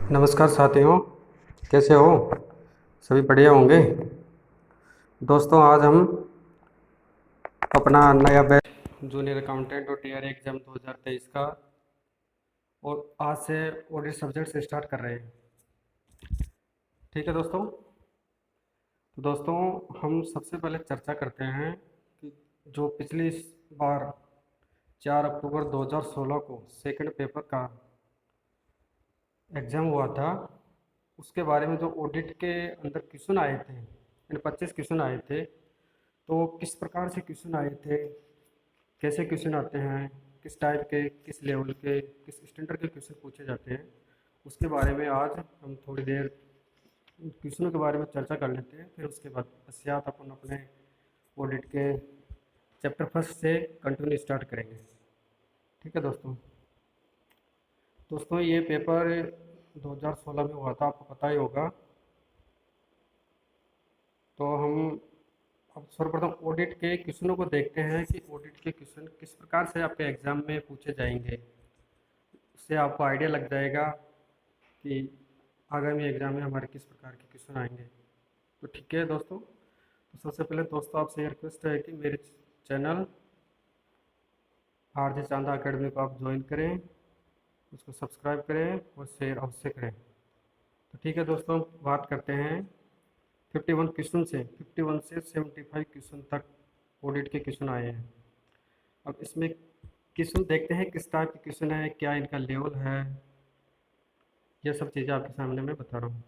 नमस्कार साथियों, कैसे हो? सभी बढ़िया होंगे। दोस्तों, आज हम अपना नया बैच जूनियर अकाउंटेंट और टीआरई एग्ज़ाम 2023 का और आज से ऑडिट सब्जेक्ट से स्टार्ट कर रहे हैं। ठीक है दोस्तों। तो दोस्तों, हम सबसे पहले चर्चा करते हैं कि जो पिछली बार 4 अक्टूबर 2016 को सेकंड पेपर का एग्ज़ाम हुआ था, उसके बारे में जो ऑडिट के अंदर क्वेश्चन आए थे, यानी 25 क्वेश्चन आए थे। तो किस प्रकार से क्वेश्चन आए थे, कैसे क्वेश्चन आते हैं, किस टाइप के, किस लेवल के, किस स्टैंडर्ड के क्वेश्चन पूछे जाते हैं, उसके बारे में आज हम थोड़ी देर क्वेश्चनों के बारे में चर्चा कर लेते हैं। फिर उसके बाद पश्चात अपन अपने ऑडिट के चैप्टर फर्स्ट से कंटिन्यू स्टार्ट करेंगे। ठीक है दोस्तों। दोस्तों, ये पेपर 2016 में हुआ था, आपको पता ही होगा। तो हम अब सर्वप्रथम ऑडिट के क्वेश्चनों को देखते हैं कि ऑडिट के क्वेश्चन किस प्रकार से आपके एग्जाम में पूछे जाएंगे। उससे आपको आइडिया लग जाएगा कि आगामी एग्जाम में हमारे किस प्रकार के क्वेश्चन आएंगे। तो ठीक है दोस्तों। तो सबसे पहले दोस्तों, आपसे ये रिक्वेस्ट है कि मेरे चैनल आरजे चांदा अकेडमी को आप ज्वाइन करें, उसको सब्सक्राइब करें और शेयर अवश्य करें। तो ठीक है दोस्तों, बात करते हैं 51 क्वेश्चन से 51 से 75 क्वेश्चन तक ऑडिट के क्वेश्चन आए हैं। अब इसमें क्वेश्चन देखते हैं किस टाइप के क्वेश्चन है, क्या इनका लेवल है, ये सब चीज़ें आपके सामने मैं बता रहा हूँ।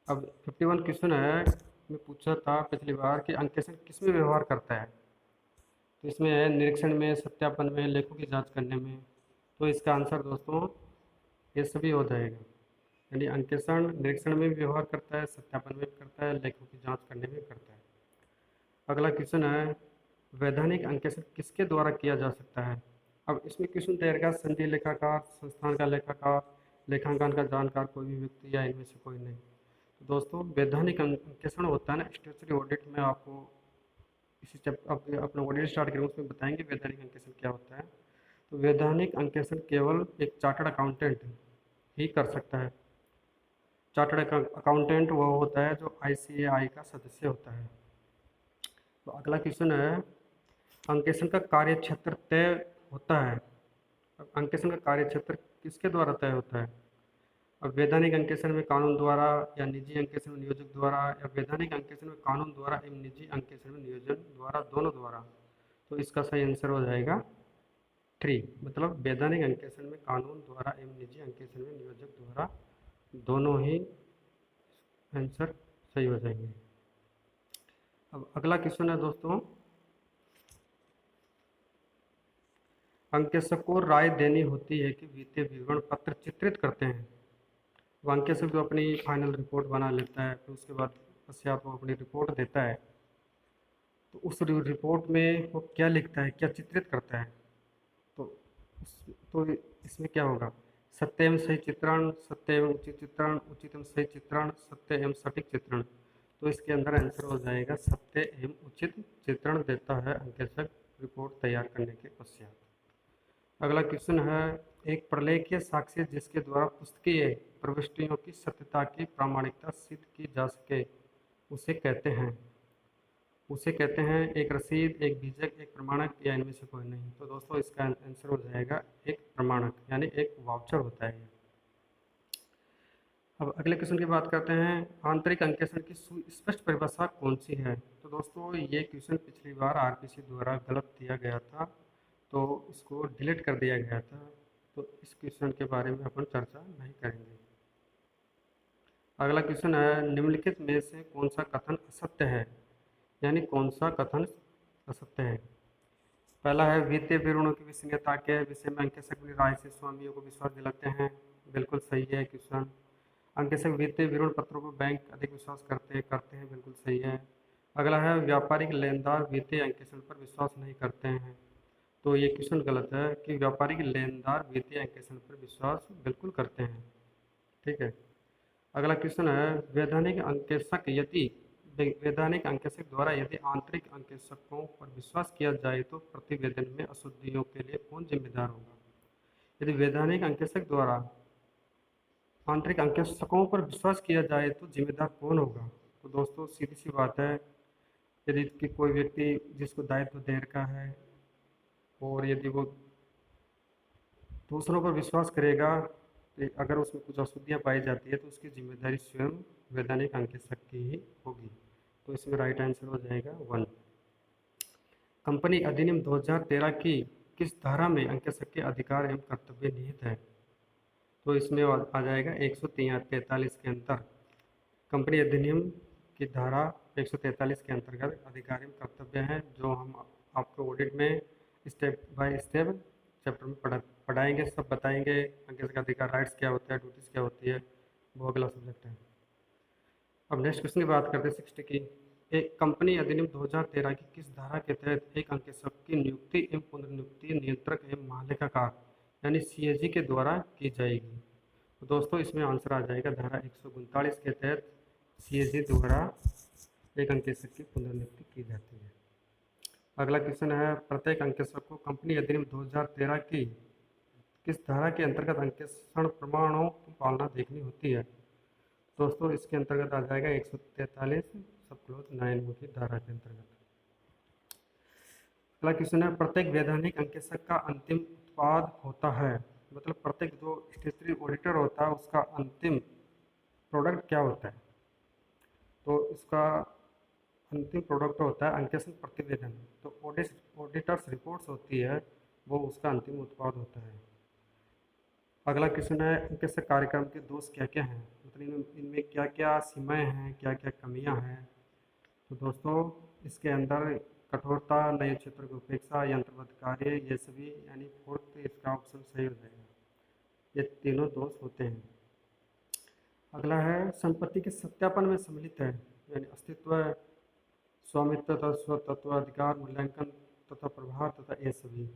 अब 51 क्वेश्चन है, मैं पूछा था पिछली बार कि अंकेक्षण किस में व्यवहार करता है। तो इसमें है निरीक्षण में, सत्यापन में, लेखों की जांच करने में। तो इसका आंसर दोस्तों ये सभी हो जाएगा। यानी अंकेक्षण निरीक्षण में भी व्यवहार करता है, सत्यापन में भी करता है, लेखों की जांच करने में भी करता है। अगला क्वेश्चन है वैधानिक अंकेक्षण किसके द्वारा किया जा सकता है। अब इसमें क्वेश्चन रहेगा संधि लेखाकार, संस्थान का लेखाकार, लेखांकन का जानकार कोई भी व्यक्ति या इनमें से कोई नहीं। तो दोस्तों, वैधानिक अंकेक्षण होता है ना स्टैट्यूटरी ऑडिट में, आपको इसी अपना ऑडिट स्टार्ट करेंगे उसमें बताएंगे वैधानिक अंकेक्षण क्या होता है। तो वैधानिक अंकेक्षण केवल एक चार्टर्ड अकाउंटेंट ही कर सकता है। चार्टर्ड अकाउंटेंट वो होता है जो आईसीएआई का सदस्य होता है। तो अगला क्वेश्चन है अंकेक्षण का कार्य क्षेत्र तय होता है। अब अंकेक्षण का कार्य क्षेत्र किसके द्वारा तय होता है। अब वैधानिक अंकेक्षण में कानून द्वारा या निजी अंकेक्षण में नियोजक द्वारा, या वैधानिक अंकेक्षण में कानून द्वारा एवं निजी अंकेक्षण में नियोजन द्वारा, दोनों द्वारा। तो इसका सही आंसर हो जाएगा 3, मतलब वैधानिक अंकेक्षण में कानून द्वारा एवं निजी अंकेक्षण में नियोजक द्वारा, दोनों ही आंसर सही हो जाएंगे। अब अगला क्वेश्चन है दोस्तों, अंकेक्षक को राय देनी होती है कि वित्तीय विवरण पत्र चित्रित करते हैं। वो अंकेक्षक जो अपनी फाइनल रिपोर्ट बना लेता है, फिर उसके बाद पश्चात वो अपनी रिपोर्ट देता है। तो उस रिपोर्ट में वो क्या लिखता है, क्या चित्रित करता है। तो तो इसमें क्या होगा, सत्य एवं सही चित्रण, सत्य एवं उचित चित्रण, उचित एवं सही चित्रण, सत्य एवं सटीक चित्रण। तो इसके अंदर आंसर हो जाएगा सत्य एवं उचित चित्रण देता है अंकेक्षक रिपोर्ट तैयार करने के पश्चात। अगला क्वेश्चन है एक प्रलेखीय साक्ष्य जिसके द्वारा पुस्तकीय प्रविष्टियों की सत्यता की प्रामाणिकता सिद्ध की जा सके उसे कहते हैं एक रसीद, एक बीजक, एक प्रमाणक, या इनमें से कोई नहीं। तो दोस्तों, इसका आंसर हो जाएगा एक प्रमाणक, यानी एक वाउचर होता है ये। अब अगले क्वेश्चन की बात करते हैं आंतरिक अंकेक्षण की सुस्पष्ट परिभाषा कौन सी है। तो दोस्तों, ये क्वेश्चन पिछली बार आरबीसी द्वारा गलत दिया गया था, तो इसको डिलीट कर दिया गया था। तो इस क्वेश्चन के बारे में अपन चर्चा नहीं करेंगे। अगला क्वेश्चन है निम्नलिखित में से कौन सा कथन असत्य है, यानी कौन सा कथन असत्य है। पहला है वित्तीय विवरणों की विश्वसनीयता के विषय में अंकेक्षक अपनी राय से स्वामियों को विश्वास दिलाते हैं। बिल्कुल सही है क्वेश्चन। अंकेक्षक वित्तीय विवरण पत्रों पर बैंक अधिक विश्वास करते हैं, बिल्कुल सही है। अगला है व्यापारिक लेनदार वित्तीय अंकेक्षण पर विश्वास नहीं करते हैं। तो ये क्वेश्चन गलत है कि व्यापारिक लेनदार वित्तीय अंकेक्षण पर विश्वास बिल्कुल करते हैं। ठीक है। अगला क्वेश्चन है वैधानिक अंकेक्षक द्वारा यदि आंतरिक अंकेक्षकों पर विश्वास किया जाए तो प्रतिवेदन में अशुद्धियों के लिए कौन जिम्मेदार होगा। यदि वैधानिक अंकेक्षक द्वारा आंतरिक अंकेक्षकों पर विश्वास किया जाए तो जिम्मेदार कौन होगा? तो दोस्तों सीधी सी बात है, यदि कि कोई व्यक्ति जिसको दायित्व दे रखा है और यदि वो दूसरों पर विश्वास करेगा, तो अगर उसमें कुछ अशुद्धियाँ पाई जाती है तो उसकी जिम्मेदारी स्वयं वैधानिक अंकेक्षक की ही होगी। तो इसमें राइट आंसर हो जाएगा 1। कंपनी अधिनियम 2013 की किस धारा में अंकेक्षक के अधिकार एवं कर्तव्य निहित है? तो इसमें आ जाएगा 143 के अंतर कंपनी अधिनियम की धारा 143 के अंतर्गत अधिकार एवं कर्तव्य है, जो हम आपको ऑडिट में स्टेप बाय स्टेप चैप्टर में पढ़ाएंगे, सब बताएंगे। अंकेक्षक का अधिकार, राइट्स क्या होता है, ड्यूटीज क्या होती है, वो अगला सब्जेक्ट है। अब नेक्स्ट क्वेश्चन की बात करते हैं 60 की। एक कंपनी अधिनियम 2013 की किस धारा के तहत एक अंकेक्षक की नियुक्ति एवं पुनर्नियुक्ति नियंत्रक एवं महालेखाकार यानी सीएजी के द्वारा की जाएगी? तो दोस्तों इसमें आंसर आ जाएगा धारा 139 के तहत सीएजी द्वारा एक अंकेक्षक की पुनर्नियुक्ति की जाती है। अगला क्वेश्चन है, प्रत्येक अंकेक्षक को कंपनी अधिनियम 2013 की किस धारा के अंतर्गत अंकेक्षण प्रमाणों की पालना देखनी होती है? दोस्तों इसके अंतर्गत आ जाएगा 143 सब क्लोज 9 की धारा के अंतर्गत। अगला क्वेश्चन है, प्रत्येक वैधानिक अंकेक्षक का अंतिम उत्पाद होता है, मतलब प्रत्येक जो स्टेचुटरी ऑडिटर होता है उसका अंतिम प्रोडक्ट क्या होता है? तो इसका अंतिम प्रोडक्ट होता है अंकेक्षण प्रतिवेदन। तो ऑडिटर्स रिपोर्ट्स होती है, वो उसका अंतिम उत्पाद होता है। अगला क्वेश्चन है, अंकेक्षक कार्यक्रम के दोष क्या क्या हैं, मतलब इनमें क्या क्या सीमाएं हैं, क्या क्या कमियां हैं? तो दोस्तों इसके अंदर कठोरता, नए क्षेत्र की उपेक्षा, यंत्रबद्ध कार्य, ये सभी यानी फोर्थ इसका ऑप्शन सही हो जाएगा। ये तीनों दोष होते हैं। अगला है, संपत्ति के सत्यापन में सम्मिलित है, यानी अस्तित्व, स्वामित्व तथा स्वतत्वाधिकार, मूल्यांकन तथा प्रभाव तथा ये सभी।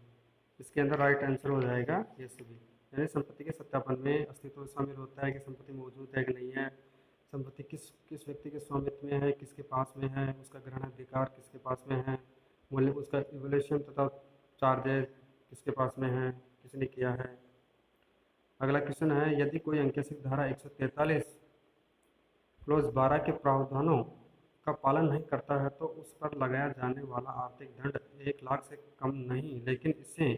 इसके अंदर राइट आंसर हो जाएगा ये सभी। यानी संपत्ति के सत्यापन में अस्तित्व शामिल होता है कि संपत्ति मौजूद है कि नहीं है, संपत्ति किस किस व्यक्ति के स्वामित्व में है, किसके पास में है, उसका ग्रहण अधिकार किसके पास में है, मूल्य उसका इवोल्यूशन तथा चार्जेज किसके पास में है, किसने किया है। अगला क्वेश्चन है, यदि कोई अंकेक्षक धारा 143 क्लोज 12 के प्रावधानों का पालन नहीं करता है तो उस पर लगाया जाने वाला आर्थिक दंड 1 लाख से कम नहीं, लेकिन इसे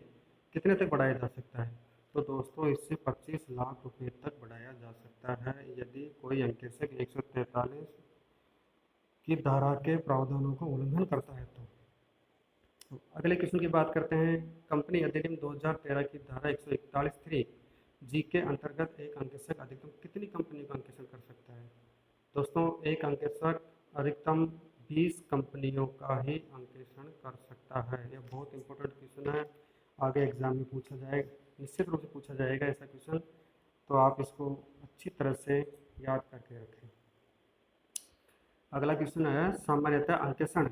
कितने तक बढ़ाया जा सकता है? तो दोस्तों इससे 25 लाख रुपए तक बढ़ाया जा सकता है यदि कोई अंकेक्षक 143 की धारा के प्रावधानों का उल्लंघन करता है तो अगले क्वेश्चन की बात करते हैं, कंपनी अधिनियम 2013 की धारा 141(3) जी के अंतर्गत एक अंकेक्षक अधिकतम कितनी कंपनी का अंकेक्षण कर सकता है? दोस्तों एक अंकेक्षक अधिकतम 20 कंपनियों का ही अंकेक्षण कर सकता है। यह बहुत इंपॉर्टेंट क्वेश्चन है, आगे एग्जाम में पूछा जाएगा, निश्चित रूप से पूछा जाएगा ऐसा क्वेश्चन, तो आप इसको अच्छी तरह से याद करके रखें। अगला क्वेश्चन है, सामान्यतः अंकेक्षण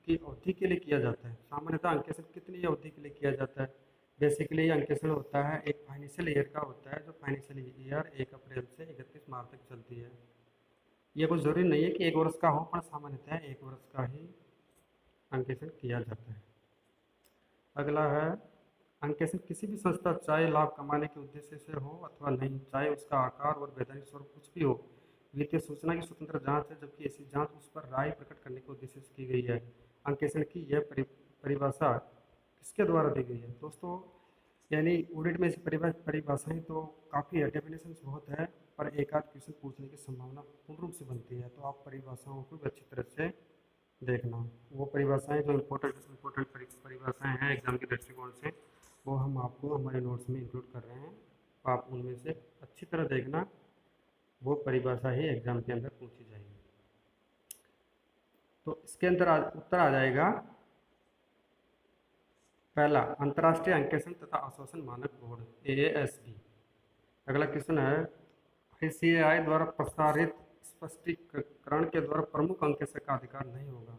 की अवधि के लिए किया जाता है। सामान्यतः अंकेक्षण कितनी अवधि के लिए किया जाता है? बेसिकली अंकेक्षण होता है एक फाइनेंशियल ईयर का होता है, जो फाइनेंशियल ईयर 1 अप्रैल से 31 मार्च तक चलती है। ये कुछ जरूरी नहीं है कि 1 वर्ष का हो, पर सामान्यतः 1 वर्ष का ही अंकेक्षण किया जाता है। अगला है, अंकेक्षण किसी भी संस्था चाहे लाभ कमाने के उद्देश्य से हो अथवा नहीं, चाहे उसका आकार और वैधानिक स्वरूप कुछ भी हो, वित्तीय सूचना की स्वतंत्र जांच है, जबकि ऐसी जांच उस पर राय प्रकट करने के उद्देश्य से की गई है। अंकेक्षण की यह परिभाषा किसके द्वारा दी गई है? दोस्तों यानी ऑडिट में ऐसी परिभाषाएं तो काफ़ी है, डेफिनेशन बहुत है, पर एक आध क्वेश्चन पूछने की संभावना पूर्ण रूप से बनती है, तो आप परिभाषाओं को भी अच्छी तरह से देखना। वो परिभाषाएं जो इम्पोर्टेंट परिभाषाएं हैं एग्जाम के दृष्टिकोण से, वो हम आपको हमारे नोट्स में इंक्लूड कर रहे हैं, आप उनमें से अच्छी तरह देखना, वो परिभाषा ही एग्जाम के अंदर पूछी जाएगी। तो इसके अंदर उत्तर आ जाएगा पहला, अंतर्राष्ट्रीय अंकेक्षण तथा आश्वासन मानक बोर्ड AASB। अगला क्वेश्चन है, ICAI द्वारा प्रसारित स्पष्टीकरण के द्वारा प्रमुख अंकेक्षक का अधिकार नहीं होगा,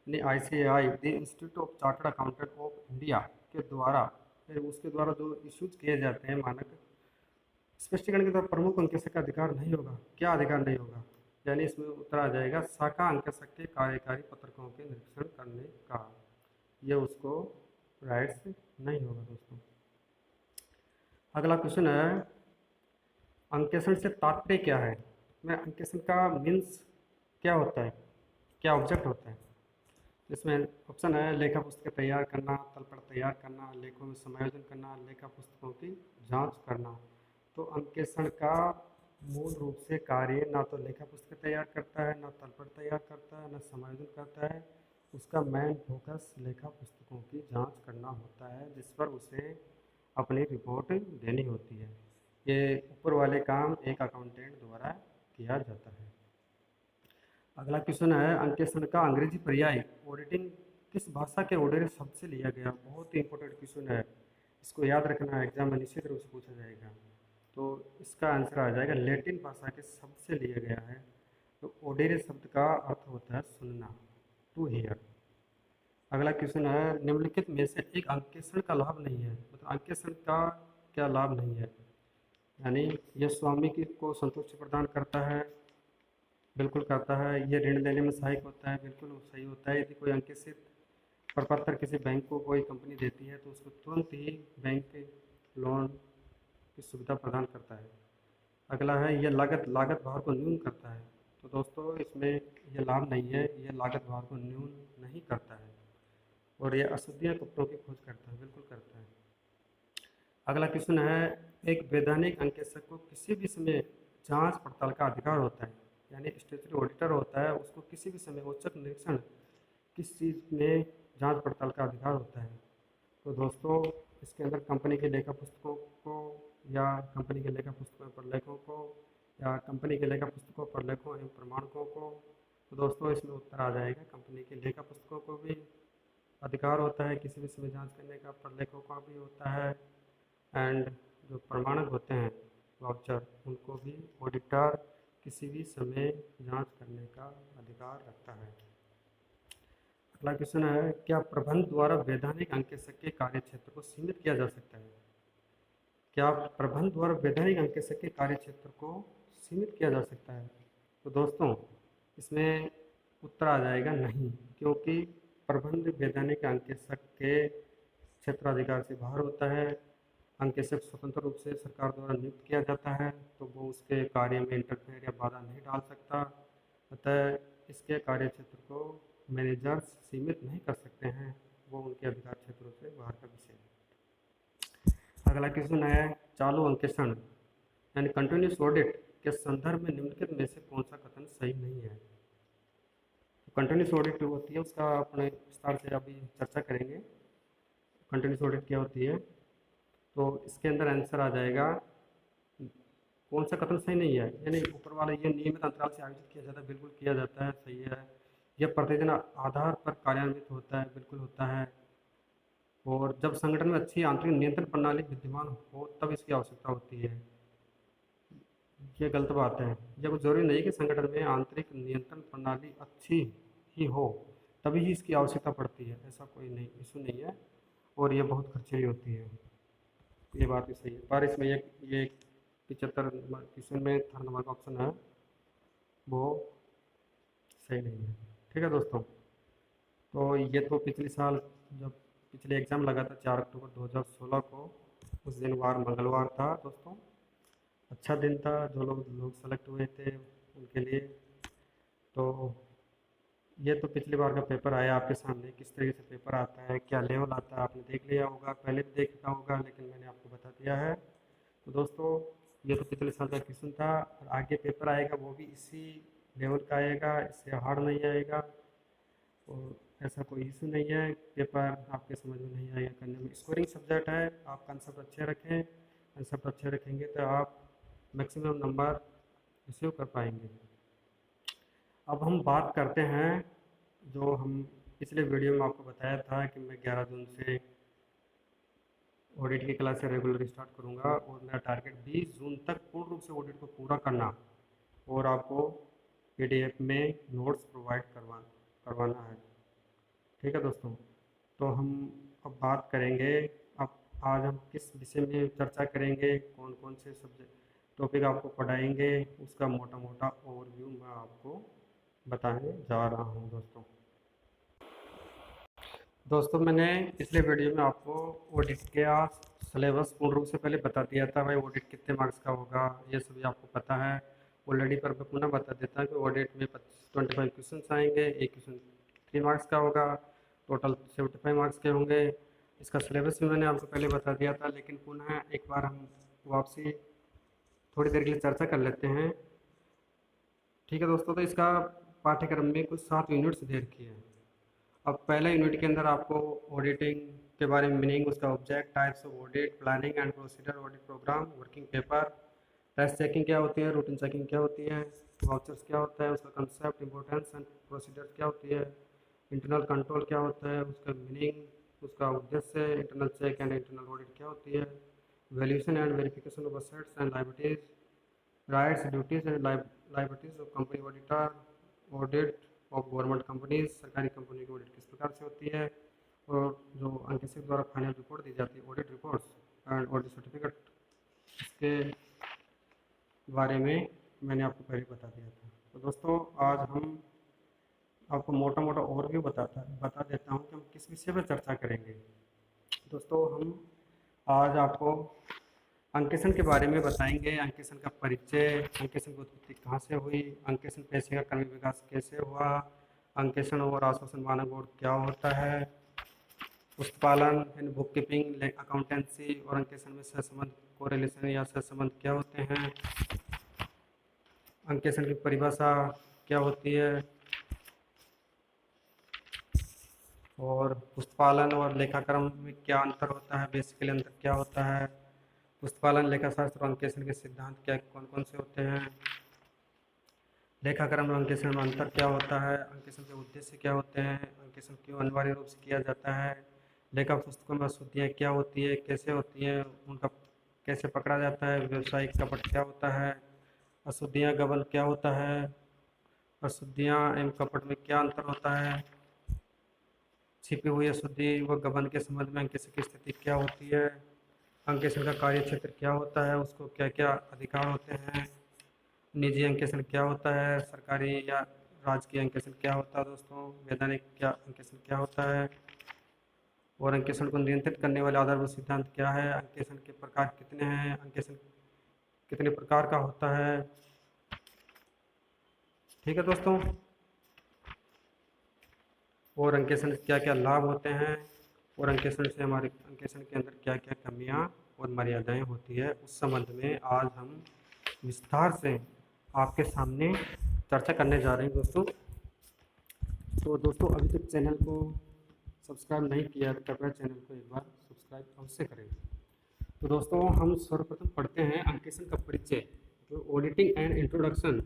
यानी ICAI the institute of chartered accountant of India के द्वारा उसके द्वारा जो इश्यूज किए जाते हैं मानक स्पष्टीकरण के द्वारा प्रमुख अंकेक्षक का अधिकार नहीं होगा। क्या अधिकार नहीं होगा? यानी इसमें उत्तर आ जाएगा शाखा अंकेक्षक के कार्यकारी पत्रकों के निरीक्षण करने का, यह उसको राइट्स नहीं होगा दोस्तों। अगला क्वेश्चन है, अंकेक्षण से तात्पर्य क्या है? मैं अंकेक्षण का मीन्स क्या होता है, क्या ऑब्जेक्ट होता है? इसमें ऑप्शन है लेखा पुस्तकें तैयार करना, तलपट तैयार करना, लेखों में समायोजन करना, लेखा पुस्तकों की जांच करना। तो अंकेक्षण का मूल रूप से कार्य ना तो लेखा पुस्तकें तैयार करता है, ना तलपट तैयार करता है, ना समायोजन करता है। उसका मेन फोकस लेखा पुस्तकों की जांच करना होता है, जिस पर उसे अपनी रिपोर्ट देनी होती है। ये ऊपर वाले काम एक अकाउंटेंट द्वारा किया जाता है। अगला क्वेश्चन है अंकेक्षण का अंग्रेजी पर्याय ऑडिटिंग किस भाषा के ऑडिट शब्द से लिया गया? बहुत ही इंपॉर्टेंट क्वेश्चन है, इसको याद रखना है, एग्जाम में निश्चित रूप से पूछा जाएगा। तो इसका आंसर आ जाएगा लैटिन भाषा के शब्द से लिया गया है। तो ऑडिट शब्द का अर्थ होता है सुनना, टू हियर। अगला क्वेश्चन है निम्नलिखित में से एक अंकेक्षण का लाभ नहीं है। मतलब अंकेक्षण का क्या लाभ नहीं है? यानी यह स्वामी की को संतुष्टि प्रदान करता है, बिल्कुल करता है। ये ऋण लेने में सहायक होता है, बिल्कुल सही होता है। यदि कोई अंकेक्षित प्रपत्र किसी बैंक को कोई कंपनी देती है तो उसको तुरंत ही बैंक लोन की सुविधा प्रदान करता है। अगला है यह लागत भार को न्यून करता है। तो दोस्तों इसमें यह लाभ नहीं है, यह लागत भार को न्यून नहीं करता है। और यह अशुद्धियाँ कपड़ों की खोज करता है, बिल्कुल करता है। अगला क्वेश्चन है एक वैधानिक अंकेक्षक को किसी भी समय जांच पड़ताल का अधिकार होता है। यानी स्टेचुटरी ऑडिटर होता है, उसको किसी भी समय औचक निरीक्षण किस चीज़ में जांच पड़ताल का अधिकार होता है? तो दोस्तों इसके अंदर कंपनी के लेखा पुस्तकों को या कंपनी के लेखा पुस्तकों पर लेखों को या कंपनी के लेखा पुस्तकों पर लेखों एवं प्रमाणकों को। तो दोस्तों इसमें उत्तर आ जाएगा कंपनी के लेखा पुस्तकों को भी अधिकार होता है किसी भी समय जांच करने का, प्रलेखों का भी होता है, एंड जो प्रमाणक होते हैं वाउचर उनको भी ऑडिटर किसी भी समय जांच करने का अधिकार रखता है। अगला क्वेश्चन है क्या प्रबंध द्वारा वैधानिक अंकेक्षक के कार्य क्षेत्र को सीमित किया जा सकता है? क्या प्रबंध द्वारा वैधानिक अंकेक्षक के कार्य क्षेत्र को सीमित किया जा सकता है? तो दोस्तों इसमें उत्तर आ जाएगा नहीं, क्योंकि प्रबंध वैधानिक अंकेक्षक के क्षेत्राधिकार से बाहर होता है। अंकेक्षक स्वतंत्र रूप से सरकार द्वारा नियुक्त किया जाता है, तो वो उसके कार्य में इंटरफेयर या बाधा नहीं डाल सकता। अतः इसके कार्य क्षेत्र को मैनेजर्स सीमित नहीं कर सकते हैं, वो उनके अधिकार क्षेत्रों से बाहर का विषय है। अगला क्वेश्चन है चालू अंकेक्षण यानी कंटिन्यूस ऑडिट के संदर्भ में निम्नलिखित में से कौन सा कथन सही नहीं है? तो कंटिन्यूस ऑडिट होती है, उसका अपने विस्तार से अभी चर्चा करेंगे। कंटिन्यूस ऑडिट क्या होती है, तो इसके अंदर आंसर आ जाएगा कौन सा कथन सही नहीं है। यानी ऊपर वाला ये नियमित अंतराल से आयोजित किया जाता है, बिल्कुल किया जाता है, सही है। यह प्रतिदिन आधार पर कार्यान्वित होता है, बिल्कुल होता है। और जब संगठन में अच्छी आंतरिक नियंत्रण प्रणाली विद्यमान हो तब इसकी आवश्यकता होती है, ये गलत बात है। जब जरूरी नहीं कि संगठन में आंतरिक नियंत्रण प्रणाली अच्छी ही हो तभी ही इसकी आवश्यकता पड़ती है, ऐसा कोई नहीं इशू नहीं है। और ये बहुत खर्चीली होती है, ये बात भी सही है। पर इसमें ये 75 क्वेश्चन में 3 नंबर का ऑप्शन है वो सही नहीं है। ठीक है दोस्तों, तो ये तो पिछले साल जब पिछले एग्ज़ाम लगा था 4 अक्टूबर 2016 को, उस दिन वार मंगलवार था दोस्तों। अच्छा दिन था, जो लोग सेलेक्ट हुए थे उनके लिए। तो ये तो पिछली बार का पेपर आया आपके सामने, किस तरीके से पेपर आता है, क्या लेवल आता है, आपने देख लिया होगा, पहले भी देखा होगा, लेकिन मैंने आपको बता दिया है। तो दोस्तों ये तो पिछले साल का क्वेश्चन था, और आगे पेपर आएगा वो भी इसी लेवल का आएगा, इससे हार्ड नहीं आएगा। और ऐसा कोई इशू नहीं है, पेपर आपके समझ में नहीं आएगा करने में। स्कोरिंग सब्जेक्ट है, आप कंसेप्ट अच्छे रखें, कंसेप्ट अच्छे रखेंगे तो आप मैक्सिमम नंबर रिसीव कर पाएंगे। अब हम बात करते हैं जो हम पिछले वीडियो में आपको बताया था कि मैं 11 जून से ऑडिट की क्लास रेगुलर स्टार्ट करूंगा, और मेरा टारगेट 20 जून तक पूर्ण रूप से ऑडिट को पूरा करना और आपको पीडीएफ में नोट्स प्रोवाइड करवाना है। ठीक है दोस्तों, तो हम अब बात करेंगे, अब आज हम किस विषय में चर्चा करेंगे, कौन कौन से सब्जेक्ट टॉपिक आपको पढ़ाएंगे, उसका मोटा मोटा ओवरव्यू मैं आपको बताने जा रहा हूँ दोस्तों। दोस्तों मैंने पिछले वीडियो में आपको ऑडिट का सिलेबस पूर्ण रूप से पहले बता दिया था। भाई ऑडिट कितने मार्क्स का होगा ये सभी आपको पता है ऑलरेडी, पर मैं पुनः बता देता हूँ कि ऑडिट में 25 क्वेश्चन आएंगे। एक क्वेश्चन 3 मार्क्स का होगा, टोटल 75 मार्क्स के होंगे। इसका सिलेबस भी मैंने आपको पहले बता दिया था, लेकिन पुनः एक बार हम वापसी थोड़ी देर के लिए चर्चा कर लेते हैं। ठीक है दोस्तों, तो इसका पाठ्यक्रम में कुछ 7 यूनिट्स दे रखी है। अब पहले यूनिट के अंदर आपको ऑडिटिंग के बारे में मीनिंग, उसका object, types of audit, planning and procedure, audit program, working paper, test checking क्या होती है, रूटीन चेकिंग क्या होती है, वाउचर्स क्या होता है, उसका कंसेप्ट, इंपॉर्टेंस एंड प्रोसीजर क्या होती है, इंटरनल कंट्रोल क्या होता है, उसका मीनिंग, उसका उद्देश्य, internal check and internal audit क्या होती है, valuation and verification of assets and liabilities, rights duties and liabilities of company auditor, audit of government companies, सरकारी कंपनी की ऑडिट किस प्रकार से होती है, और जो अंकेसिक द्वारा फाइनल रिपोर्ट दी जाती है audit reports and audit certificate, इसके बारे में मैंने आपको पहले बता दिया था। तो दोस्तों आज हम आपको मोटा मोटा ओवरव्यू बता देता हूँ कि हम किस विषय पर चर्चा करेंगे। दोस्तों हम आज आपको अंकेक्षण के बारे में बताएंगे। अंकेक्षण का परिचय, अंकेक्षण की उत्पत्ति कहाँ से हुई, अंकेक्षण पेशे का क्रमिक विकास कैसे हुआ, अंकेक्षण और आश्वासन मानक बोर्ड क्या होता है, पुस्तपालन यानी बुक कीपिंग, अकाउंटेंसी और अंकेक्षण में सहसंबंध, कोरिलेशन या सहसंबंध क्या होते हैं, अंकेक्षण की परिभाषा क्या होती है, और पुस्तपालन और लेखाक्रम में क्या अंतर होता है, बेसिकली अंतर क्या होता है, पुस्तपालन, लेखाशास्त्र और अंकेक्षण के सिद्धांत क्या कौन कौन से होते हैं, लेखाक्रम और अंकेक्षण में अंतर क्या होता है, अंकेक्षण के उद्देश्य क्या होते हैं, अंकेक्षण क्यों अनिवार्य रूप से किया जाता है, लेखा पुस्तकों में अशुद्धियाँ क्या होती है, कैसे होती हैं, उनका कैसे पकड़ा जाता है, व्यवसायिक कपट क्या होता है, अशुद्धियाँ गबन क्या होता है, अशुद्धियाँ एवं कपट में क्या अंतर होता है, छिपी हुई अशुद्धि व गबन के संबंध में अंकेक्षण की स्थिति क्या होती है, अंकेक्षण का कार्य क्षेत्र क्या होता है, उसको क्या क्या अधिकार होते हैं, निजी अंकेक्षण क्या होता है, सरकारी या राजकीय अंकेक्षण क्या होता है, दोस्तों वैधानिक क्या अंकेक्षण क्या होता है, और अंकेक्षण को नियंत्रित करने वाले आधारभूत सिद्धांत क्या है, अंकेक्षण के प्रकार कितने हैं, अंकेक्षण कितने प्रकार का होता है। ठीक है दोस्तों, और अंकेक्षण क्या क्या लाभ होते हैं, और अंकेक्षण से हमारे अंकेक्षण के अंदर क्या क्या कमियां और मर्यादाएं होती है, उस संबंध में आज हम विस्तार से आपके सामने चर्चा करने जा रहे हैं दोस्तों। तो दोस्तों अभी तक चैनल को सब्सक्राइब नहीं किया तो कृपया चैनल को एक बार सब्सक्राइब अवश्य करें। तो दोस्तों हम सर्वप्रथम पढ़ते हैं अंकेक्षण का परिचय, तो ऑडिटिंग एंड इंट्रोडक्शन,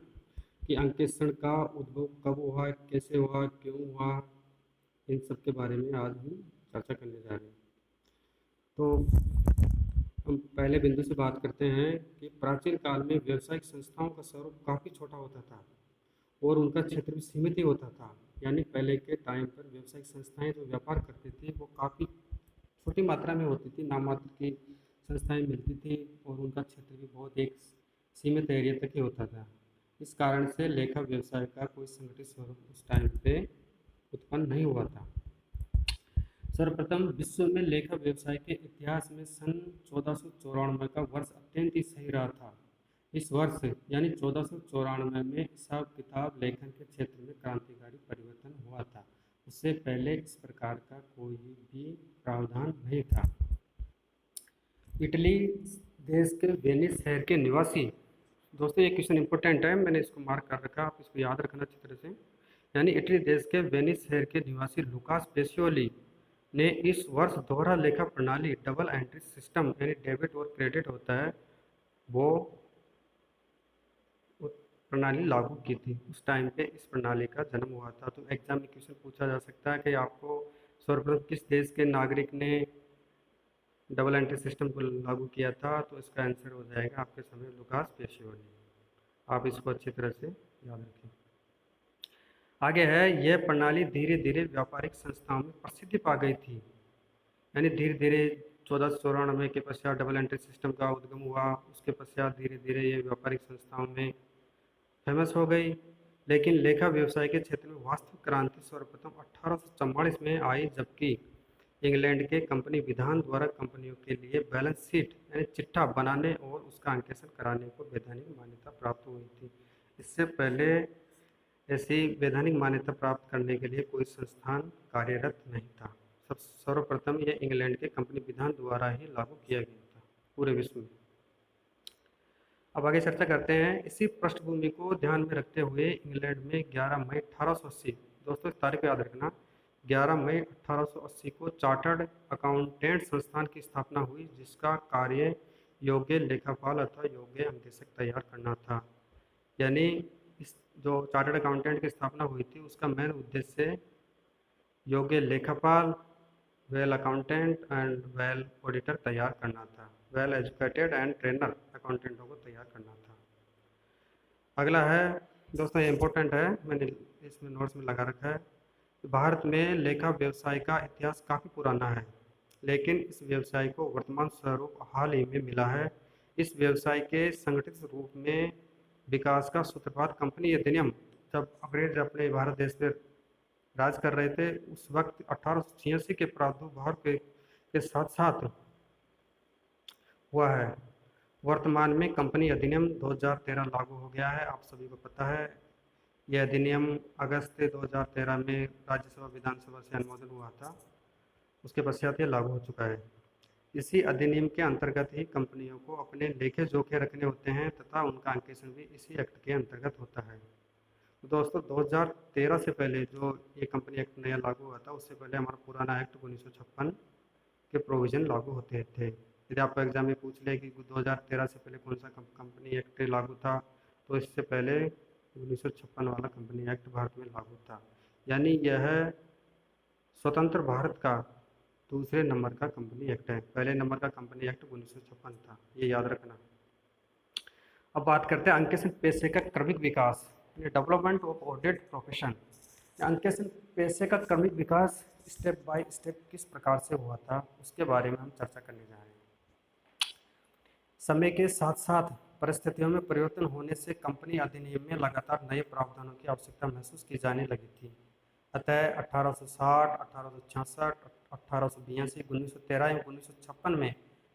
कि अंकेक्षण का उद्भव कब हुआ, कैसे हुआ, क्यों हुआ, इन सब के बारे में आज हम चर्चा करने जा रहे हैं। तो हम पहले बिंदु से बात करते हैं कि प्राचीन काल में व्यावसायिक संस्थाओं का स्वरूप काफ़ी छोटा होता था और उनका क्षेत्र भी सीमित ही होता था। यानी पहले के टाइम पर व्यावसायिक संस्थाएं जो व्यापार करती थी वो काफ़ी छोटी मात्रा में होती थी, नाम मात्र की संस्थाएं मिलती थी और उनका क्षेत्र भी बहुत एक सीमित एरिया तक ही होता था। इस कारण से लेखा व्यवसाय का कोई संगठित स्वरूप उस टाइम पे उत्पन्न नहीं हुआ था। सर्वप्रथम विश्व में लेखा व्यवसाय के इतिहास में सन 1494 का वर्ष अत्यंत ही सही रहा था। इस वर्ष यानी 1494 में हिसाब किताब लेखन के क्षेत्र में क्रांतिकारी परिवर्तन हुआ था। उससे पहले इस प्रकार का कोई भी प्रावधान नहीं था। इटली देश के वेनिस शहर के निवासी, दोस्तों ये क्वेश्चन इंपॉर्टेंट है, मैंने इसको मार्क कर रखा, आप इसको याद रखना अच्छी तरह से। यानी इटली देश के वेनिस शहर के निवासी लुकास पेसियोली ने इस वर्ष दोहरा लेखा प्रणाली, डबल एंट्री सिस्टम यानी डेबिट और क्रेडिट होता है, वो प्रणाली लागू की थी। उस टाइम पे इस प्रणाली का जन्म हुआ था। तो एग्जाम में क्वेश्चन पूछा जा सकता है कि आपको सर्वप्रथम किस देश के नागरिक ने डबल एंट्री सिस्टम को लागू किया था, तो इसका आंसर हो जाएगा आपके सामने लुकास पेसियोली। आप इसको अच्छी तरह से याद रखें। आगे है, यह प्रणाली धीरे धीरे व्यापारिक संस्थाओं में प्रसिद्धि पा गई थी। यानी धीरे धीरे 1494 के पश्चात डबल एंट्री सिस्टम का उद्गम हुआ, उसके पश्चात धीरे धीरे ये व्यापारिक संस्थाओं में फेमस हो गई। लेकिन लेखा व्यवसाय के क्षेत्र में वास्तविक क्रांति सर्वप्रथम 1844 में आई, जबकि इंग्लैंड के कंपनी विधान द्वारा कंपनियों के लिए बैलेंस शीट यानी चिट्ठा बनाने और उसका अंकेक्षण कराने को वैधानिक मान्यता प्राप्त हुई थी। इससे पहले ऐसी वैधानिक मान्यता प्राप्त करने के लिए कोई संस्थान कार्यरत नहीं था। सर्वप्रथम यह इंग्लैंड के कंपनी विधान द्वारा ही लागू किया गया था पूरे विश्व में। अब आगे चर्चा करते हैं। इसी पृष्ठभूमि को ध्यान में रखते हुए इंग्लैंड में 11 मई 1880, दोस्तों इस तारीख को याद रखना, 11 मई 1880 को चार्टर्ड अकाउंटेंट संस्थान की स्थापना हुई, जिसका कार्य योग्य लेखापाल अथवा योग्य अंकेक्षक तैयार करना था। यानी इस जो चार्टर्ड अकाउंटेंट की स्थापना हुई थी उसका मेन उद्देश्य योग्य लेखापाल, well accountant and well auditor तैयार करना था। वेल एजुकेटेड एंड ट्रेनर अकाउंटेंटों को तैयार करना था। अगला है दोस्तों, ये इम्पोर्टेंट है, मैंने इसमें नोट्स में लगा रखा है। भारत में लेखा व्यवसाय का इतिहास काफ़ी पुराना है, लेकिन इस व्यवसाय को वर्तमान स्वरूप हाल ही में मिला है। इस व्यवसाय के संगठित रूप में विकास का सूत्रपात कंपनी अधिनियम, जब अंग्रेज अपने भारत देश में राज कर रहे थे उस वक्त 1886 के प्रादुर्भाव के साथ साथ हुआ है। वर्तमान में कंपनी अधिनियम 2013 लागू हो गया है, आप सभी को पता है। यह अधिनियम अगस्त 2013 में राज्यसभा विधानसभा से अनुमोदन हुआ था, उसके पश्चात यह लागू हो चुका है। इसी अधिनियम के अंतर्गत ही कंपनियों को अपने लेखे जोखे रखने होते हैं तथा उनका अंकेक्षण भी इसी एक्ट के अंतर्गत होता है। तो दोस्तों 2013 से पहले जो ये कंपनी एक्ट नया लागू हुआ था, उससे पहले हमारा पुराना एक्ट 1956 के प्रोविज़न लागू होते थे। यदि आपको एग्जाम में पूछ ले कि 2013 से पहले कौन सा कंपनी एक्ट लागू था, तो इससे पहले 1956 वाला कंपनी एक्ट भारत में लागू था। यानी यह स्वतंत्र भारत का दूसरे नंबर का कंपनी एक्ट है। पहले नंबर का कंपनी एक्ट 1956 था, ये याद रखना। अब बात करते हैं अंकेक्षण पेशे का क्रमिक विकास, डेवलपमेंट ऑफ ऑडिट प्रोफेशन। अंकेक्षण पेशे का क्रमिक विकास स्टेप बाय स्टेप किस प्रकार से हुआ था, उसके बारे में हम चर्चा करने जा रहे हैं। समय के साथ साथ परिस्थितियों में परिवर्तन होने से कंपनी अधिनियम में लगातार नए प्रावधानों की आवश्यकता महसूस की जाने लगी थी। अतः 1860, 1866, 1882, 1913 एवं 1956 में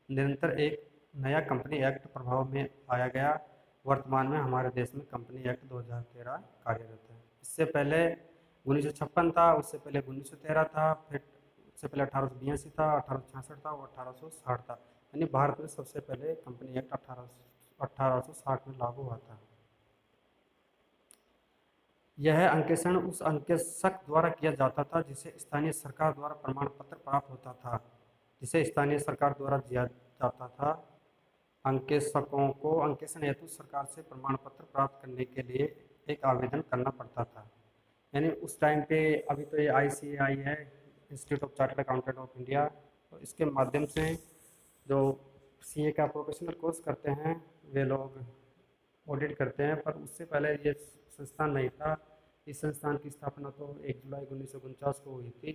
निरंतर एक नया कंपनी एक्ट प्रभाव में आया गया। वर्तमान में हमारे देश में कंपनी एक्ट 2013 कार्यरत है। इससे पहले 1956 था, उससे पहले 1913 था, फिर उससे पहले 1882 था, 1866 था और 1860 था। यानी भारत में सबसे पहले कंपनी एक्ट 1860 में लागू हुआ था। यह अंकेक्षण उस अंकेक्षक द्वारा किया जाता था जिसे स्थानीय सरकार द्वारा प्रमाण पत्र प्राप्त होता था, जिसे स्थानीय सरकार द्वारा दिया जाता था। अंकेक्षकों को अंकेक्षण हेतु सरकार से प्रमाण पत्र प्राप्त करने के लिए एक आवेदन करना पड़ता था। यानी उस टाइम पे, अभी तो ये ICAI है, institute of chartered accountant of India, तो इसके माध्यम से जो CA का प्रोफेशनल कोर्स करते हैं वे लोग ऑडिट करते हैं, पर उससे पहले ये संस्थान नहीं था। इस संस्थान की स्थापना तो 1 जुलाई 1949 को हुई थी।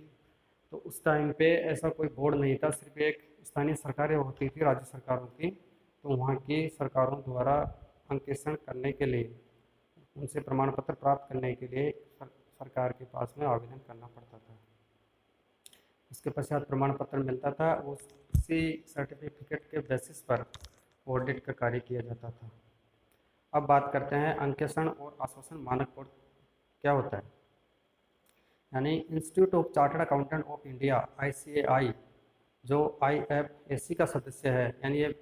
तो उस टाइम पे ऐसा कोई बोर्ड नहीं था, सिर्फ एक स्थानीय सरकारें होती थी, राज्य सरकारों की। तो वहाँ की सरकारों द्वारा अंकेक्षण करने के लिए, उनसे प्रमाण पत्र प्राप्त करने के लिए सरकार के पास में आवेदन करना पड़ता था। उसके पश्चात प्रमाण पत्र मिलता था, उसी सर्टिफिकेट के बेसिस पर ऑडिट का कार्य किया जाता था। अब बात करते हैं अंकेक्षण और आश्वासन मानक बोर्ड क्या होता है। यानी institute of chartered accountant of India ICAI जो IFSC का सदस्य है, यानी ये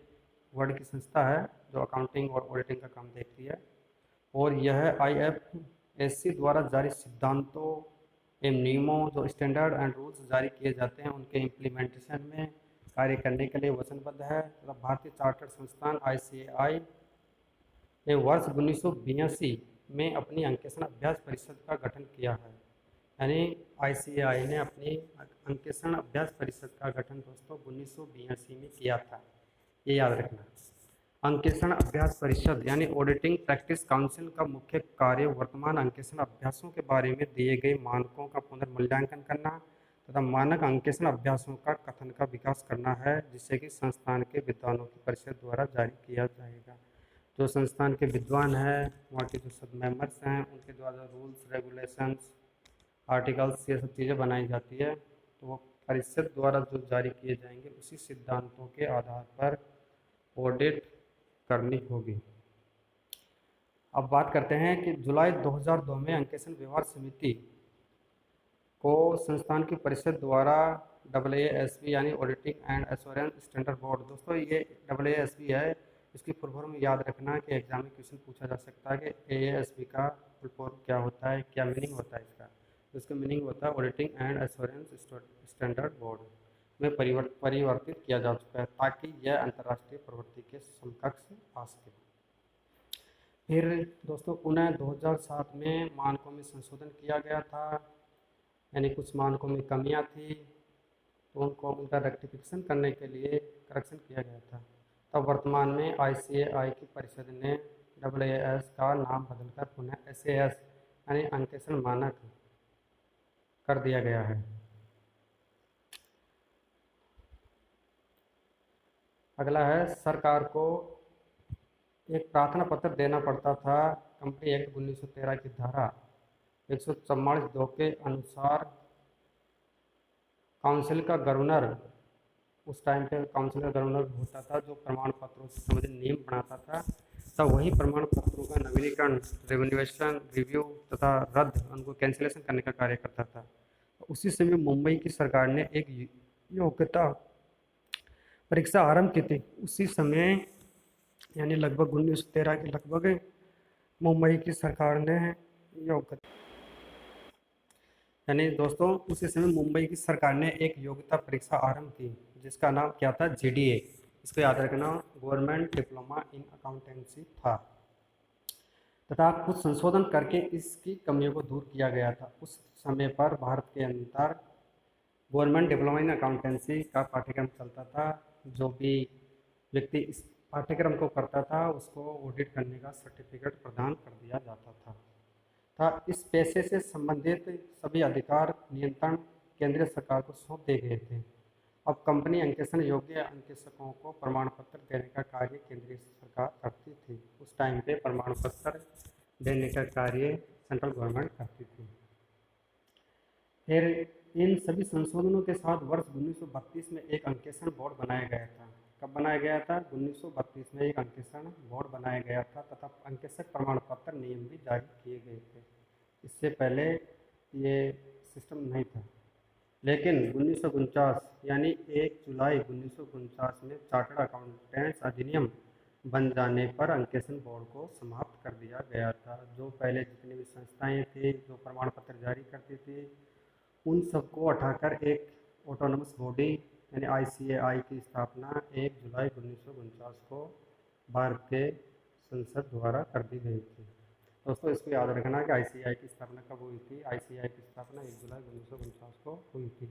वर्ल्ड की संस्था है जो अकाउंटिंग और ऑडिटिंग का काम देखती है, और यह IFSC द्वारा जारी सिद्धांतों एवं नियमों जो स्टैंडर्ड एंड रूल्स जारी किए जाते हैं उनके इम्प्लीमेंटेशन में कार्य करने के लिए वचनबद्ध है। तथा भारतीय चार्टर्ड संस्थान ICAI ने वर्ष 1982 में अपनी अंकेक्षण अभ्यास परिषद का गठन किया है। यानी ICAI ने अपनी अंकेक्षण अभ्यास परिषद का गठन दोस्तों 1982 में किया था, ये याद रखना। अंकेक्षण अभ्यास परिषद यानी ऑडिटिंग प्रैक्टिस काउंसिल का मुख्य कार्य वर्तमान अंकेक्षण अभ्यासों के बारे में दिए गए मानकों का पुनर्मूल्यांकन करना तथा मानक अंकेक्षण अभ्यासों का कथन का विकास करना है, जिससे कि संस्थान के विद्वानों की परिषद द्वारा जारी किया जाएगा। जो संस्थान के विद्वान हैं, वहाँ के जो सब मेंबर्स हैं, उनके द्वारा रूल्स रेगुलेशंस आर्टिकल्स ये सब चीज़ें बनाई जाती है। तो वो परिषद द्वारा जो जारी किए जाएंगे उसी सिद्धांतों के आधार पर ऑडिट करनी होगी। अब बात करते हैं कि जुलाई 2002 में अंकेक्षण व्यवहार समिति को संस्थान की परिषद द्वारा AASB यानी auditing and assurance standard board. दोस्तों ये AASB है, इसकी फुल फॉर्म याद रखना कि एग्जाम में क्वेश्चन पूछा जा सकता है कि AASB का फुल फॉर्म क्या होता है, क्या मीनिंग होता है इसका। तो इसका मीनिंग होता है auditing and assurance standard board में परिवर्तित किया जा चुका है ताकि यह अंतर्राष्ट्रीय प्रवृत्ति के समकक्ष आ सके। फिर दोस्तों पुनः 2007 में मानकों में संशोधन किया गया था, यानी कुछ मानकों में कमियां थी, तो उनका रेक्टिफिकेशन करने के लिए करेक्शन किया गया था। तब वर्तमान में ICAI की परिषद ने AAS का नाम बदलकर पुनः SAS यानी अंकेक्षण मानक कर दिया गया है। अगला है, सरकार को एक प्रार्थना पत्र देना पड़ता था। कंपनी एक्ट 1913 की धारा 144(2) के अनुसार काउंसिल का गवर्नर, उस टाइम पे काउंसिल का गवर्नर होता था जो प्रमाण पत्रों से संबंधित नियम बनाता था। तब वही प्रमाण पत्रों का नवीनीकरण, रिन्यूएशन, रिव्यू तथा रद्द, उनको कैंसिलेशन करने का कार्य करता था। उसी समय मुंबई की सरकार ने एक योग्यता परीक्षा आरंभ की थी। उसी समय यानी लगभग 1913 के लगभग मुंबई की सरकार ने योग्यता, यानी दोस्तों उसी समय मुंबई की सरकार ने एक योग्यता परीक्षा आरंभ की जिसका नाम क्या था, GDA। इसको याद रखना, गवर्नमेंट डिप्लोमा इन अकाउंटेंसी था, तथा कुछ संशोधन करके इसकी कमियों को दूर किया गया था। उस समय पर भारत के अंदर गवर्नमेंट डिप्लोमा इन अकाउंटेंसी का पाठ्यक्रम चलता था। जो भी व्यक्ति इस पाठ्यक्रम को करता था उसको ऑडिट करने का सर्टिफिकेट प्रदान कर दिया जाता था। इस पेशे से संबंधित सभी अधिकार नियंत्रण केंद्रीय सरकार को सौंप दिए गए थे। अब कंपनी अंकेक्षण योग्य अंकेक्षकों को प्रमाण पत्र देने का कार्य केंद्रीय सरकार करती थी। उस टाइम पे प्रमाण पत्र देने का कार्य सेंट्रल गवर्नमेंट करती थी। फिर इन सभी संशोधनों के साथ वर्ष 1932 में एक अंकेक्षण बोर्ड बनाया गया था। कब बनाया गया था? 1932 में एक अंकेक्षण बोर्ड बनाया गया था तथा अंकेक्षक प्रमाण पत्र नियम भी जारी किए गए थे। इससे पहले ये सिस्टम नहीं था, लेकिन 1949 यानी 1 जुलाई 1949 में चार्टर्ड अकाउंटेंट्स अधिनियम बन जाने पर अंकेक्षण बोर्ड को समाप्त कर दिया गया था। जो पहले जितनी भी संस्थाएं थी जो प्रमाण पत्र जारी करती थी उन सबको हटाकर एक ऑटोनमस बॉडी यानी ICAI की स्थापना 1 जुलाई 1949 को भारत के संसद द्वारा कर दी गई थी। दोस्तों इसको याद रखना कि ICAI की स्थापना कब हुई थी। ICAI की स्थापना 1 जुलाई 1949 को हुई थी।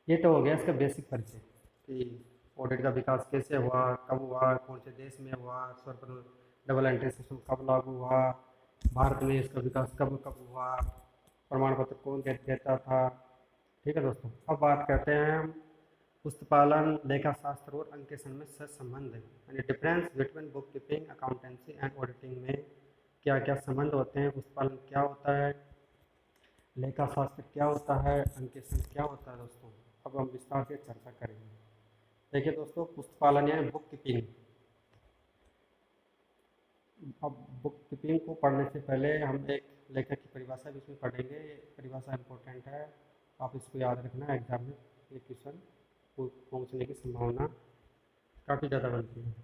ये तो हो गया इसका बेसिक परिचय कि ऑडिट का विकास कैसे हुआ, कब हुआ, कौन से देश में हुआ, सर्वप्रथम डबल एंट्री सिस्टम कब लागू हुआ, भारत में इसका विकास कब कब हुआ, प्रमाण पत्र कौन देता था। ठीक है दोस्तों, अब बात करते हैं हम पुस्तपालन, लेखा शास्त्र और अंकेक्षण में सह संबंध यानी difference between book keeping, accountancy and auditing में क्या क्या संबंध होते हैं। पुस्तपालन क्या होता है, लेखा शास्त्र क्या होता है, अंकेक्षण क्या होता है। दोस्तों अब हम विस्तार से चर्चा करेंगे। देखिए दोस्तों, पुस्तपालन यानी बुक कीपिंग। अब बुक कीपिंग को पढ़ने से पहले हम एक लेखक की परिभाषा भी इसमें पढ़ेंगे। ये परिभाषा इम्पोर्टेंट है, आप इसको याद रखना। एग्जाम में ये क्वेश्चन पहुंचने की संभावना काफ़ी ज़्यादा बनती है।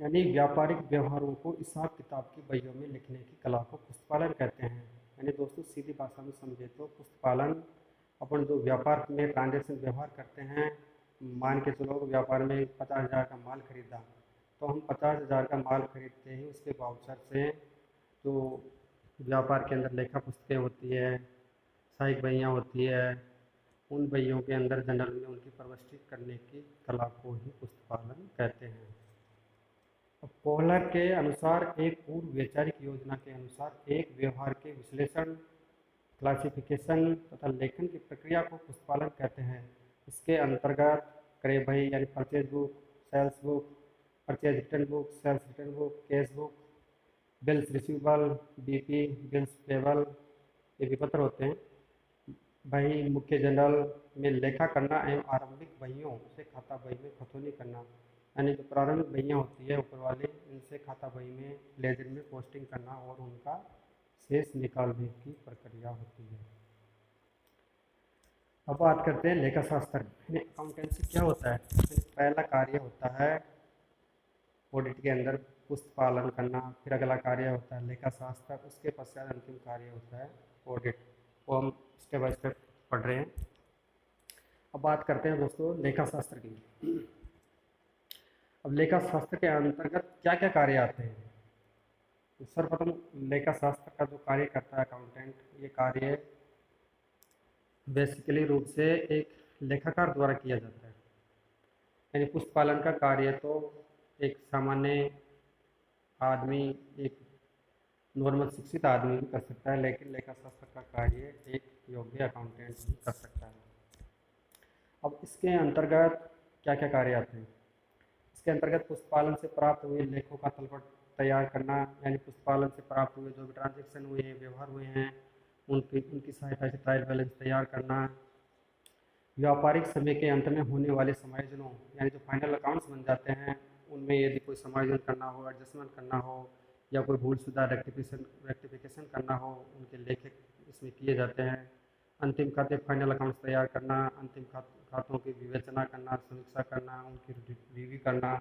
यानी व्यापारिक व्यवहारों को हिसाब किताब की बहियों में लिखने की कला को पुस्तपालन कहते हैं। यानी दोस्तों सीधी भाषा में समझे तो पुस्तपालन अपन जो व्यापार में ट्रांजेक्शन व्यवहार करते हैं, मान के चलो व्यापार में 50,000 का माल खरीदा, तो हम 50,000 का माल खरीदते ही उसके वाउचर से जो व्यापार के अंदर लेखा पुस्तकें होती है, सहायक बहियाँ होती है, उन बहियों के अंदर जनरल में उनकी प्रविष्टि करने की कला को ही पुस्तपालन कहते हैं। अब कोहलर के अनुसार एक पूर्व वैचारिक योजना के अनुसार एक व्यवहार के विश्लेषण, क्लासिफिकेशन तथा लेखन की प्रक्रिया को पुस्तपालन कहते हैं। इसके अंतर्गत क्रय बही यानी purchase book, sales book, purchase return book, sales return book, cash book, bills receivable, BP, bills payable, ये विपत्र होते हैं। बही मुख्य जनरल में लेखा करना एवं आरंभिक बहियों से खाता बही में खतौनी करना, यानी जो प्रारंभिक बहियाँ होती है ऊपर वाली, इनसे खाता बही में लेजर में पोस्टिंग करना और उनका शेष निकालने की प्रक्रिया होती है। अब बात करते हैं लेखा शास्त्र यानी अकाउंटेंसी क्या होता है। पहला कार्य होता है ऑडिट के अंदर पुस्त पालन करना, फिर अगला कार्य होता है लेखा शास्त्र, उसके पश्चात अंतिम कार्य होता है ऑडिट। वो हम स्टेप बाय स्टेप पढ़ रहे हैं। अब बात करते हैं दोस्तों लेखा शास्त्र की। अब लेखा शास्त्र के अंतर्गत क्या क्या कार्य आते हैं। तो सर्वप्रथम लेखा शास्त्र का जो कार्य करता है अकाउंटेंट, ये कार्य बेसिकली रूप से एक लेखाकार द्वारा किया जाता है। यानी पुस्त पालन का कार्य तो एक सामान्य आदमी, एक नॉर्मल शिक्षित आदमी भी कर सकता है, लेकिन लेखा शास्त्र का कार्य एक योग्य अकाउंटेंट भी कर सकता है। अब इसके अंतर्गत क्या क्या कार्य आते हैं। इसके अंतर्गत पुस्तपालन से प्राप्त हुए लेखों का तलपट तैयार करना, यानी पुस्तपालन से प्राप्त हुए जो भी ट्रांजेक्शन हुए हैं, व्यवहार हुए हैं, उनकी सहायता से ट्रायल बैलेंस तैयार करना। व्यापारिक समय के अंत में होने वाले समायोजनों, यानी जो फाइनल अकाउंट्स बन जाते हैं, उनमें यदि कोई समायोजन करना हो, एडजस्टमेंट करना हो, या कोई भूल सुधार रेक्टिफिकेशन करना हो, उनके लेखे इसमें किए जाते हैं। अंतिम खाते फाइनल अकाउंट्स तैयार करना, अंतिम खातों की विवेचना करना, समीक्षा करना, उनकी रिव्यू करना,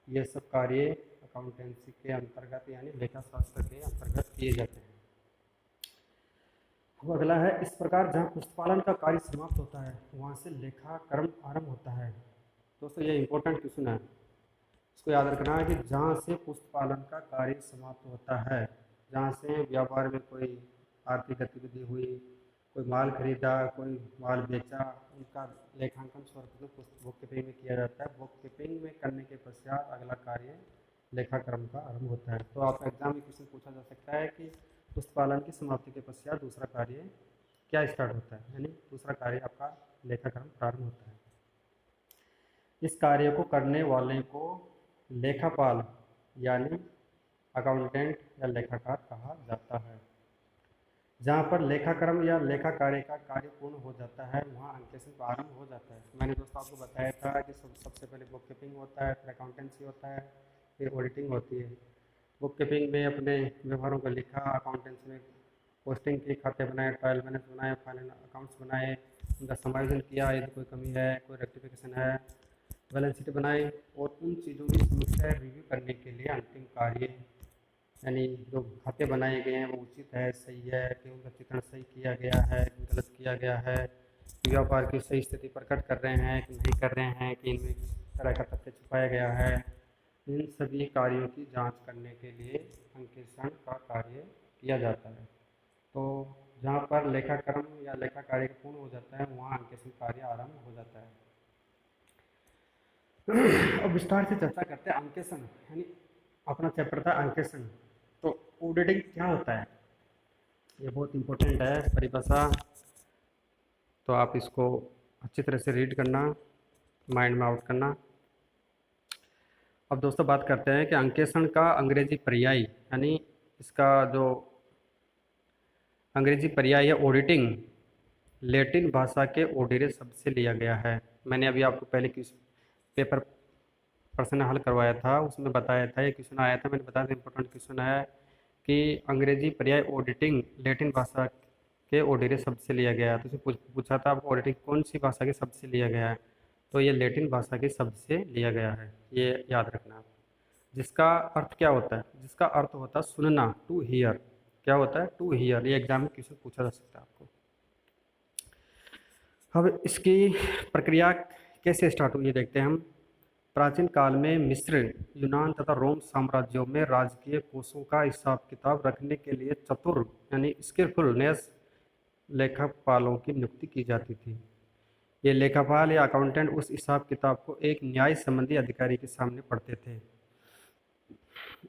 ये सब कार्य अकाउंटेंसी के अंतर्गत यानी लेखा शास्त्र के अंतर्गत किए जाते हैं। अब अगला है, इस प्रकार जहाँ पुस्तपालन का कार्य समाप्त होता है वहाँ से लेखा कर्म आरंभ होता है। दोस्तों ये इंपॉर्टेंट क्वेश्चन है, इसको याद रखना है कि जहाँ से पुस्तपालन का कार्य समाप्त होता है, जहाँ से व्यापार में कोई आर्थिक गतिविधि हुई, कोई माल खरीदा, कोई माल बेचा, उनका लेखांकन सर्वप्रथम बुक कीपिंग में किया जाता है। बुक कीपिंग में करने के पश्चात अगला कार्य लेखाक्रम का आरंभ होता है। तो आप एग्जाम में क्वेश्चन पूछा जा सकता है कि पुस्तपालन की समाप्ति के पश्चात दूसरा कार्य क्या स्टार्ट होता है, यानी दूसरा कार्य आपका लेखाक्रम प्रारंभ होता है। इस कार्य को करने वाले को लेखापाल यानी अकाउंटेंट या लेखाकार कहा जाता है। जहाँ पर लेखाक्रम या लेखा कार्य का कार्य पूर्ण हो जाता है वहाँ अंकेक्षण प्रारंभ हो जाता है। मैंने दोस्तों आपको बताया था कि सबसे पहले बुक कीपिंग होता है, फिर अकाउंटेंसी होता है, फिर ऑडिटिंग होती है। बुक कीपिंग में अपने व्यवहारों को लिखा, अकाउंटेंसी में पोस्टिंग की, खाते बनाए, ट्रायल बैलेंस बनाए, फाइनल अकाउंट्स बनाए, उनका समायोजन किया, यदि कोई कमी है, कोई रेक्टिफिकेशन है, बैलेंस शीट बनाए, और उन चीज़ों की समीक्षा रिव्यू करने के लिए अंतिम कार्य यानी जो खाते बनाए गए हैं वो उचित है, सही है, कि उनका चित्रण सही किया गया है कि गलत किया गया है, कि व्यापार की सही स्थिति प्रकट कर रहे हैं कि नहीं कर रहे हैं, कि इनमें किस तरह का तथ्य छुपाया गया है। इन सभी कार्यों की जांच करने के लिए अंकेक्षण का कार्य किया जाता है। तो जहाँ पर लेखाक्रम या लेखा कार्य पूर्ण हो जाता है वहाँ अंकेक्षण कार्य आरंभ हो जाता है। अब विस्तार से चर्चा करते हैं अंकेक्षण, यानी अपना चैप्टर था अंकेक्षण। तो ऑडिटिंग क्या होता है, ये बहुत इंपॉर्टेंट है परिभाषा, तो आप इसको अच्छी तरह से रीड करना, माइंड में आउट करना। अब दोस्तों बात करते हैं कि अंकेक्षण का अंग्रेजी पर्याय, यानी इसका जो अंग्रेजी पर्याय है ऑडिटिंग, लैटिन भाषा के ऑडिरे शब्द से लिया गया है। मैंने अभी आपको पहले पेपर प्रश्न हल करवाया था, उसमें बताया था, ये क्वेश्चन आया था, मैंने बताया था इंपॉर्टेंट क्वेश्चन है कि अंग्रेजी पर्याय ऑडिटिंग लैटिन भाषा के ऑडिरे शब्द से लिया गया है। तो उसमें पूछा था आपको ऑडिटिंग कौन सी भाषा के शब्द से लिया गया है, तो ये लैटिन भाषा के शब्द से लिया गया है, ये याद रखना। जिसका अर्थ क्या होता है, जिसका अर्थ होता है सुनना, टू हियर। क्या होता है, टू हियर। ये एग्जाम में क्वेश्चन पूछा जा सकता है आपको। अब इसकी प्रक्रिया कैसे स्टार्ट हुई देखते हैं हम। प्राचीन काल में मिस्र, यूनान तथा रोम साम्राज्यों में राजकीय कोषों का हिसाब किताब रखने के लिए चतुर यानी स्किलफुलनेस लेखापालों की नियुक्ति की जाती थी। ये लेखापाल या अकाउंटेंट उस हिसाब किताब को एक न्याय संबंधी अधिकारी के सामने पढ़ते थे।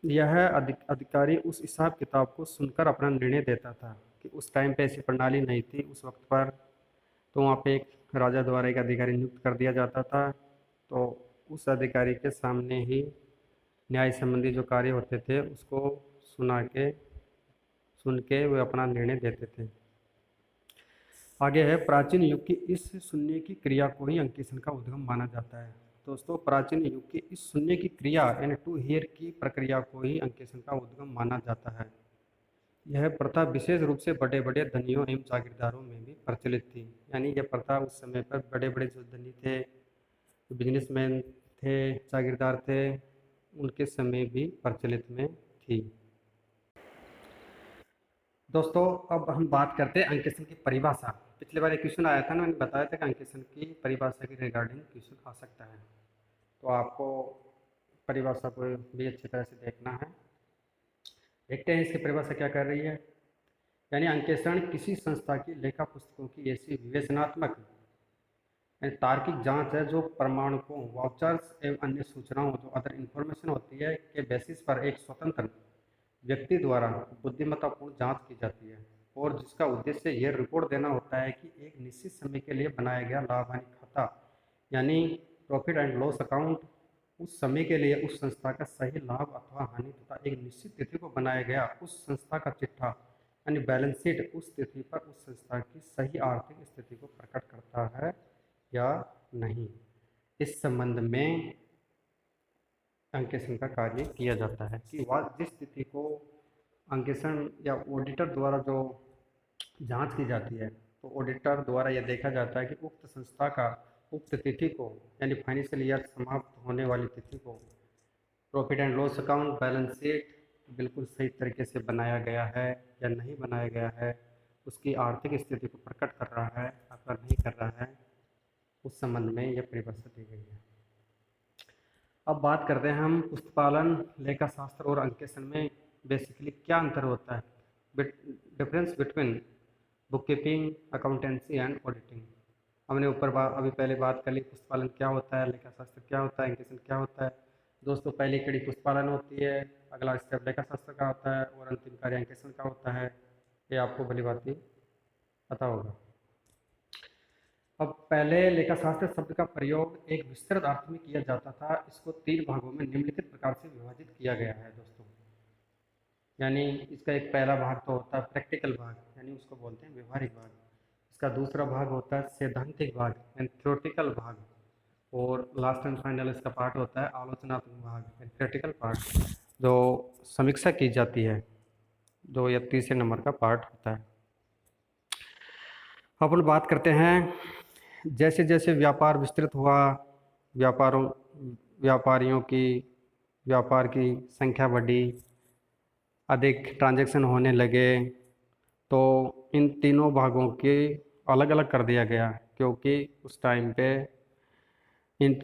यह अधिकारी उस हिसाब किताब को सुनकर अपना निर्णय देता था कि उस टाइम पे ऐसी प्रणाली नहीं थी उस वक्त पर, तो वहाँ पे एक राजा द्वारा एक अधिकारी नियुक्त कर दिया जाता था, तो उस अधिकारी के सामने ही न्याय संबंधी जो कार्य होते थे उसको सुन के वे अपना निर्णय देते थे। आगे है, प्राचीन युग की इस सुनने की क्रिया को ही अंकेक्षण का उद्गम माना जाता है। दोस्तों, प्राचीन युग की इस सुनने की क्रिया यानी टू हियर की प्रक्रिया को ही अंकेक्षण का उद्गम माना जाता है। यह प्रथा विशेष रूप से बड़े बड़े धनियों एवं जागीरदारों में भी प्रचलित थी। यानी यह प्रथा उस समय पर बड़े बड़े जो धनी थे, बिजनेसमैन थे, जागीरदार थे, उनके समय भी प्रचलित में थी। दोस्तों, अब हम बात करते हैं अंकेक्षण की परिभाषा। पिछले बार एक क्वेश्चन आया था ना, मैंने बताया था कि अंकेक्षण की परिभाषा के रिगार्डिंग क्वेश्चन आ सकता है, तो आपको परिभाषा को भी अच्छी तरह से देखना है। देखते हैं इसकी परिभाषा क्या कर रही है। यानी अंकेक्षण किसी संस्था की लेखा पुस्तकों की ऐसी विवेचनात्मक यानी तार्किक जांच है जो प्रमाणकों, वाउचर्स एवं अन्य सूचनाओं जो अदर इंफॉर्मेशन होती है के बेसिस पर एक स्वतंत्र व्यक्ति द्वारा बुद्धिमत्तापूर्ण जांच की जाती है और जिसका उद्देश्य यह रिपोर्ट देना होता है कि एक निश्चित समय के लिए बनाया गया लाभ हानि खाता यानी प्रॉफिट एंड लॉस अकाउंट उस समय के लिए उस संस्था का सही लाभ अथवा हानि तथा एक निश्चित तिथि को बनाया गया उस संस्था का चिट्ठा यानी बैलेंस शीट उस तिथि पर उस संस्था की सही आर्थिक स्थिति को प्रकट करता है या नहीं। इस संबंध में अंकेक्षण का कार्य किया जाता है कि वह जिस तिथि को अंकेक्षण या ऑडिटर द्वारा जो जांच की जाती है, तो ऑडिटर द्वारा यह देखा जाता है कि उक्त संस्था का उक्त तिथि को यानी फाइनेंशियल ईयर समाप्त होने वाली तिथि को profit and loss account, balance sheet बिल्कुल सही तरीके से बनाया गया है या नहीं बनाया गया है, उसकी आर्थिक स्थिति को प्रकट कर रहा है अथवा नहीं कर रहा है, उस संबंध में यह परिभाषा दी गई है। अब बात करते हैं हम पुस्तपालन, लेखा शास्त्र और अंकेक्षण में बेसिकली क्या अंतर होता है, difference between book keeping, accountancy and auditing. हमने अभी पहले बात कर ली पुस्तपालन क्या होता है, लेखा शास्त्र क्या होता है, अंकेक्षण क्या होता है। दोस्तों, पहली कड़ी पुस्तपालन होती है, अगला स्टेप लेखा शास्त्र का होता है और अंतिम कार्य अंकेक्षण का होता है। ये आपको भली बात ही पता होगा। अब पहले लेखा शास्त्र शब्द का प्रयोग एक विस्तृत अर्थ में किया जाता था। इसको 3 भागों में निम्नलिखित प्रकार से विभाजित किया गया है दोस्तों। यानी इसका एक पहला भाग तो होता है प्रैक्टिकल भाग, यानी उसको बोलते हैं व्यवहारिक भाग। इसका दूसरा भाग होता है सैद्धांतिक भाग यानी थ्योरेटिकल भाग, और लास्ट एंड फाइनल इसका पार्ट होता है आलोचनात्मक भाग यानी क्रिटिकल पार्ट, जो समीक्षा की जाती है, जो यह तीसरे नंबर का पार्ट होता है। अपन बात करते हैं जैसे जैसे व्यापार विस्तृत हुआ, व्यापारियों की व्यापार की संख्या बढ़ी, अधिक ट्रांजैक्शन होने लगे, तो इन तीनों भागों के अलग अलग कर दिया गया, क्योंकि उस टाइम पे इन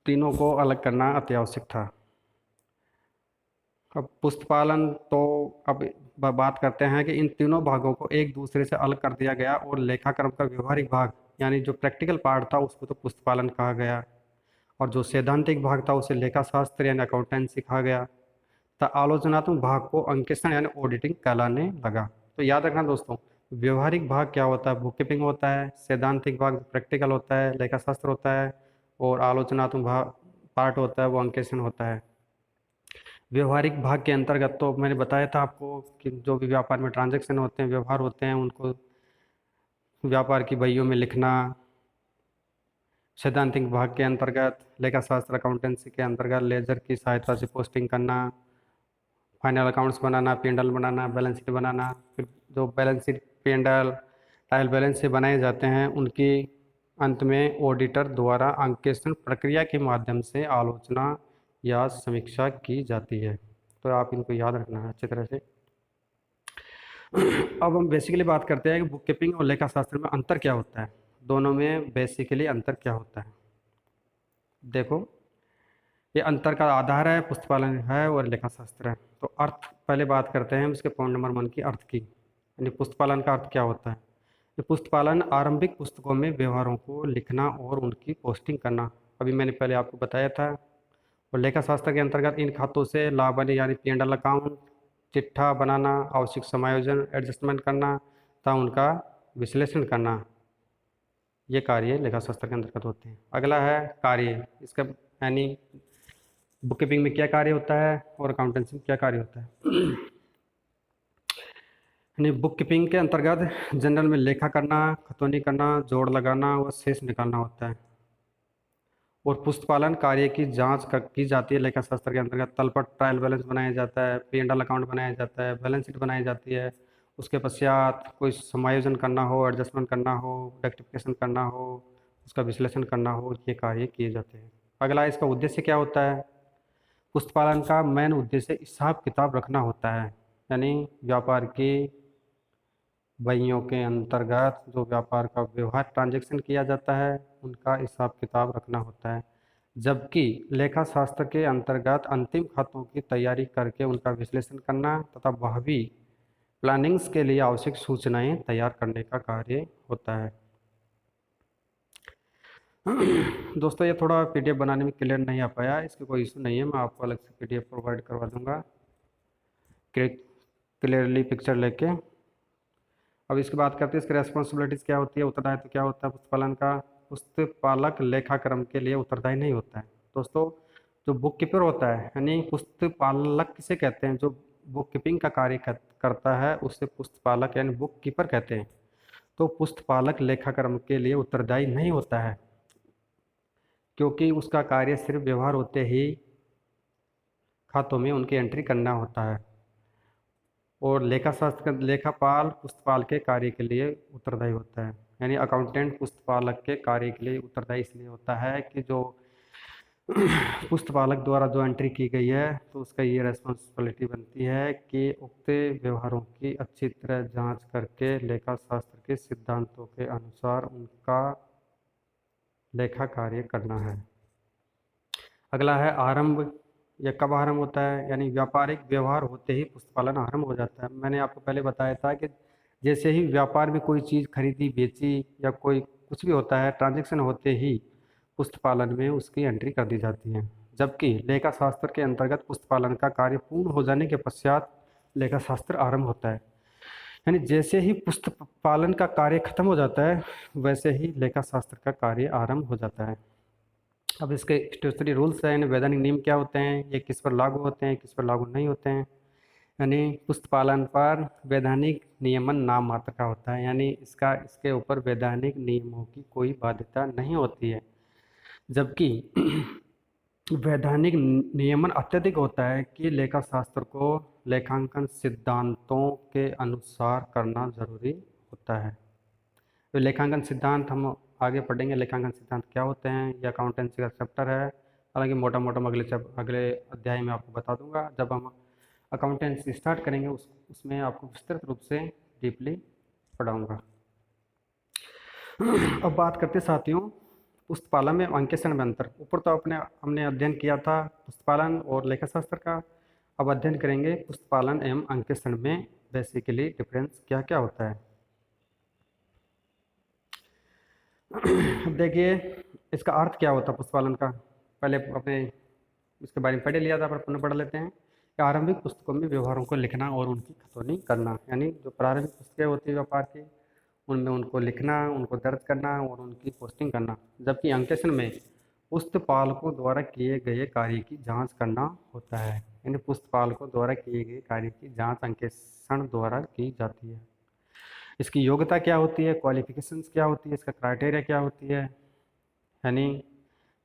तीनों को अलग करना अत्यावश्यक था। अब पुस्तपालन तो अब बात करते हैं कि इन तीनों भागों को एक दूसरे से अलग कर दिया गया और लेखाक्रम का व्यवहारिक भाग यानी जो प्रैक्टिकल पार्ट था उसको तो पुस्तपालन कहा गया, और जो सैद्धांतिक भाग था उसे लेखा शास्त्र यानी अकाउंटेंसी कहा गया, तो आलोचनात्मक भाग को अंकेक्षण यानी ऑडिटिंग कहलाने लगा। तो याद रखना दोस्तों, व्यवहारिक भाग क्या होता है, बुक कीपिंग होता है, सैद्धांतिक भाग प्रैक्टिकल होता है, लेखा शास्त्र होता है, और आलोचनात्मक भाग पार्ट होता है वो अंकेक्षण होता है। व्यवहारिक भाग के अंतर्गत तो मैंने बताया था आपको कि जो भी व्यापार में ट्रांजैक्शन होते हैं, व्यवहार होते हैं, उनको व्यापार की बहियों में लिखना। सैद्धांतिक भाग के अंतर्गत लेखा शास्त्र अकाउंटेंसी के अंतर्गत लेजर की सहायता से पोस्टिंग करना, फाइनल अकाउंट्स बनाना, P&L बनाना, बैलेंस शीट बनाना। फिर जो balance sheet, P&L, trial balance से बनाए जाते हैं, उनकी अंत में ऑडिटर द्वारा अंकेक्षण प्रक्रिया के माध्यम से आलोचना या समीक्षा की जाती है। तो आप इनको याद रखना है अच्छी तरह से। अब हम बेसिकली बात करते हैं कि बुक कीपिंग और लेखा शास्त्र में अंतर क्या होता है। दोनों में बेसिकली अंतर क्या होता है, देखो ये अंतर का आधार है पुस्तपालन है और लेखा शास्त्र है। तो अर्थ पहले बात करते हैं उसके पॉइंट नंबर 1 की अर्थ की, यानी पुस्तपालन का अर्थ क्या होता है। ये पुस्तपालन आरंभिक पुस्तकों में व्यवहारों को लिखना और उनकी पोस्टिंग करना, अभी मैंने पहले आपको बताया था। और लेखा शास्त्र के अंतर्गत इन खातों से लाभ हानि यानी P&L अकाउंट, चिट्ठा बनाना, आवश्यक समायोजन एडजस्टमेंट करना तथा उनका विश्लेषण करना, ये कार्य लेखा शास्त्र के अंतर्गत होते हैं। अगला है कार्य, इसका यानी बुक कीपिंग में क्या कार्य होता है और अकाउंटेंसी में क्या कार्य होता है। यानी बुक कीपिंग के अंतर्गत जनरल में लेखा करना, खतौनी करना, जोड़ लगाना व शेष निकालना होता है। और पुस्तपालन कार्य की की जाती है लेखा शास्त्र के अंतर्गत। तल पर ट्रायल बैलेंस बनाया जाता है, P&L अकाउंट बनाया जाता है, बैलेंस शीट बनाई जाती है। उसके पश्चात कोई समायोजन करना हो, एडजस्टमेंट करना हो, रेक्टिफिकेशन करना हो, उसका विश्लेषण करना हो, ये कार्य किए जाते हैं। अगला इसका उद्देश्य क्या होता है। पुस्तपालन का मेन उद्देश्य हिसाब किताब रखना होता है। यानी व्यापार की बहियों के अंतर्गत जो व्यापार का व्यवहार ट्रांजैक्शन किया जाता है उनका हिसाब किताब रखना होता है। जबकि लेखा शास्त्र के अंतर्गत अंतिम खातों की तैयारी करके उनका विश्लेषण करना तथा भावी प्लानिंग्स के लिए आवश्यक सूचनाएं तैयार करने का कार्य होता है। दोस्तों ये थोड़ा PDF बनाने में क्लियर नहीं आ पाया, इसकी कोई इशू नहीं है, मैं आपको अलग से PDF प्रोवाइड करवा दूंगा क्लियरली पिक्चर लेके। अब इसकी बात करते हैं इसकी रेस्पॉन्सिबिलिटीज़ क्या होती है, उत्तरदायित्व क्या होता है पुस्तपालन का। पुस्तपालक लेखाक्रम के लिए उत्तरदायी नहीं होता है। दोस्तों जो बुक कीपर होता है, यानी पुस्तपालक किसे कहते हैं, जो बुक कीपिंग का कार्य करता है उससे पुस्तपालक यानी बुक कीपर कहते हैं। तो पुस्तपालक लेखाक्रम के लिए उत्तरदायी नहीं होता है, क्योंकि उसका कार्य सिर्फ व्यवहार होते ही खातों में उनकी एंट्री करना होता है। और लेखा शास्त्र लेखापाल पुस्तपाल के कार्य के लिए उत्तरदायी होता है। यानी अकाउंटेंट पुस्तपालक के कार्य के लिए उत्तरदायी इसलिए होता है कि जो पुस्तपालक द्वारा जो एंट्री की गई है तो उसका ये रेस्पॉन्सिबिलिटी बनती है कि उक्त व्यवहारों की अच्छी तरह जांच करके लेखा शास्त्र के सिद्धांतों के अनुसार उनका लेखा कार्य करना है। अगला है आरंभ। यह कब आरंभ होता है, यानी व्यापारिक व्यवहार होते ही पुस्तपालन आरंभ हो जाता है। मैंने आपको पहले बताया था कि जैसे ही व्यापार में कोई चीज़ खरीदी बेची या कोई कुछ भी होता है, ट्रांजैक्शन होते ही पुस्तपालन में उसकी एंट्री कर दी जाती है। जबकि लेखा शास्त्र के अंतर्गत पुस्तपालन का कार्य पूर्ण हो जाने के पश्चात लेखा शास्त्र आरंभ होता है। यानी जैसे ही पुस्तपालन का कार्य खत्म हो जाता है वैसे ही लेखा शास्त्र का कार्य आरंभ हो जाता है। अब इसके स्टेचुटरी रूल्स हैं, यानी वैधानिक नियम क्या होते हैं, ये किस पर लागू होते हैं, किस पर लागू नहीं होते हैं। यानी पुस्तपालन पर वैधानिक नियमन नाम मात्र का होता है, यानी इसके ऊपर वैधानिक नियमों की कोई बाध्यता नहीं होती है। जबकि वैधानिक नियमन अत्यधिक होता है कि लेखा शास्त्र को लेखांकन सिद्धांतों के अनुसार करना जरूरी होता है। तो लेखांकन सिद्धांत हम आगे पढ़ेंगे, लेखांकन सिद्धांत क्या होते हैं। ये अकाउंटेंसी का चैप्टर है, हालांकि मोटा मोटा मैं अगले अध्याय में आपको बता दूंगा। जब हम अकाउंटेंसी स्टार्ट करेंगे उसमें आपको विस्तृत रूप से डीपली पढ़ाऊंगा। अब बात करते साथियों पुस्तपालन में अंकेक्षण में अंतर। ऊपर तो हमने अध्ययन किया था पुस्तपालन और लेखा शास्त्र का। अब अध्ययन करेंगे पुस्तपालन एवं अंकेक्षण में बेसिकली डिफरेंस क्या क्या होता है। देखिए इसका अर्थ क्या होता है पुस्तपालन का, पहले अपने इसके बारे में पढ़ लिया था, पर पुनः पढ़ लेते हैं कि आरंभिक पुस्तकों में व्यवहारों को लिखना और उनकी खतौनी करना। यानी जो प्रारंभिक पुस्तकें होती है व्यापार की उनमें उनको लिखना, उनको दर्ज करना और उनकी पोस्टिंग करना। जबकि अंकेक्षण में पुस्तपालकों द्वारा किए गए कार्य की जांच करना होता है। यानी पुस्तपालकों द्वारा किए गए कार्य की जांच अंकेक्षण द्वारा की जाती है। इसकी योग्यता क्या होती है, क्वालिफिकेशंस क्या होती है, इसका क्राइटेरिया क्या होती है। यानी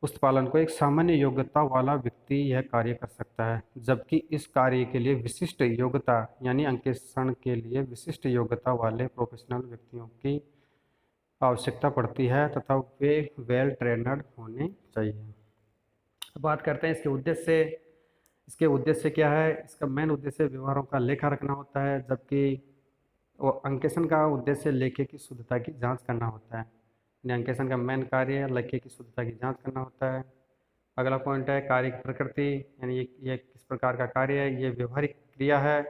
पुस्तपालन को एक सामान्य योग्यता वाला व्यक्ति यह कार्य कर सकता है, जबकि इस कार्य के लिए विशिष्ट योग्यता यानी अंकेक्षण के लिए विशिष्ट योग्यता वाले प्रोफेशनल व्यक्तियों की आवश्यकता पड़ती है तथा वे वेल ट्रेनड होने चाहिए। अब बात करते हैं इसके उद्देश्य से। इसके उद्देश्य क्या है, इसका मेन उद्देश्य व्यवहारों का लेखा रखना होता है, जबकि वो अंकेक्षण का उद्देश्य लेखे की शुद्धता की जांच करना होता है। यानी अंकेक्षण का मेन कार्य लेखे की शुद्धता की जांच करना होता है। अगला पॉइंट है कार्य की प्रकृति, यानी ये किस प्रकार का कार्य है, ये व्यवहारिक क्रिया है।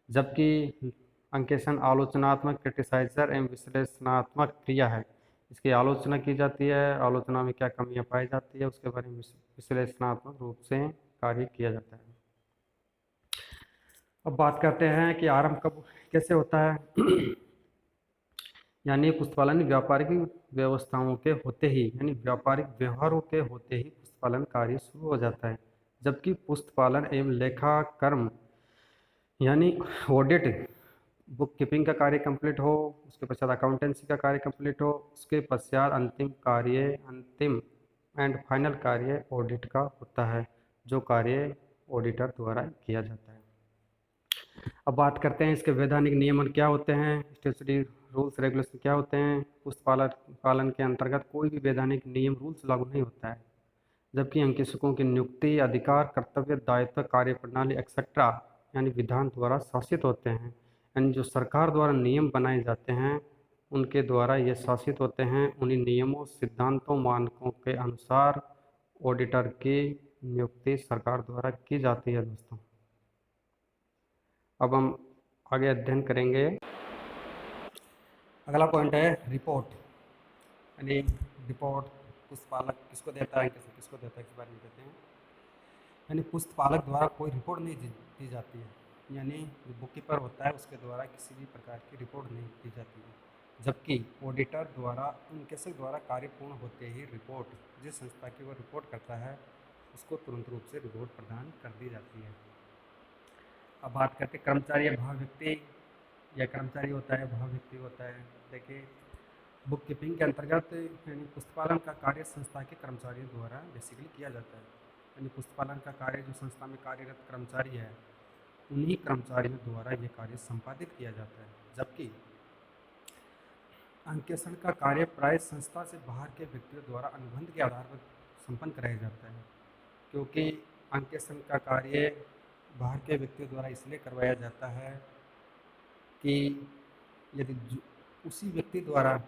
जबकि अंकेक्षण आलोचनात्मक क्रिटिसाइजर एवं विश्लेषणात्मक क्रिया है। इसकी आलोचना की जाती है, आलोचना में क्या कमियां पाई जाती है उसके बारे में विश्लेषणात्मक रूप से कार्य किया जाता है। अब बात करते हैं कि आरंभ कब कैसे होता है। यानी पुस्तपालन व्यापारिक व्यवस्थाओं के होते ही यानी व्यापारिक व्यवहारों के होते ही पुस्तपालन कार्य शुरू हो जाता है। जबकि पुस्तपालन एवं लेखाकर्म यानी ऑडिट, बुक कीपिंग का कार्य कंप्लीट हो, उसके पश्चात अकाउंटेंसी का कार्य कंप्लीट हो, उसके पश्चात अंतिम एंड फाइनल कार्य ऑडिट का होता है, जो कार्य ऑडिटर द्वारा किया जाता है। अब बात करते हैं इसके वैधानिक नियमन क्या होते हैं, स्टैट्यूटरी रूल्स रेगुलेशन क्या होते हैं। पुस्तक पालन के अंतर्गत कोई भी वैधानिक नियम रूल्स लागू नहीं होता है, जबकि अंकेशकों की नियुक्ति, अधिकार, कर्तव्य, दायित्व, कार्यप्रणाली एक्सेट्रा यानी विधान द्वारा शासित होते हैं। यानी जो सरकार द्वारा नियम बनाए जाते हैं उनके द्वारा ये शासित होते हैं। उन्हीं नियमों, सिद्धांतों, मानकों के अनुसार ऑडिटर की नियुक्ति सरकार द्वारा की जाती है दोस्तों। अब हम आगे अध्ययन करेंगे। अगला पॉइंट है रिपोर्ट, यानी रिपोर्ट पुस्तपालक किसको देता है, किसको देता है, इस बारे में कहते हैं। यानी पुस्तपालक द्वारा कोई रिपोर्ट नहीं दी जाती है, यानी जो बुक कीपर होता है उसके द्वारा किसी भी प्रकार की रिपोर्ट नहीं दी जाती है, जबकि ऑडिटर द्वारा अंकेशक द्वारा कार्य पूर्ण होते ही रिपोर्ट जिस संस्था की वो रिपोर्ट करता है उसको तुरंत रूप से रिपोर्ट प्रदान कर दी जाती है। अब बात करते हैं कर्मचारी या भाव व्यक्ति, या कर्मचारी होता है भाव व्यक्ति होता है। देखिए बुक कीपिंग के अंतर्गत यानी पुस्तपालन का कार्य संस्था के कर्मचारियों द्वारा बेसिकली किया जाता है, यानी पुस्तपालन का कार्य जो संस्था में कार्यरत कर्मचारी है उन्हीं कर्मचारियों द्वारा ये कार्य संपादित किया जाता है, जबकि अंकेक्षण का कार्य प्राय संस्था से बाहर के व्यक्तियों द्वारा अनुबंध के आधार पर संपन्न कराया जाता है, क्योंकि अंकेक्षण का कार्य बाहर के व्यक्तियों द्वारा इसलिए करवाया जाता है कि यदि उसी व्यक्ति द्वारा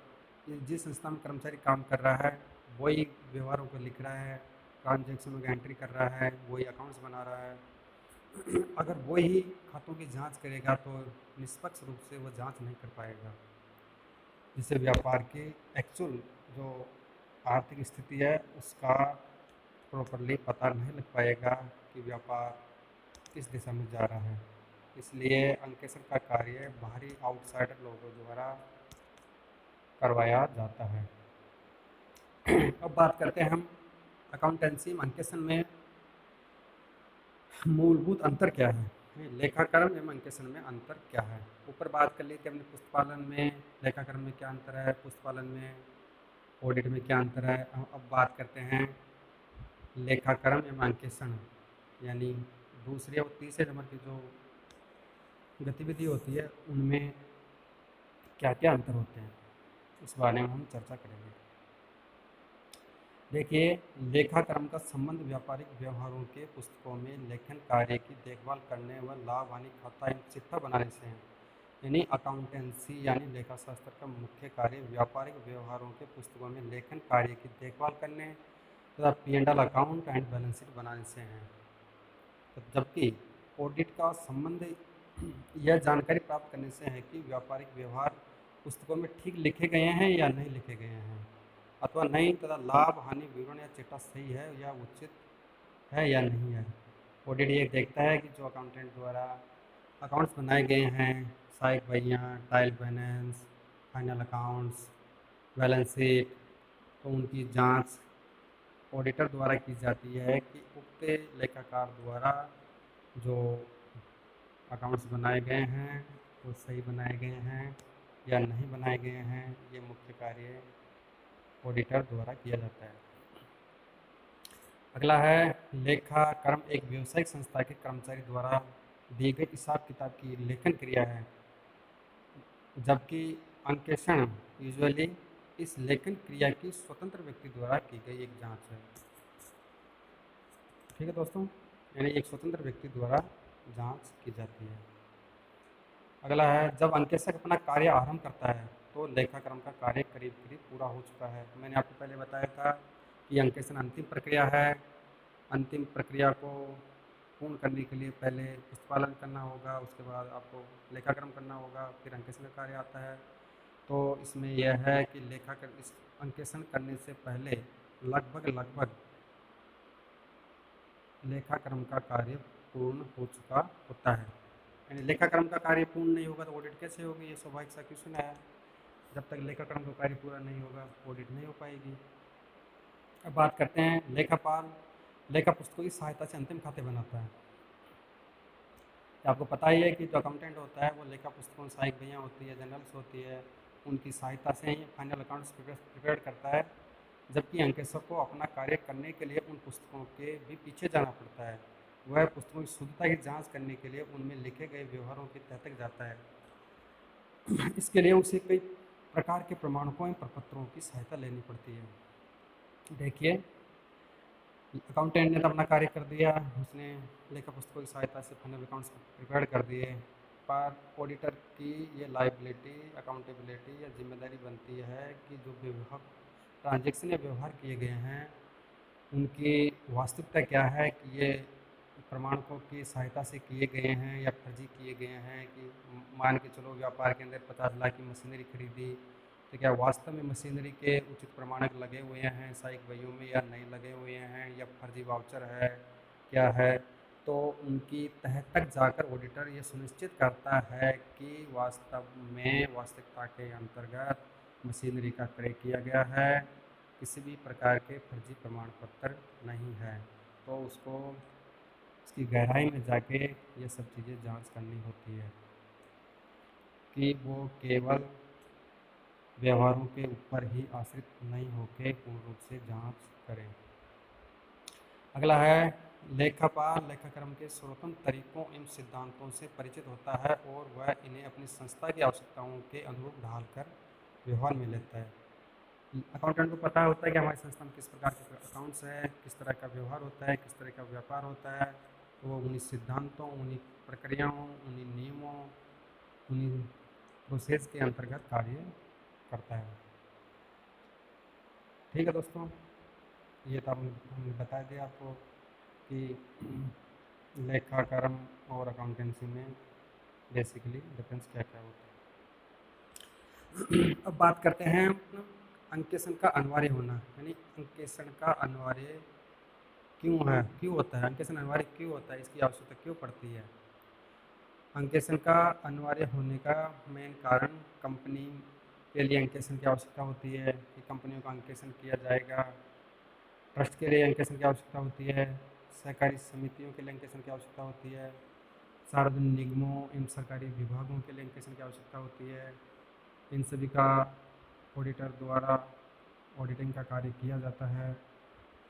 जिस संस्था में कर्मचारी काम कर रहा है वही व्यवहारों को लिख रहा है, ट्रांजैक्शनों की एंट्री कर रहा है, वही अकाउंट्स बना रहा है, अगर वही खातों की जांच करेगा तो निष्पक्ष रूप से वो जांच नहीं कर पाएगा, जिससे व्यापार की एक्चुअल जो आर्थिक स्थिति है उसका प्रॉपरली पता नहीं लग पाएगा कि व्यापार किस दिशा में जा रहा है। इसलिए अंकेक्षण का कार्य बाहरी आउटसाइडर लोगों द्वारा करवाया जाता है। अब बात करते हैं हम अकाउंटेंसी में अंकेक्षण में मूलभूत अंतर क्या है, लेखाकरण एवं अंकेक्षण में अंतर क्या है। ऊपर बात कर ली थी हमने पुस्तपालन में लेखाकरण में क्या अंतर है, पुस्तपालन में ऑडिट में क्या अंतर है। अब बात करते हैं लेखाकरण एवं अंकेक्षण, यानी दूसरे और तीसरे नंबर की जो गतिविधि होती है उनमें क्या क्या अंतर होते हैं, इस बारे में हम चर्चा करेंगे। देखिए लेखाकर्म का संबंध व्यापारिक व्यवहारों के पुस्तकों में लेखन कार्य की देखभाल करने व लाभ हानि खाता एवं चिट्ठा बनाने से हैं। यानी अकाउंटेंसी यानी लेखाशास्त्र का मुख्य कार्य व्यापारिक व्यवहारों के पुस्तकों में लेखन कार्य की देखभाल करने तथा P&L account and balance sheet बनाने से हैं। तो जबकि ऑडिट का संबंध यह जानकारी प्राप्त करने से है कि व्यापारिक व्यवहार पुस्तकों में ठीक लिखे गए हैं या नहीं लिखे गए हैं, अथवा नहीं तथा लाभ हानि विवरण या चिट्ठा सही है या उचित है या नहीं है। ऑडिट ये देखता है कि जो अकाउंटेंट द्वारा अकाउंट्स बनाए गए हैं, सहायक बहियाँ, trial balance, final accounts, balance sheet, तो उनकी जांच ऑडिटर द्वारा की जाती है कि उक्त लेखाकार द्वारा जो अकाउंट्स बनाए गए हैं वो सही बनाए गए हैं या नहीं बनाए गए हैं। ये मुख्य कार्य ऑडिटर द्वारा किया जाता है। अगला है लेखाकर्म एक व्यावसायिक संस्था के कर्मचारी द्वारा दी गई हिसाब किताब की लेखन क्रिया है, जबकि अंकेक्षण यूजुअली इस लेखन क्रिया की स्वतंत्र व्यक्ति द्वारा की गई एक जांच है। ठीक है दोस्तों, यानी एक स्वतंत्र व्यक्ति द्वारा जांच की जाती है। अगला है जब अंकेक्षक अपना कार्य आरंभ करता है तो लेखाकर्म का कार्य करीब करीब पूरा हो चुका है। मैंने आपको पहले बताया था कि अंकेक्षण अंतिम प्रक्रिया है। अंतिम प्रक्रिया को पूर्ण करने के लिए पहले पुस्तपालन करना होगा, उसके बाद आपको लेखाकर्म करना होगा, फिर अंकेक्षण का कार्य आता है। तो इसमें यह है कि लेखाकर्म इस अंकेक्षण करने से पहले लगभग लेखाकर्म का कार्य पूर्ण हो चुका होता है। यानी लेखाकर्म का कार्य पूर्ण नहीं होगा तो ऑडिट कैसे होगी, ये स्वाभाविक सा क्वेश्चन है। जब तक लेखाकर्म का कार्य पूरा नहीं होगा ऑडिट नहीं हो पाएगी। अब बात करते हैं लेखापाल लेखा पुस्तकों की सहायता से अंतिम खाते बनाता है। तो आपको पता ही है कि जो अकाउंटेंट होता है वो लेखा पुस्तकों, सहायक बहियाँ होती है, जनरल्स होती है, उनकी सहायता से ही फाइनल अकाउंट्स प्रिपेयर करता है। जबकि अंकेशक को अपना कार्य करने के लिए उन पुस्तकों के भी पीछे जाना पड़ता है। वह पुस्तकों की शुद्धता की जांच करने के लिए उनमें लिखे गए व्यवहारों की तह तक जाता है। इसके लिए उसे कई प्रकार के प्रमाणकों एवं प्रपत्रों की सहायता लेनी पड़ती है। देखिए, अकाउंटेंट ने तो अपना कार्य कर दिया, उसने लेखा पुस्तकों की सहायता से फाइनल अकाउंट्स प्रिपेयर कर दिए, पर ऑडिटर की ये लाइबिलिटी, अकाउंटेबिलिटी या जिम्मेदारी बनती है कि जो व्यवहार ट्रांजेक्शन या व्यवहार किए गए हैं उनकी वास्तविकता क्या है, कि ये प्रमाणकों की सहायता से किए गए हैं या फर्जी किए गए हैं। कि मान के चलो व्यापार के अंदर 50 लाख की मशीनरी खरीदी, तो क्या वास्तव में मशीनरी के उचित प्रमाणक लगे हुए हैं सहायक बहियों में या नहीं लगे हुए हैं, या फर्जी वाउचर है, क्या है। तो उनकी तह तक जाकर ऑडिटर ये सुनिश्चित करता है कि वास्तव में वास्तविकता के अंतर्गत मशीनरी का क्रय किया गया है, किसी भी प्रकार के फर्जी प्रमाण पत्र नहीं है। तो उसको इसकी गहराई में जाके ये सब चीज़ें जांच करनी होती है कि वो केवल व्यवहारों के ऊपर ही आश्रित नहीं होकर पूर्ण रूप से जांच करें। अगला है लेखापाल लेखाक्रम के स्वतंत्र तरीकों एवं सिद्धांतों से परिचित होता है और वह इन्हें अपनी संस्था की आवश्यकताओं के अनुरूप ढालकर व्यवहार में लेता है। अकाउंटेंट को पता होता है कि हमारी संस्था में किस प्रकार के अकाउंट्स है, किस तरह का व्यवहार होता है, किस तरह का व्यापार होता है। तो वो उन्हीं सिद्धांतों, उन्हीं प्रक्रियाओं, उन्हीं नियमों, उन्हीं प्रोसेस के अंतर्गत कार्य करता है। ठीक है दोस्तों, ये तो हमने बता दिया आपको कि लेखाकरण और अकाउंटेंसी में बेसिकली डिफरेंस क्या क्या होता है। अब बात करते हैं अंकेक्षण का अनिवार्य होना, यानी अंकेक्षण का अनिवार्य क्यों होता है, अंकेक्षण अनिवार्य क्यों होता है, इसकी आवश्यकता क्यों पड़ती है। अंकेक्षण का अनिवार्य होने का मेन कारण कंपनी के लिए अंकेक्षण की आवश्यकता होती है कि कंपनियों का अंकेक्षण किया जाएगा। ट्रस्ट के लिए अंकेक्षण की आवश्यकता होती है, सहकारी समितियों के लिए अंकेक्षण की आवश्यकता होती है, सार्वजनिक निगमों एवं सरकारी विभागों के लिए अंकेक्षण की आवश्यकता होती है। इन सभी का ऑडिटर द्वारा ऑडिटिंग का कार्य किया जाता है।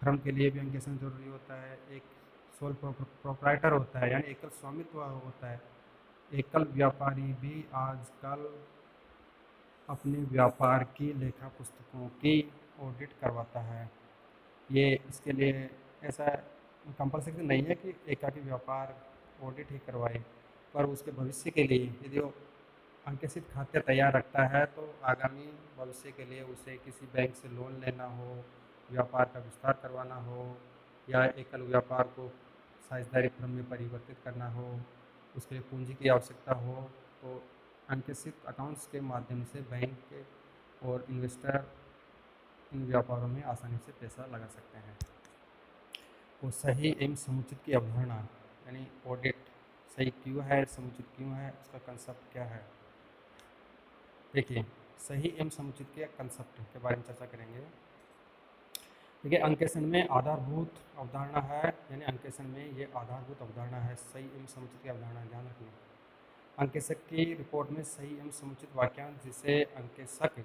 फर्म के लिए भी अंकेक्षण जरूरी होता है। एक सोल प्रोप्राइटर होता है, यानी एकल स्वामित्व होता है। एकल व्यापारी भी आजकल अपने व्यापार की लेखा पुस्तकों की ऑडिट करवाता है। ये इसके लिए ऐसा कंपल्सरी नहीं है कि एकाकी व्यापार ऑडिट ही करवाए, पर उसके भविष्य के लिए यदि वो अंकेक्षित खाते तैयार रखता है तो आगामी भविष्य के लिए उसे किसी बैंक से लोन लेना हो, व्यापार का विस्तार करवाना हो, या एकल व्यापार को साझेदारी फर्म में परिवर्तित करना हो, उसके लिए पूंजी की आवश्यकता हो, तो अंकेक्षित अकाउंट्स के माध्यम से बैंक और इन्वेस्टर इन व्यापारों में आसानी से पैसा लगा सकते हैं। तो सही एवं समुचित की अवधारणा, यानी ऑडिट सही क्यों है, समुचित क्यों है, उसका कंसेप्ट क्या है। देखिए, सही एवं समुचित के कंसेप्ट के बारे में चर्चा करेंगे। देखिए, अंकेक्षण में आधारभूत अवधारणा है, यानी अंकेक्षण में ये आधारभूत अवधारणा है, सही एवं समुचित की अवधारणा ध्यान रखना। अंकेक्षक की रिपोर्ट में सही एवं समुचित वाक्यांश, जिसे अंकेक्षक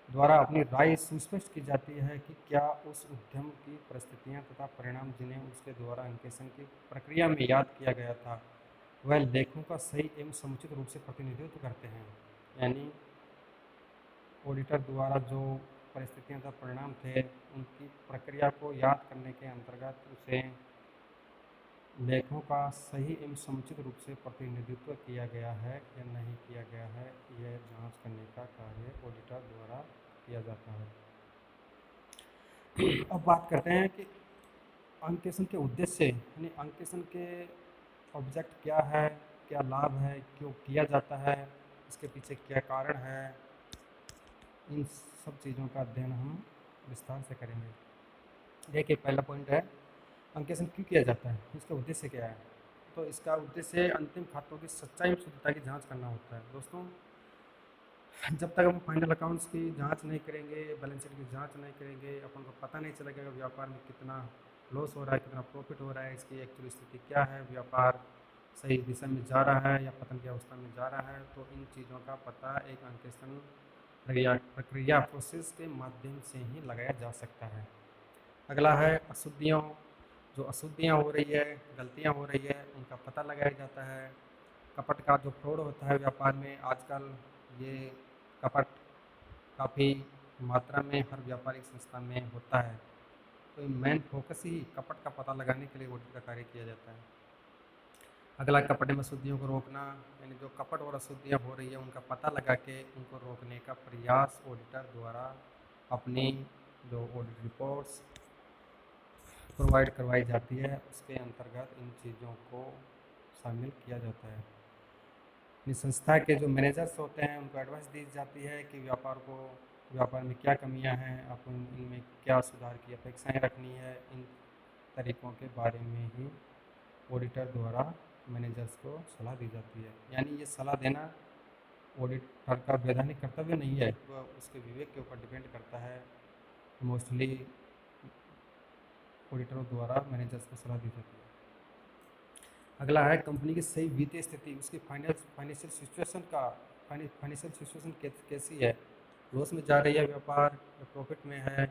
द्वारा अपनी राय सुस्पष्ट की जाती है कि क्या उस उद्यम की परिस्थितियां तथा परिणाम जिन्हें उसके द्वारा अंकेक्षण की प्रक्रिया में याद किया गया था वह लेखों का सही एवं समुचित रूप से प्रतिनिधित्व करते हैं। यानी ऑडिटर द्वारा जो परिस्थितियां तथा परिणाम थे उनकी प्रक्रिया को याद करने के अंतर्गत उसे लेखों का सही एवं समुचित रूप से प्रतिनिधित्व किया गया है या नहीं किया गया है, यह जांच करने का कार्य ऑडिटर द्वारा किया जाता है। अब बात करते हैं कि अंकेक्षण के उद्देश्य, यानी अंकेक्षण के ऑब्जेक्ट क्या है, क्या लाभ है, क्यों किया जाता है, इसके पीछे क्या कारण है। इन सब चीज़ों का अध्ययन हम विस्तार से करेंगे। देखिए, पहला पॉइंट है अंकेक्षण क्यों किया जाता है, इसका उद्देश्य क्या है। तो इसका उद्देश्य अंतिम खातों की सच्चाई और शुद्धता की जांच करना होता है। दोस्तों, जब तक हम फाइनल अकाउंट्स की जांच नहीं करेंगे, बैलेंस शीट की जांच नहीं करेंगे, अपन को पता नहीं चलेगा व्यापार में कितना लॉस हो रहा है, कितना प्रॉफिट हो रहा है, इसकी एक्चुअल स्थिति क्या है, व्यापार सही दिशा में जा रहा है या पतन की अवस्था में जा रहा है। तो इन चीज़ों का पता एक अंकेक्षण प्रक्रिया प्रोसेस के माध्यम से ही लगाया जा सकता है। अगला है अशुद्धियों। जो अशुद्धियाँ हो रही है, गलतियाँ हो रही है, उनका पता लगाया जाता है। कपट का जो फ्रॉड होता है व्यापार में आजकल, ये कपट काफ़ी मात्रा में हर व्यापारिक संस्थान में होता है। तो मेन फोकस ही कपट का पता लगाने के लिए ऑडिट का कार्य किया जाता है। अगला कपट में अशुद्धियों को रोकना, यानी जो कपट और अशुद्धियाँ हो रही है उनका पता लगा के उनको रोकने का प्रयास ऑडिटर द्वारा अपनी जो ऑडिट रिपोर्ट्स प्रोवाइड करवाई जाती है उसके अंतर्गत इन चीज़ों को शामिल किया जाता है। इस संस्था के जो मैनेजर्स होते हैं उनको एडवाइस दी जाती है कि व्यापार में क्या कमियां हैं, आपको इनमें क्या सुधार की अपेक्षाएं रखनी है। इन तरीकों के बारे में ही ऑडिटर द्वारा मैनेजर्स को सलाह दी जाती है। यानी ये सलाह देना ऑडिटर का वैधानिक कर्तव्य नहीं है, वह उसके विवेक के ऊपर डिपेंड करता है। मोस्टली ऑडिटरों द्वारा मैनेजर्स को सलाह दी जाती है। अगला है कंपनी की सही वित्तीय स्थिति, उसकी फाइनेंशियल सिचुएशन कैसी है, लॉस में जा रही है व्यापार या प्रॉफिट में है।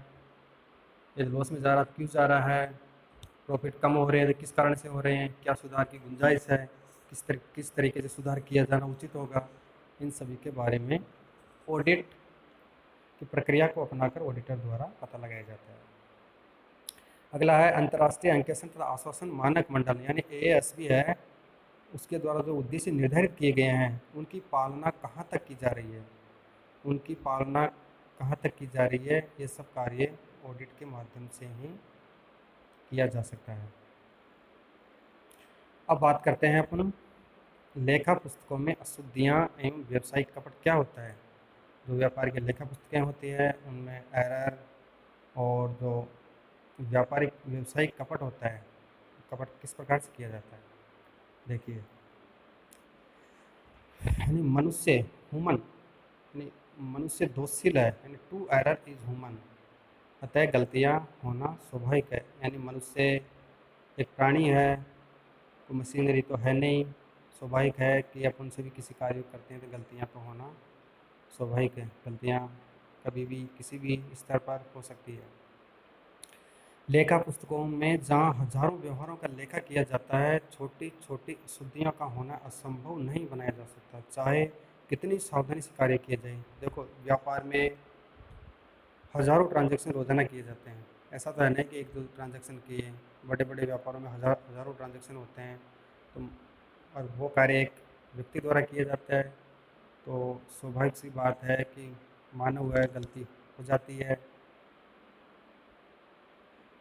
यदि लॉस में जा रहा है तो क्यों जा रहा है, प्रॉफिट कम हो रहे हैं तो किस कारण से हो रहे हैं, क्या सुधार की गुंजाइश है, किस तरीके से सुधार किया जाना उचित होगा। इन सभी के बारे में ऑडिट की प्रक्रिया को अपनाकर ऑडिटर द्वारा पता लगाया जाता है। अगला है अंतर्राष्ट्रीय अंकेक्षण तथा आश्वासन मानक मंडल, यानी AASB है, उसके द्वारा जो उद्देश्य निर्धारित किए गए हैं उनकी पालना कहाँ तक की जा रही है, उनकी पालना कहाँ तक की जा रही है, ये सब कार्य ऑडिट के माध्यम से ही किया जा सकता है। अब बात करते हैं अपन लेखा पुस्तकों में अशुद्धियाँ एवं व्यावसायिक कपट क्या होता है। जो व्यापार की लेखा पुस्तकें होती है उनमें एरर और जो व्यावसायिक कपट होता है, कपट किस प्रकार से किया जाता है। देखिए, यानी मनुष्य दोषशील है, यानी टू एरर इज ह्यूमन, अतः गलतियाँ होना स्वाभाविक है। यानी मनुष्य एक प्राणी है, कोई मशीनरी तो है नहीं, स्वाभाविक है कि अपन से भी किसी कार्य को करते हैं तो गलतियाँ तो होना स्वाभाविक है। गलतियाँ कभी भी किसी भी स्तर पर हो सकती है। लेखा पुस्तकों में जहाँ हजारों व्यवहारों का लेखा किया जाता है, छोटी छोटी अशुद्धियों का होना असंभव नहीं बनाया जा सकता, चाहे कितनी सावधानी से कार्य किया जाए। देखो, व्यापार में हजारों ट्रांजैक्शन रोजाना किए जाते हैं, ऐसा तो है नहीं कि एक दो ट्रांजैक्शन किए। बड़े बड़े व्यापारों में हजारों ट्रांजैक्शन होते हैं, तो और वो कार्य एक व्यक्ति द्वारा किया जाता है, तो स्वाभाविक सी बात है कि मानव है, गलती हो जाती है।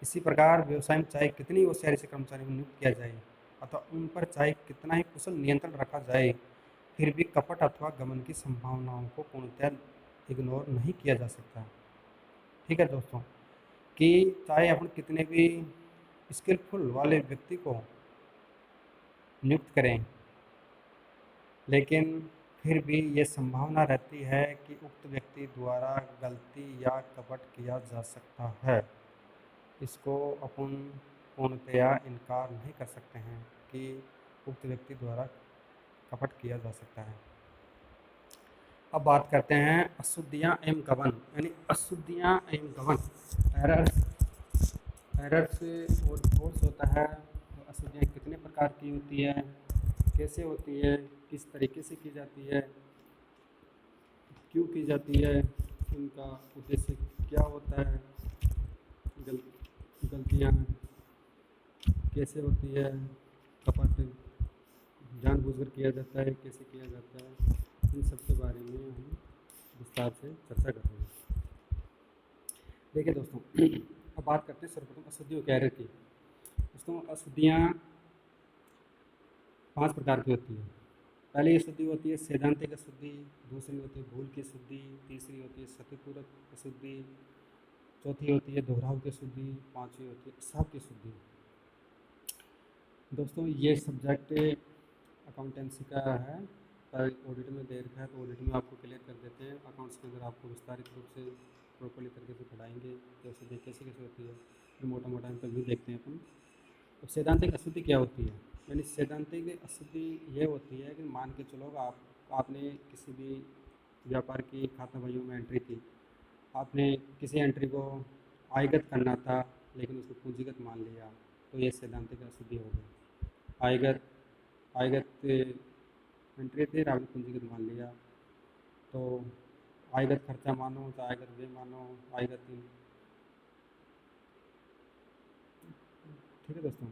इसी प्रकार व्यवसाय में चाहे कितनी होशियारी से कर्मचारी को नियुक्त किया जाए अथवा उन पर चाहे कितना ही कुशल नियंत्रण रखा जाए, फिर भी कपट अथवा गबन की संभावनाओं को पूर्णतः इग्नोर नहीं किया जा सकता। ठीक है दोस्तों, कि चाहे अपन कितने भी स्किलफुल वाले व्यक्ति को नियुक्त करें, लेकिन फिर भी ये संभावना रहती है कि उक्त व्यक्ति द्वारा गलती या कपट किया जा सकता है। इसको अपन पूर्णतया इनकार नहीं कर सकते हैं कि उक्त व्यक्ति द्वारा कपट किया जा सकता है। अब बात करते हैं अशुद्धियाँ एवं गबन, यानी अशुद्धियाँ एवं गबन एरर से और फोर्स होता है। तो अशुद्धियाँ कितने प्रकार की होती है, कैसे होती है, किस तरीके से की जाती है, क्यों की जाती है, उनका उद्देश्य क्या होता है, गलतियाँ कैसे होती है, कपट जानबूझकर किया जाता है, कैसे किया जाता है, इन सब के बारे में हम विस्तार से चर्चा कर रहे हैं। देखिए दोस्तों, अब बात करते हैं सर्वप्रथम अशुद्धियों के एरर की। दोस्तों, अशुद्धियाँ 5 प्रकार की होती है। पहली अशुद्धि होती है सैद्धांतिक अशुद्धि, दूसरी होती है भूल की अशुद्धि, तीसरी होती है सत्यपूरक अशुद्धि, चौथी होती है दोहराव की अशुद्धि, पाँचवीं होती है हिसाब की अशुद्धि। दोस्तों, ये सब्जेक्ट अकाउंटेंसी का है, पर ऑडिट में दे रखा है, तो ऑडिट में आपको क्लियर कर देते हैं। अकाउंट्स के अंदर आपको विस्तारित रूप से प्रॉपर्ली तरीके से पढ़ाएंगे कैसे होती है। मोटा मोटा इनका व्यू देखते हैं अपन। तो सैद्धांतिक अशुद्धि क्या होती है? यानी सैद्धांतिक अशुद्धि ये होती है कि मान के चलो आपने किसी भी व्यापार की खाता बहियों में एंट्री की, आपने किसी एंट्री को आयगत करना था लेकिन उसको पूंजीगत मान लिया, तो ये सैद्धांतिक अशुद्धि हो गई। आयगत आयगत एंट्री थी, आपने पूंजीगत मान लिया, तो आयगत खर्चा मानो चाहे आयगत व्यय मानो, आयगत ठीक है दोस्तों।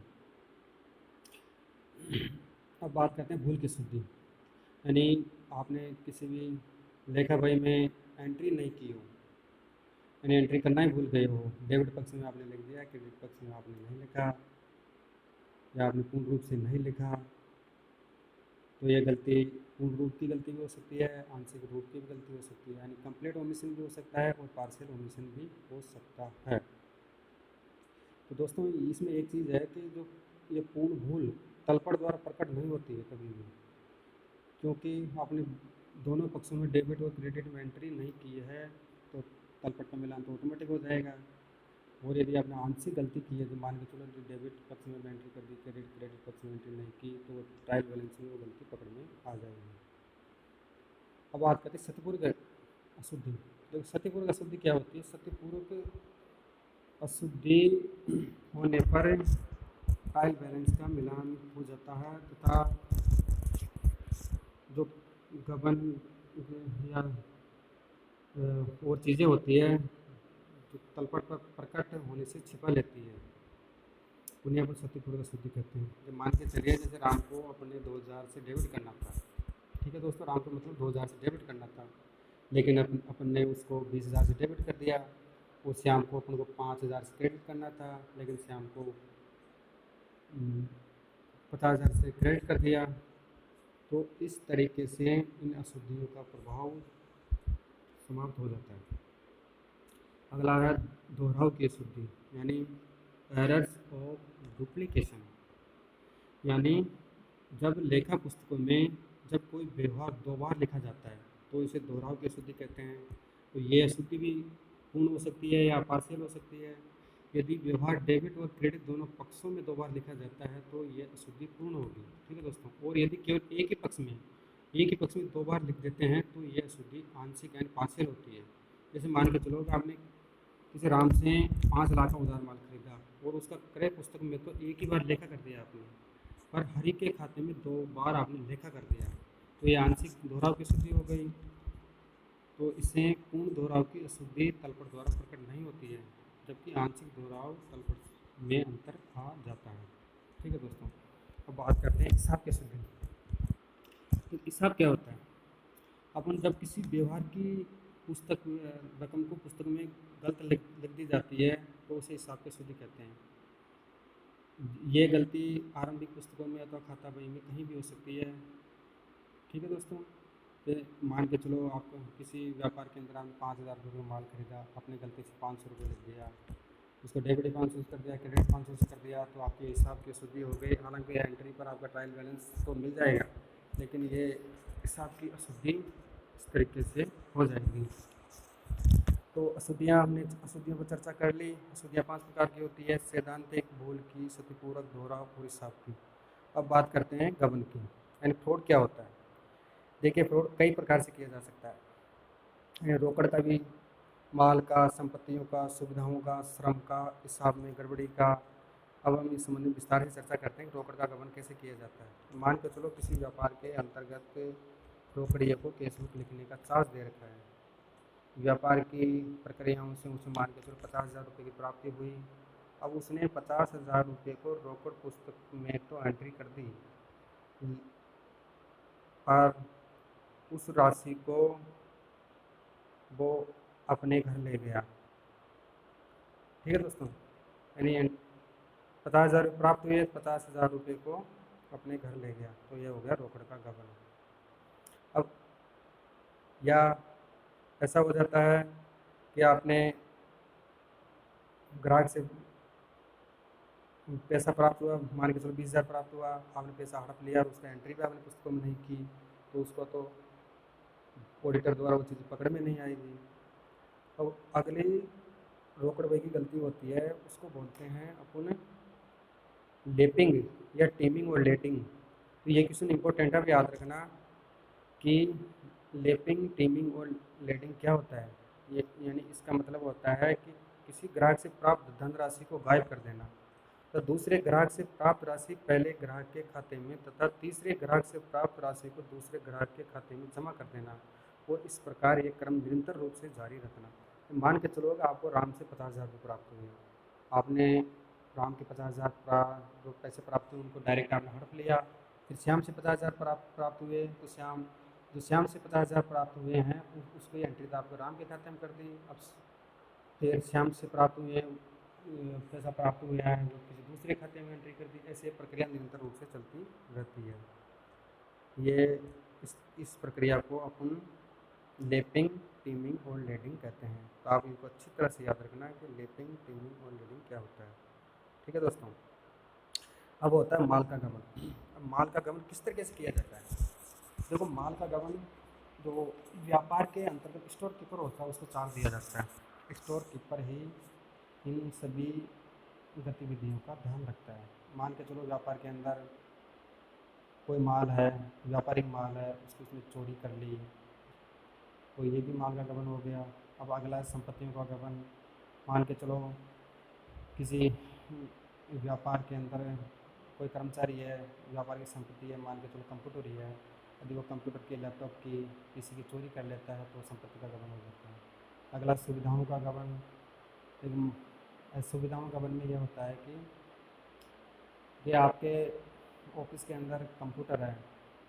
अब बात करते हैं भूल की शुद्धि। यानी आपने किसी भी लेखा बही में एंट्री नहीं की हो, यानी एंट्री करना ही भूल गए हो, डेबिट पक्ष में आपने लिख दिया, क्रेडिट पक्ष में आपने नहीं लिखा, या आपने पूर्ण रूप से नहीं लिखा, तो ये गलती पूर्ण रूप की गलती भी हो सकती है, आंशिक रूप की भी गलती हो सकती है, यानी कंप्लीट ओमिशन भी हो सकता है और पार्शियल ओमिशन भी हो सकता है। तो दोस्तों इसमें एक चीज़ है कि जो ये पूर्ण भूल तलपट द्वारा प्रकट नहीं होती है कभी भी, क्योंकि आपने दोनों पक्षों में डेबिट और क्रेडिट में एंट्री नहीं की है, तो तलपट का मिलान तो ऑटोमेटिक हो जाएगा। और यदि आपने आंशिक गलती की है, जो मान के चलो जो डेबिट पक्ष में एंट्री कर दी, क्रेडिट पक्ष में एंट्री नहीं की, तो ट्रायल बैलेंस में वो गलती पकड़ में आ जाएगी। अब बात करते हैं सत्यपूर्वक अशुद्धि। देखो सत्यपूर्वक अशुद्धि क्या होती है? सत्यपूर्वक अशुद्धि होने पर ट्रायल बैलेंस का मिलान हो जाता है तथा जो गबन या और चीज़ें होती है जो तलपट पर प्रकट होने से छिपा लेती है, उन्हें अपन सत्यपूर्वक अशुद्धि कहते हैं। जब मान के चलिए जैसे राम को अपने 2000 से डेबिट करना था, ठीक है दोस्तों, राम को मतलब 2000 से डेबिट करना था, लेकिन अपन ने उसको 20,000 से डेबिट कर दिया। और श्याम को अपन को 5,000 से क्रेडिट करना था, लेकिन श्याम को 50,000 से क्रेडिट कर दिया। तो इस तरीके से इन अशुद्धियों का प्रभाव समाप्त हो जाता है। अगला है दोहराव की अशुद्धि, यानी एरर्स ऑफ डुप्लीकेशन। यानी जब लेखा पुस्तकों में जब कोई व्यवहार दो बार लिखा जाता है तो इसे दोहराव की अशुद्धि कहते हैं। तो ये अशुद्धि भी पूर्ण हो सकती है या पार्शियल हो सकती है। यदि व्यवहार डेबिट और क्रेडिट दोनों पक्षों में दो बार लिखा जाता है तो ये अशुद्धि पूर्ण होगी, ठीक है दोस्तों। और यदि केवल एक ही पक्ष में दो बार लिख देते हैं तो ये अशुद्धि आंशिक यानी पार्शियल होती है। जैसे मान के चलो कि आपने किसी राम से 5 लाख का उधार माल खरीदा और उसका क्रय पुस्तक में तो एक ही बार लेखा कर दिया आपने, पर हरि के खाते में 2 बार आपने लेखा कर दिया, तो ये आंशिक दोहराव की अशुद्धि हो गई। तो इससे पूर्ण दोहराव की अशुद्धि तलपट द्वारा प्रकट नहीं होती है, जबकि आंशिक दोहराव तलपट में अंतर आ जाता है, ठीक है दोस्तों। अब बात करते हैं हिसाब की अशुद्धि। तो हिसाब क्या होता है? अपन जब किसी व्यवहार की पुस्तक रकम को पुस्तक में गलत लिख दी जाती है तो उसे हिसाब की अशुद्धि कहते हैं। ये गलती आरंभिक पुस्तकों में अथवा खाता बही में कहीं भी हो सकती है, ठीक है दोस्तों। तो मान के चलो आप किसी व्यापार के अंदर आपने 5,000 रुपये का माल खरीदा, आपने गलती से 500 रुपये लिख दिया, उसको डेबिट 500 से कर दिया, क्रेडिट 500 से कर दिया, तो आपके हिसाब की अशुद्धि हो गई। हालांकि एंट्री पर आपका ट्रायल बैलेंस तो मिल जाएगा, लेकिन ये हिसाब की अशुद्धि इस तरीके से हो जाएगी। तो अशुद्धियाँ हमने अशुद्धियों पर चर्चा कर ली। अशुद्धियाँ 5 प्रकार की होती है: सैद्धांतिक, भूल की, सतिपूरक, दोहराव और हिसाब की। अब बात करते हैं गबन की, यानी फ्रॉड क्या होता है। देखिए फ्रॉड कई प्रकार से किया जा सकता है, यानी रोकड़ का भी, माल का, संपत्तियों का, सुविधाओं का, श्रम का, हिसाब में गड़बड़ी का। अब हम इस संबंध में विस्तार से चर्चा करते हैं कि रोकड़ का गबन कैसे किया जाता है। मान के चलो किसी व्यापार के अंतर्गत रोकड़िए को केस बुक लिखने का चार्ज दे रखा है। व्यापार की प्रक्रियाओं से उसे मान के चलो 50,000 रुपये की प्राप्ति हुई। अब उसने 50,000 रुपये को रोकड़ पुस्तक में तो एंट्री कर दी, और उस राशि को वो अपने घर ले गया, ठीक है दोस्तों। यानी 50,000 प्राप्त हुए, 50,000 रुपये को अपने घर ले गया, तो ये हो गया रोकड़ का गबन। अब या ऐसा हो जाता है कि आपने ग्राहक से पैसा प्राप्त हुआ, मान के चलो 20,000 प्राप्त हुआ, आपने पैसा हड़प लिया और उसका एंट्री भी आपने पुस्तकों में नहीं की, तो उसको तो ऑडिटर द्वारा वो चीज़ पकड़ में नहीं आएगी। अब अगली रोकड़ भाई की गलती होती है उसको बोलते हैं अपन लेपिंग या टीमिंग और लेटिंग। तो ये क्वेश्चन इंपॉर्टेंट है, अब याद रखना कि लेपिंग, टीमिंग और लेटिंग क्या होता है। ये यानी इसका मतलब होता है कि किसी ग्राहक से प्राप्त धनराशि को गायब कर देना, तो दूसरे ग्राहक से प्राप्त राशि पहले ग्राहक के खाते में तथा तीसरे ग्राहक से प्राप्त राशि को दूसरे ग्राहक के खाते में जमा कर देना और इस प्रकार ये क्रम निरंतर रूप से जारी रखना। मान के चलो कि आपको राम से 50,000 रुपये प्राप्त हुए, आपने राम के 50,000 जो पैसे प्राप्त हुए उनको डायरेक्ट आपने हड़प लिया। फिर श्याम से 50,000 प्राप्त हुए, तो श्याम से 50,000 प्राप्त हुए हैं उसको एंट्री तो आपको राम के खाते में कर दी। अब फिर श्याम से प्राप्त हुए पैसा प्राप्त हुआ है वो किसी दूसरे खाते में एंट्री कर दी। ऐसे प्रक्रिया निरंतर रूप से चलती रहती है। ये इस प्रक्रिया को अपन लेपिंग, टीमिंग और लेडिंग कहते हैं। तो आप इनको अच्छी तरह से याद रखना है कि लेपिंग, टीमिंग और लेडिंग क्या होता है। ठीक है दोस्तों। अब होता है माल का गबन। अब माल का गबन किस तरीके से किया जाता है। देखो, माल का गबन जो व्यापार के अंतर्गत स्टोर कीपर होता है उसको चार्ज दिया जाता है। स्टोर कीपर ही इन सभी गतिविधियों का ध्यान रखता है। मान के चलो व्यापार के अंदर कोई माल है, व्यापारिक माल है, उसकी उसने चोरी कर ली, तो ये भी माल का गबन हो गया। अब अगला है संपत्तियों का गबन। मान के चलो किसी व्यापार के अंदर कोई कर्मचारी है, व्यापार की संपत्ति है, मान के चलो कंप्यूटर ही है, यदि वो कंप्यूटर के लैपटॉप की किसी की चोरी कर लेता है तो संपत्ति का गबन हो जाता है। अगला सुविधाओं का गबन। सुविधाओं का गबन में यह होता है कि ये आपके ऑफिस के अंदर कंप्यूटर है,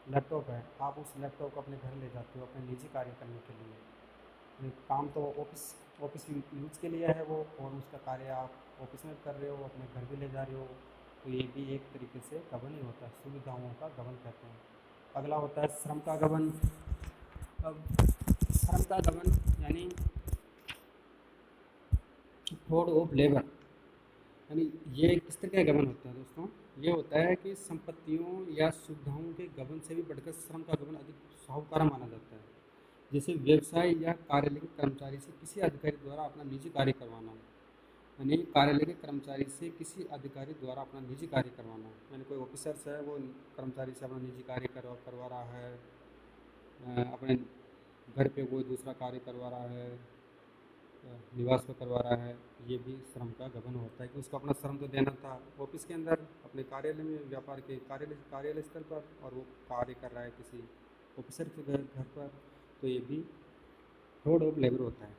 लैपटॉप है, आप उस लैपटॉप को अपने घर ले जाते हो अपने निजी कार्य करने के लिए। ये काम तो ऑफिस यूज़ के लिए है वो, और उसका कार्य आप ऑफिस में कर रहे हो, अपने घर भी ले जा रहे हो, तो ये भी एक तरीके से गबन ही होता है, सुविधाओं का गबन कहते हैं। अगला होता है श्रम का गबन। अब श्रम का गबन यानी फ्रॉड ऑफ लेबर, यानी ये किस तरह का गबन होता है दोस्तों। ये होता है कि संपत्तियों या सुविधाओं के गबन से भी बढ़कर श्रम का गबन अधिक साहूकार माना जाता है। जैसे व्यवसाय या कार्यालय के कर्मचारी से किसी अधिकारी द्वारा अपना निजी कार्य करवाना, यानी कार्यालय के कर्मचारी से किसी अधिकारी द्वारा अपना निजी कार्य करवाना, यानी कोई ऑफिसर्स है वो कर्मचारी से अपना निजी कार्य करवा रहा है, अपने घर पे कोई दूसरा कार्य करवा रहा है, निवास में करवा रहा है, ये भी श्रम का गबन होता है कि उसको अपना श्रम तो देना था ऑफिस के अंदर अपने कार्यालय में, व्यापार के कार्यालय स्थल पर, और वो कार्य कर रहा है किसी ऑफिसर के घर पर, तो ये भी फ्रॉड ऑफ लेबर होता है।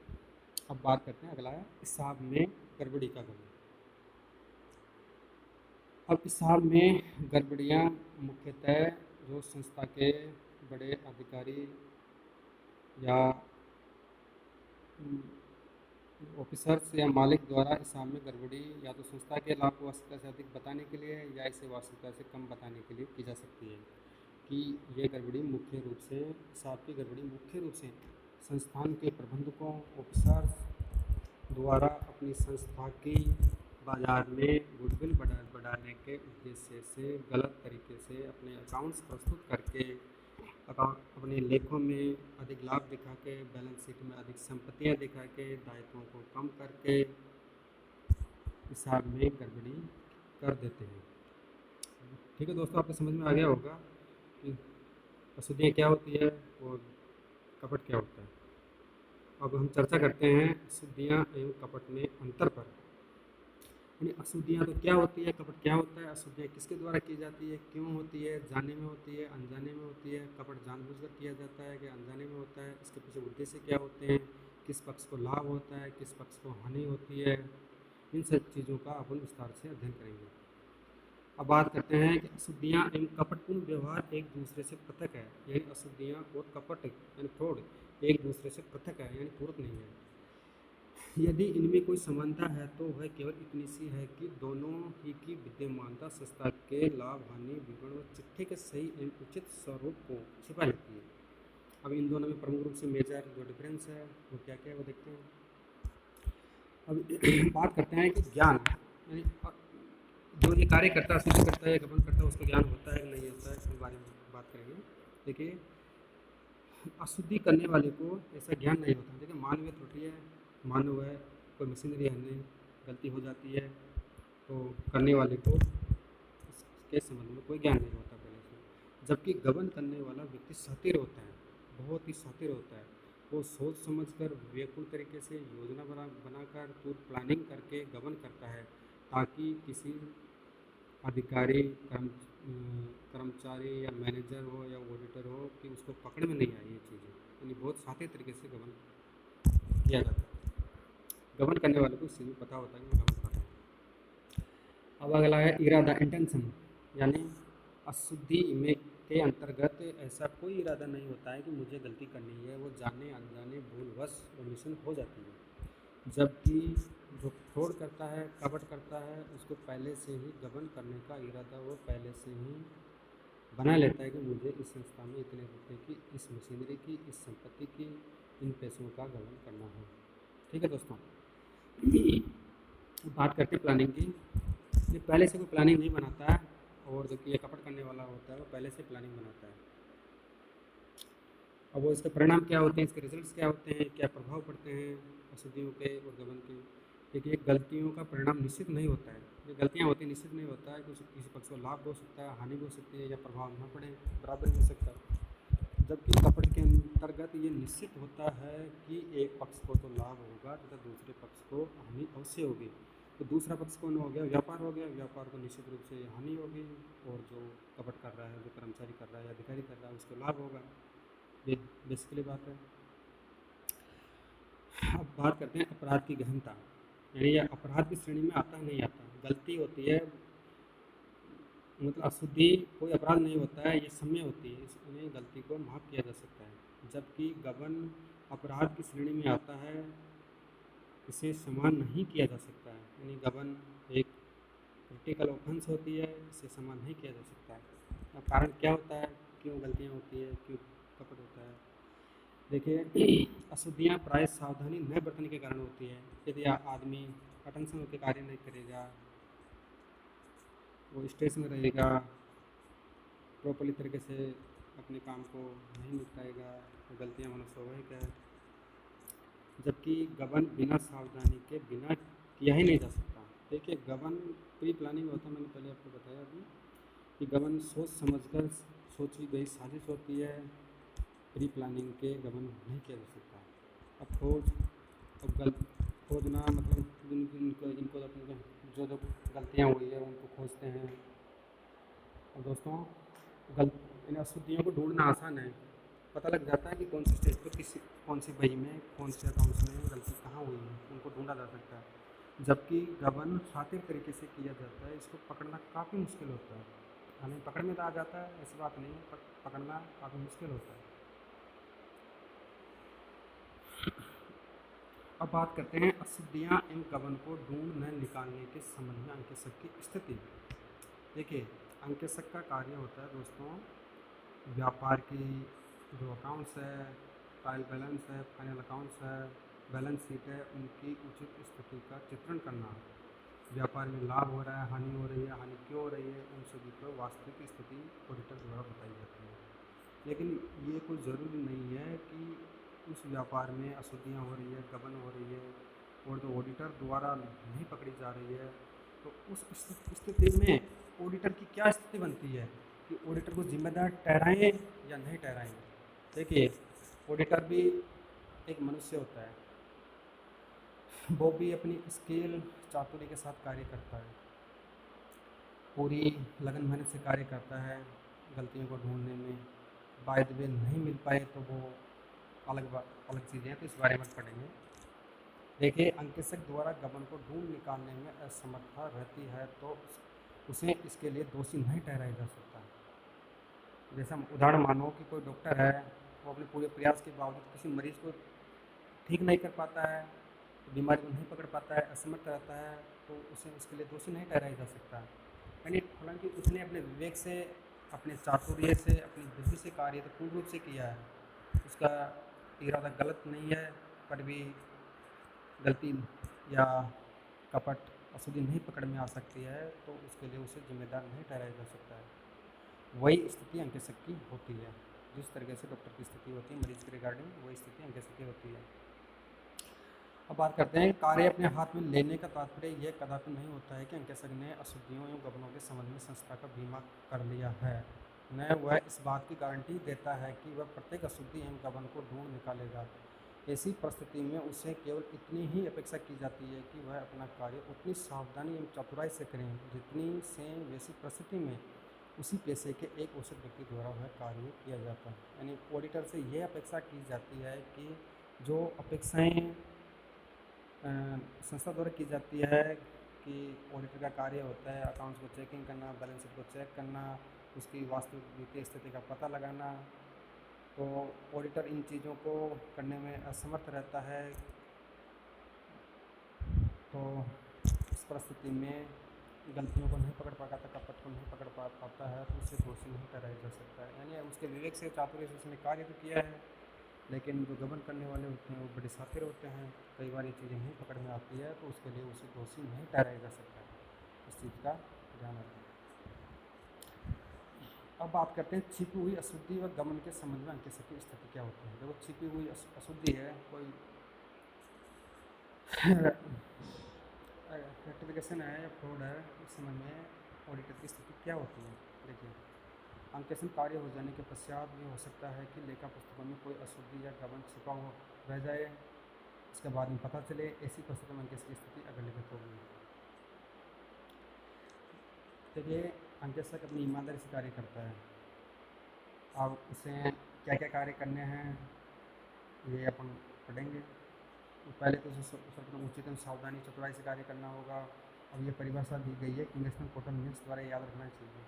अब बात करते हैं, अगला है हिसाब में गड़बड़ी का गबन। अब हिसाब में गड़बड़ियाँ मुख्यतः जो संस्था के बड़े अधिकारी या ऑफिसर्स या मालिक द्वारा हिसाब में गड़बड़ी या तो संस्था के लाभ को वास्तविकता से अधिक बताने के लिए या इसे वास्तविकता से कम बताने के लिए की जा सकती है। कि ये गड़बड़ी मुख्य रूप से, हिसाब की गड़बड़ी मुख्य रूप से संस्थान के प्रबंधकों, ऑफिसर्स द्वारा अपनी संस्था की बाजार में गुडविल बढ़ाने के उद्देश्य से गलत तरीके से अपने अकाउंट्स प्रस्तुत करके अपने लेखों में अधिक लाभ दिखा के, बैलेंस शीट में अधिक संपत्तियां दिखा के, दायित्वों को कम करके हिसाब में गड़बड़ी कर देते हैं। ठीक है दोस्तों, आपको समझ में आ गया होगा कि अशुद्धियाँ क्या होती है और कपट क्या होता है। अब हम चर्चा करते हैं अशुद्धियाँ एवं कपट में अंतर पर। यानी अशुद्धियाँ तो क्या होती है, कपट क्या होता है, अशुद्धियाँ किसके द्वारा की जाती है, क्यों होती है, जाने में होती है, अनजाने में होती है, कपट जानबूझकर किया जाता है कि अनजाने में होता है, इसके पीछे उद्देश्य क्या होते हैं, किस पक्ष को लाभ होता है, किस पक्ष को हानि होती है, इन सब चीज़ों का अपन विस्तार से अध्ययन करेंगे। अब बात करते हैं कि अशुद्धियाँ एवं कपटपूर्ण व्यवहार एक दूसरे से पृथक है, यानी अशुद्धियाँ और कपट यानी फ्रॉड एक दूसरे से पृथक है, यानी पूरक नहीं है। यदि इनमें कोई समानता है तो वह केवल इतनी सी है कि दोनों ही की विद्यमानता संस्था के लाभ, हानि, विवरण व चिट्ठे के सही एवं उचित स्वरूप को छिपा लेती है। अब इन दोनों में प्रमुख रूप से मेजर जो डिफरेंस है वो क्या क्या है वो देखते हैं। अब बात करते हैं कि ज्ञान, यानी जो ये कार्य करता है, अशुद्धि करता है, गबन करता है, उसको ज्ञान होता है कि नहीं होता है, इसके बारे में बात करेंगे। देखिए, अशुद्धि करने वाले को ऐसा ज्ञान नहीं होता। देखिए, मानवीय त्रुटि है, मानव है, कोई मशीनरी है गलती हो जाती है तो करने वाले को इसके संबंध में कोई ज्ञान नहीं होता पहले से। जबकि गबन करने वाला व्यक्ति शातिर होता है, बहुत ही शातिर होता है। वो सोच समझ कर विवेकपूर्ण तरीके से योजना बनाकर पूर्व प्लानिंग करके गबन करता है, ताकि किसी अधिकारी कर्मचारी या मैनेजर हो या ऑडिटर हो कि उसको पकड़ में नहीं आई ये चीज़ें। यानी बहुत शातिर तरीके से गबन किया जाता है। गबन करने वाले को इस चीज़ में पता होता है कि मैं गबन कर रहा हूँ। अब अगला है इरादा, इंटेंशन, यानी अशुद्धि में के अंतर्गत ऐसा कोई इरादा नहीं होता है कि मुझे गलती करनी है, वो जाने अनजाने भूलवश ओमिशन हो जाती है। जबकि जो फ्रॉड करता है, कपट करता है, उसको पहले से ही गबन करने का इरादा वो पहले से ही बना लेता है कि मुझे इस संस्था में इतने रुपए की, इस मशीनरी की, इस संपत्ति की, इन पैसों का गबन करना है। ठीक है दोस्तों, बात करते हैं प्लानिंग की। ये पहले से कोई प्लानिंग नहीं बनाता है, और जो कि ये कपट करने वाला होता है वो पहले से प्लानिंग बनाता है। अब वो इसके परिणाम क्या होते हैं, इसके रिजल्ट्स क्या होते हैं, क्या प्रभाव पड़ते हैं अशुद्धियों के और गबन के। देखिए, गलतियों का परिणाम निश्चित नहीं होता है। ये गलतियाँ होती निश्चित नहीं होता है, कुछ किसी पक्ष को लाभ हो सकता है, हानि भी हो सकती है, या प्रभाव न पड़े, बराबर भी हो सकता है। जबकि कपट के अंतर्गत ये निश्चित होता है कि एक पक्ष को तो लाभ होगा तथा दूसरे पक्ष को हानि अवश्य होगी। तो दूसरा पक्ष कौन हो गया, व्यापार हो गया, व्यापार को निश्चित रूप से हानि होगी, और जो कपट कर रहा है, जो कर्मचारी कर रहा है या अधिकारी कर रहा है, उसको लाभ होगा। ये बेसिकली बात है। अब बात करते हैं अपराध की गहनता, यानी यह अपराध की श्रेणी में आता है नहीं आता। गलती होती है, मतलब अशुद्धि कोई अपराध नहीं होता है, ये सम्य होती है, इसमें गलती को माफ़ किया जा सकता है। जबकि गबन अपराध की श्रेणी में आता है, इसे समान नहीं किया जा सकता है। यानी गबन एक क्रिटिकल ऑफेंस होती है, इसे समान नहीं किया जा सकता है। अब कारण क्या होता है, क्यों गलतियाँ होती है, क्यों कपट होता है। देखिए, अशुद्धियाँ प्राय सावधानी न बरतने के कारण होती है। यदि आदमी अटेंशन होकर कार्य नहीं करेगा, वो स्ट्रेस में रहेगा, प्रॉपर्ली तरीके से अपने काम को नहीं निपटाएगा, तो गलतियाँ होना स्वाभाविक है। जबकि गबन बिना सावधानी के बिना किया ही नहीं जा सकता। देखिए, गबन प्री प्लानिंग होता है, मैंने पहले आपको बताया अभी कि गबन सोच समझकर सोची गई साजिश होती है, प्री प्लानिंग के गबन नहीं किया जा सकता। अब खोजना मतलब इनको अपने जो जो गलतियाँ हुई है उनको खोजते हैं। और दोस्तों, इन अशुद्धियों को ढूंढना आसान है, पता लग जाता है कि कौन सी स्टेज पर कौन सी बही में, कौन से अकाउंट्स में गलती कहाँ हुई है, उनको ढूंढा जा सकता है। जबकि गबन शातिर तरीके से किया जाता है, इसको पकड़ना काफ़ी मुश्किल होता है। हमें पकड़ में तो आ जाता है, ऐसी बात नहीं है, पकड़ना काफ़ी मुश्किल होता है। अब बात करते हैं अशुद्धियाँ एवं गबन को ढूंढ न निकालने के संबंध में अंकेशक की स्थिति। देखिए, अंकेशक का कार्य होता है दोस्तों, व्यापार की जो अकाउंट्स है, ट्रायल बैलेंस है, फाइनल अकाउंट्स है, बैलेंस शीट है, उनकी उचित स्थिति का चित्रण करना। व्यापार में लाभ हो रहा है, हानि हो रही है, हानि क्यों हो रही है, उन सभी पर वास्तविक स्थिति ऑडिटर द्वारा बताई जाती है। लेकिन ये कोई ज़रूरी नहीं है कि उस व्यापार में अशुद्धियाँ हो रही है, गबन हो रही है, और जो ऑडिटर द्वारा नहीं पकड़ी जा रही है, तो उस स्थिति में ऑडिटर की क्या स्थिति बनती है कि ऑडिटर को जिम्मेदार ठहराएं या नहीं ठहराएं। देखिए, ऑडिटर भी एक मनुष्य होता है, वो भी अपनी स्किल चातुर्य के साथ कार्य करता है, पूरी लगन मेहनत से कार्य करता है गलतियों को ढूंढने में। बाय द वे नहीं मिल पाए तो वो अलग चीज़ें हैं, तो इस बारे में पढ़ेंगे। देखिए, अंकेशक द्वारा गबन को ढूंढ निकालने में असमर्थता रहती है तो उसे इसके लिए दोषी नहीं ठहराया जा सकता। जैसे हम उदाहरण मानो कि कोई डॉक्टर है, वो अपने पूरे प्रयास के बावजूद किसी मरीज़ को ठीक नहीं कर पाता है, बीमारी को नहीं पकड़ पाता है, असमर्थ रहता है, तो उसे उसके लिए दोषी नहीं ठहराया जा सकता। यानी हालांकि उसने अपने विवेक से, अपने चातुर्य से, अपनी बुद्धि से कार्य तो पूर्ण रूप से किया है, उसका इरादा गलत नहीं है, पर भी गलती या कपट अशुद्धि नहीं पकड़ में आ सकती है, तो उसके लिए उसे जिम्मेदार नहीं ठहराया जा सकता है। वही स्थिति अंकेशक की होती है। जिस तरीके से डॉक्टर की स्थिति होती है मरीज के रिगार्डिंग, वही स्थिति अंकेशक की होती है। अब बात करते हैं कार्य अपने हाथ में लेने का तात्पर्य यह कदापि नहीं होता है कि अंकेशक ने अशुद्धियों एवं गबनों के संबंध में संस्था का बीमा कर लिया है। न वह इस बात की गारंटी देता है कि वह प्रत्येक अशुद्धि एवं गबन को ढूंढ निकालेगा। ऐसी परिस्थिति में उसे केवल इतनी ही अपेक्षा की जाती है कि वह अपना कार्य उतनी सावधानी एवं चतुराई से करें जितनी से वैसी परिस्थिति में उसी पेशे के एक औसत व्यक्ति द्वारा वह कार्य किया जाता है। यानी ऑडिटर से यह अपेक्षा की जाती है कि जो अपेक्षाएं संस्था द्वारा की जाती है कि ऑडिटर का कार्य होता है अकाउंट्स को चेकिंग करना, बैलेंस शीट को चेक करना, उसकी वास्तविक वित्तीय स्थिति का पता लगाना, तो ऑडिटर इन चीज़ों को करने में असमर्थ रहता है। तो इस परिस्थिति में गलतियों को नहीं पकड़ पाता, कपट को नहीं पकड़ पाता है, तो उसे दोषी नहीं ठहराया जा सकता है। यानी उसके विवेक से, चातुर्य से उसने कार्य तो किया है, लेकिन जो गबन करने वाले होते हैं वो बड़े शातिर होते हैं, कई बार ये चीज़ें नहीं पकड़ में आती है, तो उसके लिए उसे दोषी नहीं ठहराया जा सकता है। इस चीज़ का ध्यान रखें। अब बात करते हैं छिपी हुई अशुद्धि व गमन के संबंध में अंकेशक की स्थिति क्या होती है। देखो, छिपी हुई अशुद्धि है, कोई रेक्टिफिकेशन है या फ्रॉड है, उस समय में ऑडिटर की स्थिति क्या होती है। देखिए, अंकेक्षण कार्य हो जाने के पश्चात ये हो सकता है कि लेखा पुस्तकों में कोई अशुद्धि या गबन छिपा हो रह जाए, इसके बाद में पता चले। ऐसी परिस्थिति में अंकेक्षक की स्थिति अग्रलिखित होगी। देखिए, अंकेक्षक अपनी ईमानदारी से कार्य करता है। अब उसे क्या क्या कार्य करने हैं ये अपन पढ़ेंगे। तो पहले तो उसे अपना उचित एवं सावधानी चतुराई से कार्य करना होगा। अब ये परिभाषा दी गई है इंग्लिश कोटन मिल्स द्वारा, याद रखना चाहिए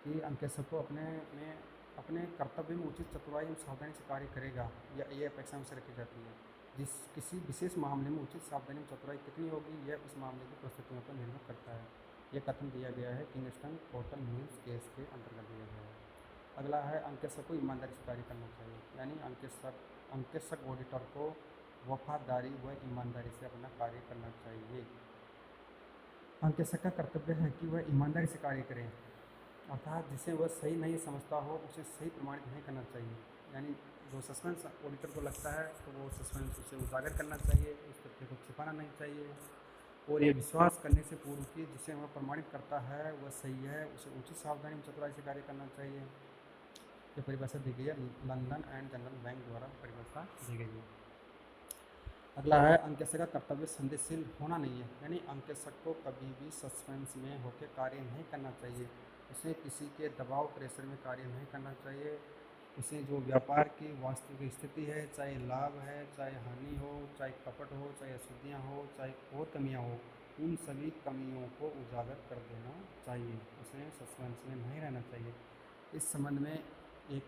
कि अंकेशक को अपने कर्तव्य में उचित चतुराई एवं सावधानी से कार्य करेगा, या ये अपेक्षा उनसे रखी जाती है। जिस किसी विशेष मामले में उचित सावधानी एवं चतुराई कितनी होगी, यह उस मामले की परिस्थितियों पर निर्भर करता है। यह कथन दिया गया है किंगस्टन कोटन मिल्स केस के अंतर्गत दिया गया है। अगला है, अंकेशक को ईमानदारी से कार्य करना चाहिए। यानी अंकेशक ऑडिटर को वफादारी व ईमानदारी से अपना कार्य करना चाहिए। अंकेशक का कर्तव्य है कि वह ईमानदारी से कार्य करें, अर्थात जिसे वह सही नहीं समझता हो उसे सही प्रमाणित नहीं करना चाहिए। यानी जो सस्पेंस ऑडिटर को लगता है तो वो सस्पेंस उसे उजागर करना चाहिए, उस तथ्य को छिपाना नहीं चाहिए, और ये विश्वास करने से पूर्व कि जिसे वह प्रमाणित करता है वह सही है, उसे उचित सावधानी चतुराई से कार्य करना चाहिए। ये परिभाषा दी गई है, लंदन एंड जनरल बैंक द्वारा परिभाषा दी गई है। अगला है, अंकेशक का कर्तव्य संदेशशील होना नहीं है। यानी अंकेशक को कभी भी सस्पेंस में होकर कार्य नहीं करना चाहिए, उसे किसी के दबाव प्रेशर में कार्य नहीं करना चाहिए। उसे जो व्यापार की वास्तविक स्थिति है, चाहे लाभ है, चाहे हानि हो, चाहे कपट हो, चाहे अशुद्धियाँ हो, चाहे और कमियाँ हो, उन सभी कमियों को उजागर कर देना चाहिए, उसे सस्पेंस में नहीं रहना चाहिए। इस संबंध में एक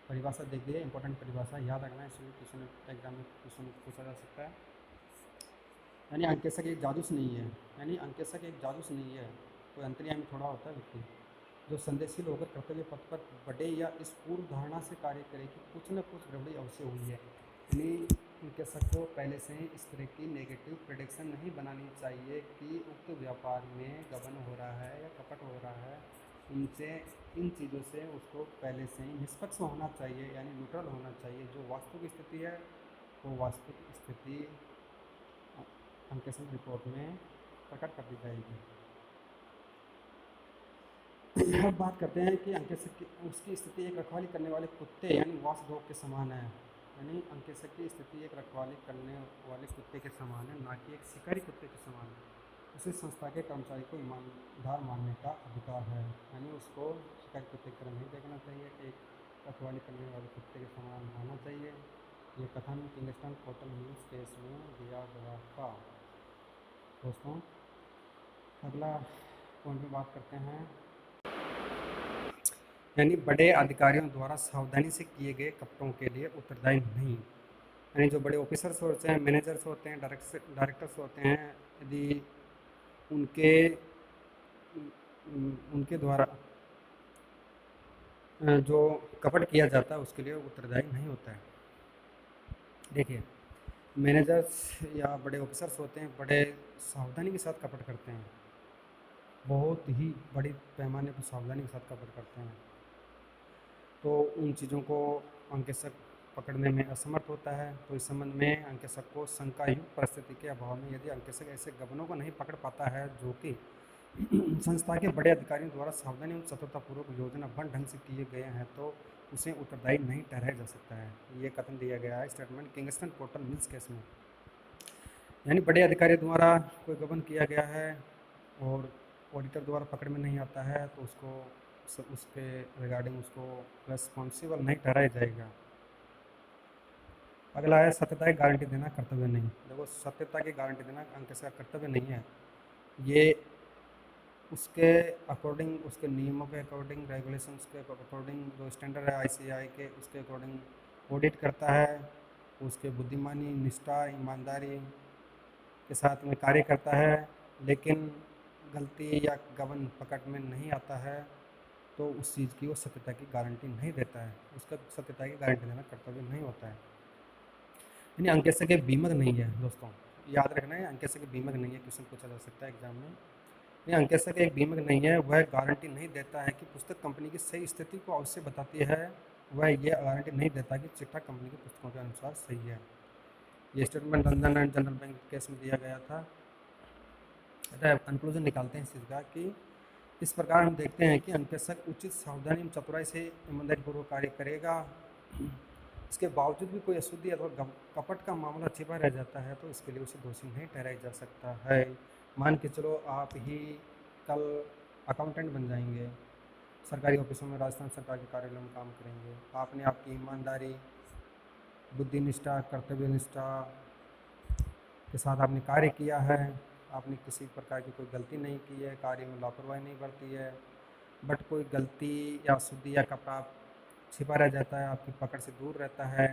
परिभाषा देख दी है, इंपॉर्टेंट परिभाषा, याद रखना है, इसमें क्वेश्चन एग्जाम में क्वेश्चन पूछा जा सकता है। यानी अंकेशक एक जादूस नहीं है। यानी अंकेशक एक जादूस नहीं है, कोई अंतर्यामी थोड़ा होता है व्यक्ति जो संदेशशील होकर कर्तव्य पथ पर बढ़े या इस पूर्व धारणा से कार्य करे कि कुछ न कुछ गड़बड़ी अवश्य हुई है। यानी अंकेशक को पहले से ही इस तरह की नेगेटिव प्रेडिक्शन नहीं बनानी चाहिए कि उक्त व्यापार में गबन हो रहा है या कपट हो रहा है। इन चीज़ों से उसको पहले से ही निष्पक्ष होना चाहिए, यानी न्यूट्रल होना चाहिए। जो वास्तविक स्थिति है वो वास्तविक स्थिति अंकेशक रिपोर्ट में प्रकट कर दी जाएगी। अब बात करते हैं कि अंकेशक की उसकी स्थिति एक रखवाली करने वाले कुत्ते यानी वॉच डॉग के समान है। यानी अंकेशक की स्थिति एक रखवाली करने वाले कुत्ते के समान है, ना कि एक शिकारी कुत्ते के समान है। उसे संस्था के कर्मचारी को ईमानदार मानने का अधिकार है। यानी उसको शिकारी कुत्ते की तरह नहीं देखना चाहिए, एक रखवाली करने वाले कुत्ते के समान होना चाहिए। ये कथन किंगस्टन कोटन मिल्स केस में दिया गया था। दोस्तों, अगला पॉइंट में बात करते हैं, यानी बड़े अधिकारियों द्वारा सावधानी से किए गए कपटों के लिए उत्तरदायी नहीं। यानी जो बड़े ऑफिसर्स होते हैं, मैनेजर्स होते हैं, डायरेक्टर्स होते हैं, यदि उनके द्वारा जो कपट किया जाता है उसके लिए उत्तरदायी नहीं होता है। देखिए, मैनेजर्स या बड़े ऑफिसर्स होते हैं, बड़े सावधानी के साथ कपट करते हैं, बहुत ही बड़ी पैमाने पर सावधानी के साथ कपट करते हैं। तो उन चीज़ों को अंकेशक पकड़ने में असमर्थ होता है। तो इस संबंध में अंकेशक को शंकायुक्त परिस्थिति के अभाव में यदि अंकेशक ऐसे गबनों को नहीं पकड़ पाता है जो कि संस्था के बड़े अधिकारियों द्वारा सावधानी एवं सतर्कतापूर्वक योजनाबद्ध ढंग से किए गए हैं तो उसे उत्तरदायी नहीं ठहराया जा सकता है। ये कथन दिया गया है स्टेटमेंट किंगस्टन कोर्टन मिल्स केस में। यानी बड़े अधिकारी द्वारा कोई गबन किया गया है और ऑडिटर द्वारा पकड़ में नहीं आता है तो उसके रिगार्डिंग उसको रेस्पॉन्सिबल नहीं ठहराया जाएगा। अगला है सत्यता की गारंटी देना कर्तव्य नहीं। देखो, सत्यता की गारंटी देना अंकेशक का कर्तव्य नहीं है। ये उसके अकॉर्डिंग, उसके नियमों के अकॉर्डिंग, रेगुलेशंस के अकॉर्डिंग, जो स्टैंडर्ड है आईसीएआई के, उसके अकॉर्डिंग ऑडिट करता है। उसके बुद्धिमानी, निष्ठा, ईमानदारी के साथ में कार्य करता है। लेकिन गलती या गबन पकड़ में नहीं आता है तो उस चीज़ की वो सत्यता की गारंटी नहीं देता है। उसका सत्यता की गारंटी देना कर्तव्य नहीं होता है। यानी अंकेशक एक बीमक नहीं है दोस्तों, याद रखना है। अंकेशक एक बीमक नहीं है, क्वेश्चन पूछा जा सकता है एग्जाम में। ये अंकेशक एक बीमक नहीं है, वह गारंटी नहीं देता है कि पुस्तक कंपनी की सही स्थिति को अवश्य बताती है। वह यह गारंटी नहीं देता कि चिट्ठा कंपनी की पुस्तकों के अनुसार सही है। ये statement London and general bank case में दिया गया था। कंक्लूजन निकालते हैं इस चीज़ का कि इस प्रकार हम देखते हैं कि अंकेशक उचित सावधानी एवं चतुराई से ईमानदारीपूर्वक कार्य करेगा। इसके बावजूद भी कोई अशुद्धि अथवा कपट का मामला छिपा रह जाता है तो इसके लिए उसे दोषी नहीं ठहराया जा सकता है। मान के चलो आप ही कल अकाउंटेंट बन जाएंगे, सरकारी ऑफिसों में, राजस्थान सरकार के कार्यालयों में काम करेंगे। आपने आपकी ईमानदारी, बुद्धि निष्ठा, कर्तव्य निष्ठा के साथ आपने कार्य किया है। आपने किसी प्रकार की कोई गलती नहीं की है, कार्य में लापरवाही नहीं बरती है। बट कोई गलती या अशुद्धि या कपड़ा छिपा रह जाता है, आपकी पकड़ से दूर रहता है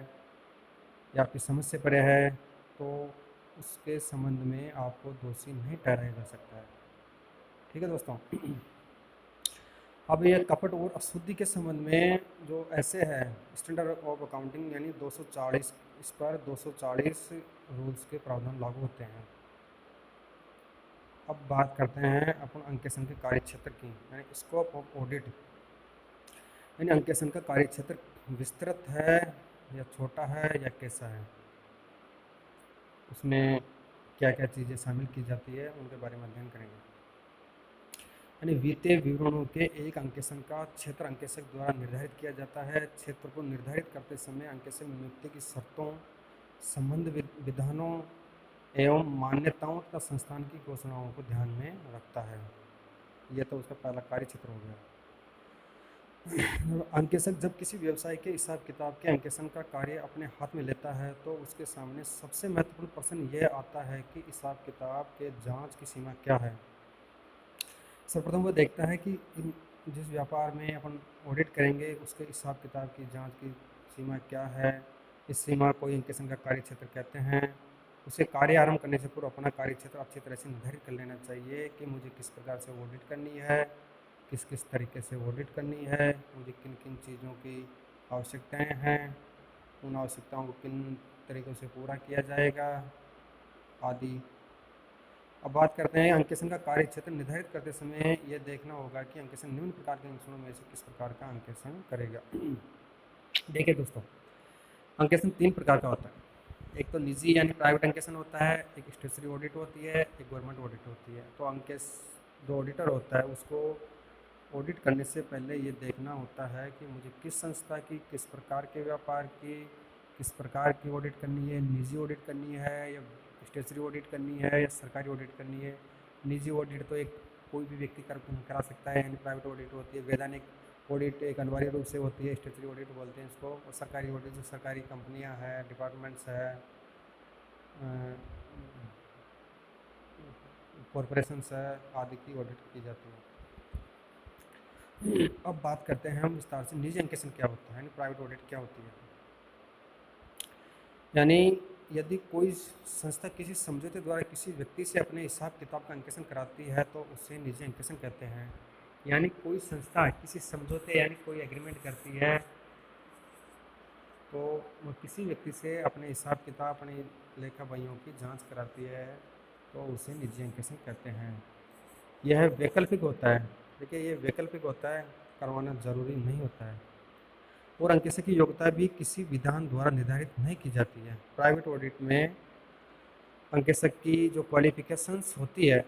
या आपकी समझ से परे है तो उसके संबंध में आपको दोषी नहीं ठहराया जा सकता है। ठीक है दोस्तों। अब ये कपट और अशुद्धि के संबंध में जो ऐसे है स्टैंडर्ड ऑफ अकाउंटिंग यानी 240, इस पर 240 रूल्स के प्रावधान लागू होते हैं। अब बात करते हैं अपन अंकेशन के कार्यक्षेत्र की, यानी स्कोप ऑफ ऑडिट। यानी अंकेशन का कार्यक्षेत्र विस्तृत है या छोटा है या कैसा है, उसमें क्या क्या चीज़ें शामिल की जाती है उनके बारे में अध्ययन करेंगे। यानी वित्तीय विवरणों के एक अंकेशन का क्षेत्र अंकेशक द्वारा निर्धारित किया जाता है। क्षेत्र को निर्धारित करते समय अंकेशक नियुक्ति की शर्तों, संबंध विधानों एवं मान्यताओं तथा संस्थान की घोषणाओं को ध्यान में रखता है। यह तो उसका पहला कार्य क्षेत्र हो गया। अंकेशक जब किसी व्यवसाय के हिसाब किताब के अंकेशन का कार्य अपने हाथ में लेता है तो उसके सामने सबसे महत्वपूर्ण प्रश्न यह आता है कि हिसाब किताब के जांच की सीमा क्या है। सर्वप्रथम वो देखता है कि जिस व्यापार में अपन ऑडिट करेंगे उसके हिसाब किताब की जांच की सीमा क्या है। इस सीमा को अंकेशन का कार्य क्षेत्र कहते हैं। उसे कार्य आरंभ करने से पूर्व अपना कार्य क्षेत्र अच्छी तरह से निर्धारित कर लेना चाहिए कि मुझे किस प्रकार से ऑडिट करनी है, किस किस तरीके से ऑडिट करनी है, मुझे किन किन चीज़ों की आवश्यकताएं हैं, उन आवश्यकताओं को किन तरीक़ों से पूरा किया जाएगा आदि। अब बात करते हैं अंकेशन का कार्य क्षेत्र निर्धारित करते समय यह देखना होगा कि अंकेशन निम्न प्रकार के अंकेशनों में से किस प्रकार का अंकेशन करेगा। देखिए दोस्तों, अंकेशन 3 प्रकार का होता है। एक तो निजी यानी प्राइवेट अंकेशन होता है, एक स्टेचुटरी ऑडिट होती है, एक गवर्नमेंट ऑडिट होती है। तो जो ऑडिटर होता है उसको ऑडिट करने से पहले ये देखना होता है कि मुझे किस संस्था की, किस प्रकार के व्यापार की, किस प्रकार की ऑडिट करनी है। निजी ऑडिट करनी है या स्टेचुटरी ऑडिट करनी है या सरकारी ऑडिट करनी है। निजी ऑडिट तो एक कोई भी व्यक्ति करा सकता है, यानी प्राइवेट ऑडिट होती है। वैधानिक ऑडिट एक अनिवार्य रूप से होती है, स्टेचुटरी ऑडिट बोलते हैं इसको। और सरकारी ऑडिट जो सरकारी कंपनियां हैं, डिपार्टमेंट्स है, कॉरपोरेशंस है आदि की ऑडिट की जाती है। अब बात करते हैं हम विस्तार से निजी अंकेशन क्या होता है, यानी प्राइवेट ऑडिट क्या होती है। यानी यदि कोई संस्था किसी समझौते द्वारा किसी व्यक्ति से अपने हिसाब किताब का अंकेशन कराती है तो उसे निजी अंकेशन कहते हैं। यानी कोई संस्था किसी समझौते यानी कोई एग्रीमेंट करती है तो वो किसी व्यक्ति से अपने हिसाब किताब, अपने लेखा बहियों की जांच कराती है तो उसे निजी अंकेशन कहते हैं। यह वैकल्पिक होता है। देखिए, ये वैकल्पिक होता है, करवाना ज़रूरी नहीं होता है। और अंकेक्षक की योग्यता भी किसी विधान द्वारा निर्धारित नहीं की जाती है। प्राइवेट ऑडिट में अंकेक्षक की जो क्वालिफिकेशंस होती है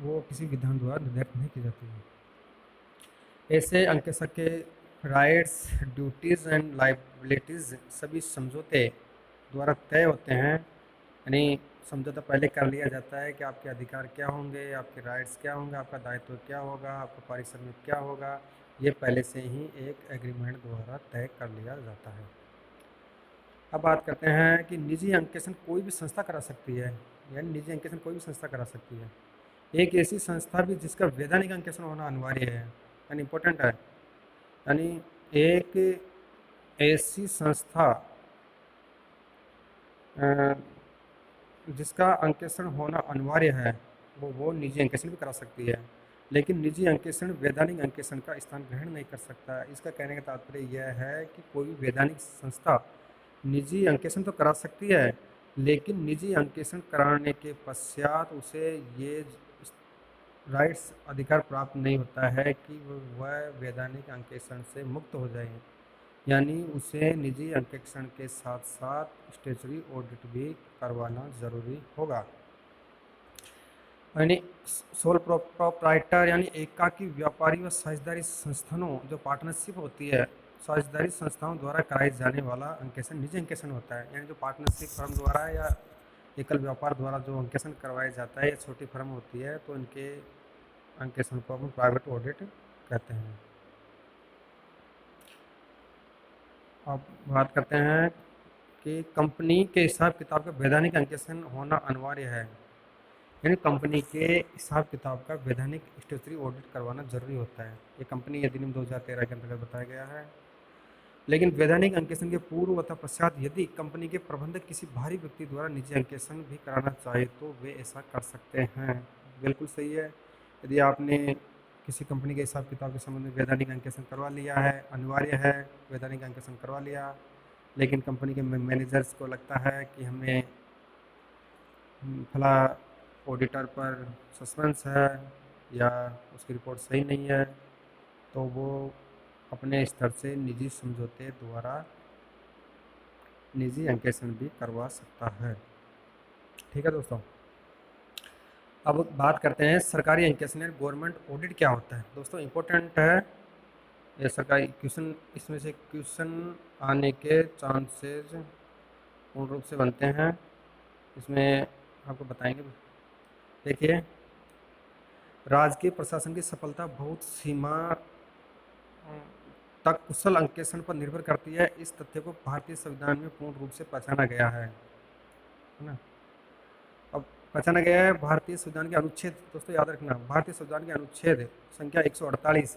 वो किसी विधान द्वारा निर्धारित नहीं की जाती है। ऐसे अंकेक्षक के राइट्स, ड्यूटीज़ एंड लाइबिलिटीज़ सभी समझौते द्वारा तय होते हैं। यानी समझौता पहले कर लिया जाता है कि आपके अधिकार क्या होंगे, आपके राइट्स क्या होंगे, आपका दायित्व क्या होगा, आपका पारिश्रमिक क्या होगा, ये पहले से ही एक एग्रीमेंट द्वारा तय कर लिया जाता है। अब बात करते हैं कि निजी अंकेक्षण कोई भी संस्था करा सकती है, यानी निजी अंकेक्षण कोई भी संस्था करा सकती है। एक ऐसी संस्था भी जिसका वैधानिक अंकेक्षण होना अनिवार्य है, यानी इम्पोर्टेंट है। यानी एक ऐसी संस्था जिसका अंकेक्षण होना अनिवार्य है वो निजी अंकेक्षण भी करा सकती है, लेकिन निजी अंकेक्षण वैधानिक अंकेक्षण का स्थान ग्रहण नहीं कर सकता। इसका कहने का तात्पर्य यह है कि कोई वैधानिक संस्था निजी अंकेक्षण तो करा सकती है, लेकिन निजी अंकेक्षण कराने के पश्चात उसे ये राइट्स अधिकार प्राप्त नहीं होता है कि वह वैधानिक अंकेक्षण से मुक्त हो जाए। यानी उसे निजी अंकेक्षण के साथ साथ स्टैट्यूटरी ऑडिट भी करवाना ज़रूरी होगा। यानी सोल प्रोप्राइटर यानी एकाकी व्यापारी व साझेदारी संस्थानों जो पार्टनरशिप होती है, साझेदारी संस्थाओं द्वारा कराए जाने वाला अंकेक्षण निजी अंकेक्षण होता है। यानी जो पार्टनरशिप फर्म द्वारा या एकल व्यापार द्वारा जो अंकेक्षण करवाया जाता है या छोटी फर्म होती है तो इनके अंकेक्षण को हम प्राइवेट ऑडिट कहते हैं। अब बात करते हैं कि कंपनी के हिसाब किताब का वैधानिक अंकेक्षण होना अनिवार्य है, यानी कंपनी के हिसाब किताब का वैधानिक स्टैट्यूटरी ऑडिट करवाना जरूरी होता है। ये कंपनी अधिनियम 2013 के अंतर्गत बताया गया है। लेकिन वैधानिक अंकेक्षण के पूर्व तथा पश्चात यदि कंपनी के प्रबंधक किसी बाहरी व्यक्ति द्वारा निजी अंकेक्षण भी कराना चाहे तो वे ऐसा कर सकते हैं। बिल्कुल सही है। यदि आपने किसी कंपनी के हिसाब किताब के संबंध में वैधानिक अंकेक्षण करवा लिया है, अनिवार्य है, वैधानिक अंकेक्षण करवा लिया, लेकिन कंपनी के मैनेजर्स को लगता है कि हमें फला ऑडिटर पर सस्पेंस है या उसकी रिपोर्ट सही नहीं है, तो वो अपने स्तर से निजी समझौते द्वारा निजी अंकेक्षण भी करवा सकता है। ठीक है दोस्तों, अब बात करते हैं सरकारी अंकेक्षण गवर्नमेंट ऑडिट क्या होता है। दोस्तों इम्पोर्टेंट है ये सरकारी क्वेश्चन, इसमें से क्वेश्चन आने के चांसेस पूर्ण रूप से बनते हैं, इसमें आपको बताएंगे। देखिए, राजकीय प्रशासन की सफलता बहुत सीमा तक कुशल अंकेक्षण पर निर्भर करती है। इस तथ्य को भारतीय संविधान में पूर्ण रूप से पहचाना गया है ना। अब पहचाना गया है भारतीय संविधान के अनुच्छेद, दोस्तों याद रखना, भारतीय संविधान के अनुच्छेद संख्या 148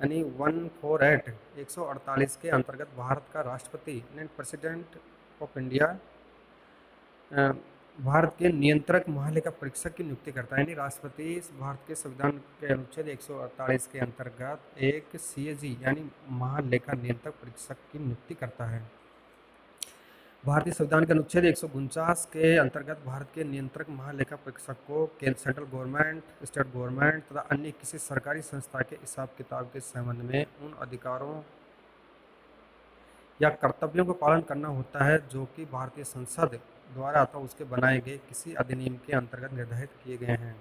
यानी 148 148 के अंतर्गत भारत का राष्ट्रपति यानी प्रेसिडेंट ऑफ इंडिया भारत के नियंत्रक महालेखा परीक्षक की नियुक्ति करता है। यानी राष्ट्रपति भारत के संविधान के अनुच्छेद 148 के अंतर्गत एक सीएजी यानी महालेखा नियंत्रक परीक्षक की नियुक्ति करता है। भारतीय संविधान के अनुच्छेद 149 के अंतर्गत भारत के नियंत्रक महालेखा परीक्षक को केंद्र सेंट्रल गवर्नमेंट, स्टेट गवर्नमेंट तथा अन्य किसी सरकारी संस्था के हिसाब किताब के संबंध में उन अधिकारों या कर्तव्यों का पालन करना होता है जो कि भारतीय संसद द्वारा अथवा उसके बनाए गए किसी अधिनियम के अंतर्गत निर्धारित किए गए हैं।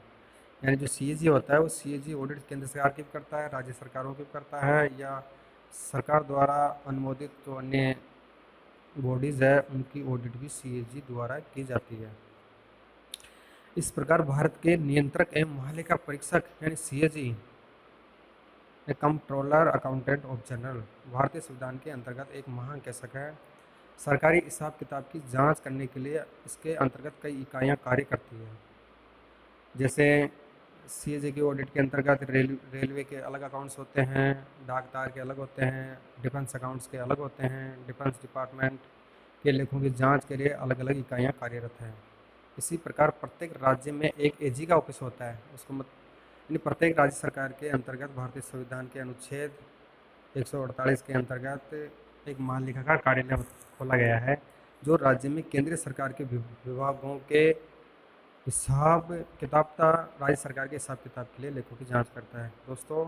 यानी जो सीएजी होता है वो सीएजी ऑडिट केंद्र सरकार की भी करता है, राज्य सरकारों की भी करता है, या सरकार द्वारा अनुमोदित जो अन्य बॉडीज़ है उनकी ऑडिट भी सीएजी द्वारा की जाती है। इस प्रकार भारत के नियंत्रक एवं महालेखा परीक्षक यानी CAG controller accountant of general भारतीय संविधान के अंतर्गत एक महाअंकेक्षक है। सरकारी हिसाब किताब की जांच करने के लिए इसके अंतर्गत कई इकाइयां कार्य करती है। जैसे सीएजी के ऑडिट के अंतर्गत रेलवे के अलग अकाउंट्स होते हैं, डाकतार के अलग होते हैं, डिफेंस अकाउंट्स के अलग होते हैं, डिफेंस डिपार्टमेंट के लेखों की जांच के लिए अलग अलग इकाइयां कार्यरत हैं। इसी प्रकार प्रत्येक राज्य में एक एजी का ऑफिस होता है, उसको यानी प्रत्येक राज्य सरकार के अंतर्गत भारतीय संविधान के अनुच्छेद 148 के अंतर्गत एक महालेखाकार कार्यालय खोला गया है जो राज्य में केंद्रीय सरकार के विभागों के हिसाब किताब तथा राज्य सरकार के हिसाब किताब के लिए लेखों की जांच करता है। दोस्तों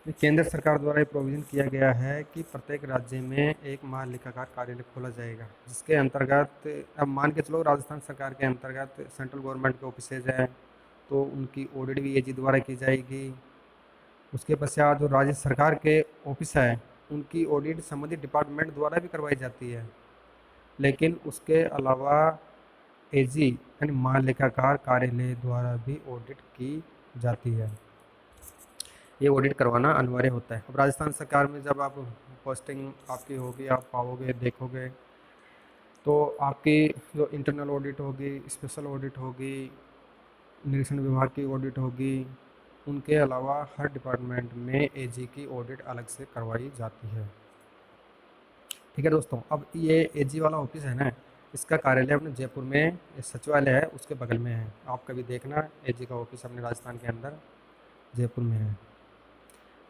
केंद्र सरकार द्वारा ये प्रोविज़न किया गया है कि प्रत्येक राज्य में एक महालेखाकार कार्यालय खोला जाएगा, जिसके अंतर्गत अब मान के चलो राजस्थान सरकार के अंतर्गत सेंट्रल गवर्नमेंट के ऑफिसेज हैं, तो उनकी ऑडिट भी एजी द्वारा की जाएगी। उसके पश्चात जो राज्य सरकार के ऑफिस है उनकी ऑडिट संबंधित डिपार्टमेंट द्वारा भी करवाई जाती है, लेकिन उसके अलावा एजी यानी महालेखाकार कार्यालय द्वारा भी ऑडिट की जाती है। ये ऑडिट करवाना अनिवार्य होता है। अब राजस्थान सरकार में जब आप पोस्टिंग आपकी होगी, आप पाओगे, देखोगे, तो आपकी जो इंटरनल ऑडिट होगी, स्पेशल ऑडिट होगी, निरीक्षण विभाग की ऑडिट होगी, उनके अलावा हर डिपार्टमेंट में एजी की ऑडिट अलग से करवाई जाती है। ठीक है दोस्तों, अब ये एजी वाला ऑफिस है ना, इसका कार्यालय अपने जयपुर में सचिवालय है उसके बगल में है। आप कभी देखना एजी का ऑफिस अपने राजस्थान के अंदर जयपुर में है।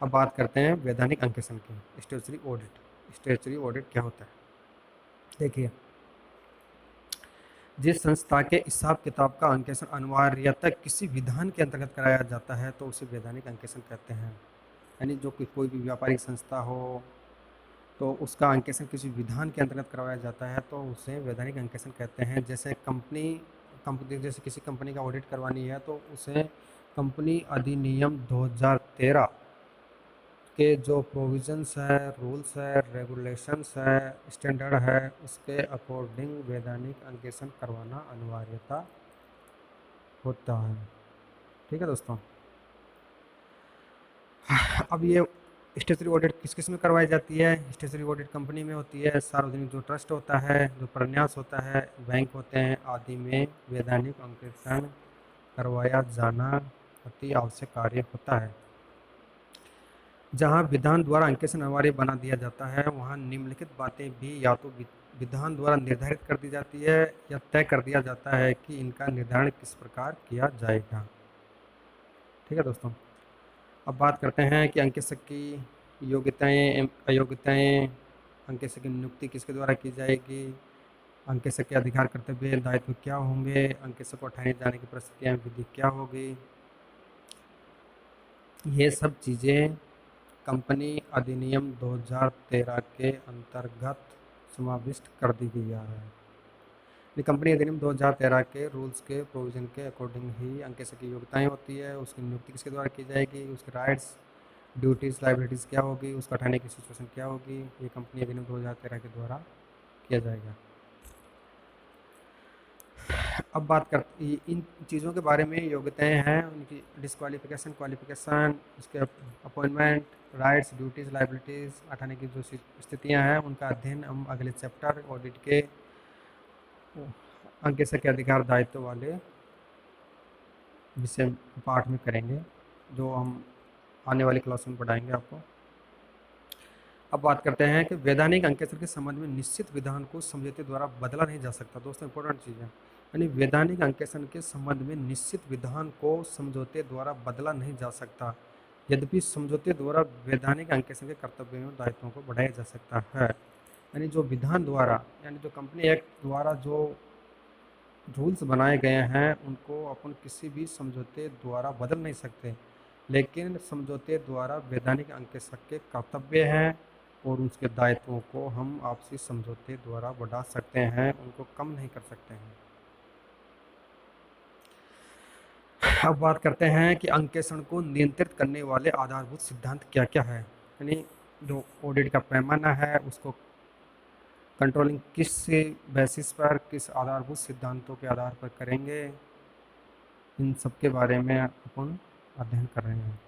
अब बात करते हैं वैधानिक अंकेक्षण की, स्टेचुरी ऑडिट। स्टेचुरी ऑडिट क्या होता है? देखिए, जिस संस्था के हिसाब किताब का अंकेक्षण अनिवार्यतः किसी विधान के अंतर्गत कराया जाता है तो उसे वैधानिक अंकेक्षण कहते हैं। यानी जो कि कोई भी व्यापारिक संस्था हो तो उसका अंकेक्षण किसी विधान के अंतर्गत करवाया जाता है तो उसे वैधानिक अंकेक्षण कहते हैं। जैसे कंपनी जैसे किसी कंपनी का ऑडिट करवानी है तो उसे कंपनी अधिनियम 2013 के जो प्रोविजंस है, रूल्स है, रेगुलेशंस है, स्टैंडर्ड है, उसके अकॉर्डिंग वैधानिक अंकेक्षण करवाना अनिवार्यता होता है। ठीक है दोस्तों, अब ये स्टेचुरी ऑडिट किस किस में करवाई जाती है? स्टेचुरी ऑडिट कंपनी में होती है, सार्वजनिक जो ट्रस्ट होता है, जो प्रन्यास होता है, बैंक होते हैं आदि में वैधानिक अंकेक्षण करवाया जाना अति आवश्यक कार्य होता है। जहाँ विधान द्वारा अंकेक्षण अनिवार्य बना दिया जाता है वहाँ निम्नलिखित बातें भी या तो विधान द्वारा निर्धारित कर दी जाती है या तय कर दिया जाता है कि इनका निर्धारण किस प्रकार किया जाएगा। ठीक है दोस्तों, अब बात करते हैं कि अंकेक्षक की योग्यताएं एवं अयोग्यताएं, अंकेक्षक की नियुक्ति किसके द्वारा की जाएगी, अंकेक्षक के अधिकार, कर्तव्य, दायित्व क्या होंगे, अंकेक्षक को हटाए जाने की परिस्थितियाँ, विधि क्या होगी, ये सब चीज़ें कंपनी अधिनियम 2013 के अंतर्गत समाविष्ट कर दी गई है। कंपनी अधिनियम 2013 के रूल्स के प्रोविज़न के अकॉर्डिंग ही अंकेक्षक की योग्यताएं होती है, उसकी नियुक्ति किसके द्वारा की जाएगी, उसके राइट्स, ड्यूटीज़, लाइबिलिटीज़ क्या होगी, उसका हटाने की सिचुएशन क्या होगी, ये कंपनी अधिनियम 2013 के द्वारा किया जाएगा। अब बात करते इन चीज़ों के बारे में, योग्यताएं हैं, उनकी डिस्क्वालिफिकेशन, क्वालिफिकेशन, उसके अपॉइंटमेंट, राइट्स, ड्यूटीज़, लाइबिलिटीज़, हटाने की जो स्थितियां हैं उनका अध्ययन हम अगले चैप्टर ऑडिट के अंकेक्षक के अधिकार दायित्व वाले विषय पाठ में करेंगे, जो हम आने वाली क्लास में पढ़ाएंगे आपको। अब बात करते हैं कि वैधानिक अंकेक्षण के संबंध में निश्चित विधान को समझौते द्वारा बदला नहीं जा सकता। दोस्तों इंपॉर्टेंट चीज़ है, यानी वैधानिक अंकेक्षण के संबंध में निश्चित विधान को समझौते द्वारा बदला नहीं जा सकता, यद्यपि समझौते द्वारा वैधानिक अंकेक्षण के कर्तव्यों और दायित्वों को बढ़ाया जा सकता है। यानी जो विधान द्वारा, यानी जो कंपनी एक्ट द्वारा जो रूल्स बनाए गए हैं उनको अपन किसी भी समझौते द्वारा बदल नहीं सकते, लेकिन समझौते द्वारा वैधानिक अंकेक्षक के कर्तव्य हैं और उसके दायित्वों को हम आपसी समझौते द्वारा बढ़ा सकते हैं, उनको कम नहीं कर सकते हैं। अब बात करते हैं कि अंकेक्षण को नियंत्रित करने वाले आधारभूत सिद्धांत क्या क्या है। यानी जो ऑडिट का पैमाना है उसको कंट्रोलिंग किस बेसिस पर, किस आधारभूत सिद्धांतों के आधार पर करेंगे, इन सब के बारे में अपन अध्ययन कर रहे हैं।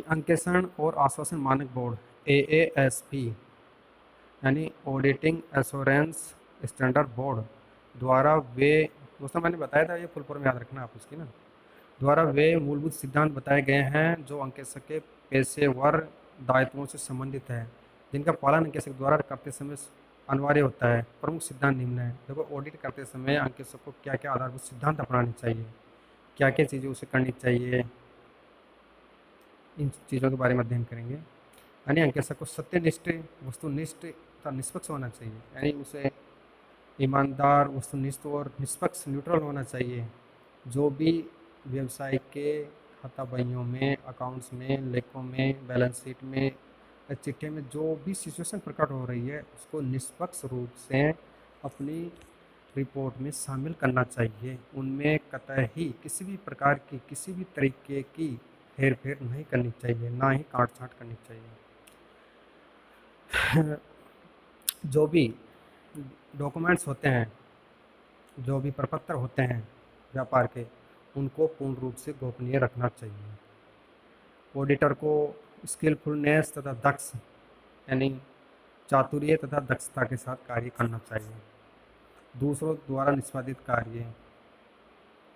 अंकेक्षण और आश्वासन मानक बोर्ड AASB यानी ऑडिटिंग एश्योरेंस स्टैंडर्ड बोर्ड द्वारा वे, दोस्तों मैंने बताया था ये फुल फॉर्म याद रखना आप उसकी ना, द्वारा वे मूलभूत सिद्धांत बताए गए हैं जो अंकेक्षक के पेशेवर दायित्वों से संबंधित है, जिनका पालन अंकेक्षक द्वारा करते समय अनिवार्य होता है। प्रमुख सिद्धांत निम्न है। देखो, ऑडिट करते समय अंकेक्षक को क्या क्या आधारभूत सिद्धांत अपनाने चाहिए, क्या क्या चीज़ें उसे करनी चाहिए, इन चीज़ों के बारे में अध्ययन करेंगे। यानी अंकेक्षक को सत्यनिष्ठ, वस्तुनिष्ठ तथा निष्पक्ष होना चाहिए, यानी उसे ईमानदार, वस्तुनिष्ठ और निष्पक्ष, न्यूट्रल होना चाहिए। जो भी व्यवसाय के खाता बहियों में, अकाउंट्स में, लेखों में, बैलेंस शीट में, चिट्ठे में जो भी सिचुएशन प्रकट हो रही है उसको निष्पक्ष रूप से अपनी रिपोर्ट में शामिल करना चाहिए। उनमें कतई किसी भी प्रकार की, किसी भी तरीके की हेर फेर नहीं करनी चाहिए, ना ही काट छाँट करनी चाहिए। जो भी डॉक्यूमेंट्स होते हैं, जो भी प्रपत्र होते हैं व्यापार के, उनको पूर्ण रूप से गोपनीय रखना चाहिए। ऑडिटर को स्किलफुलनेस तथा दक्ष यानी चातुर्य तथा दक्षता के साथ कार्य करना चाहिए। दूसरों द्वारा निष्पादित कार्य,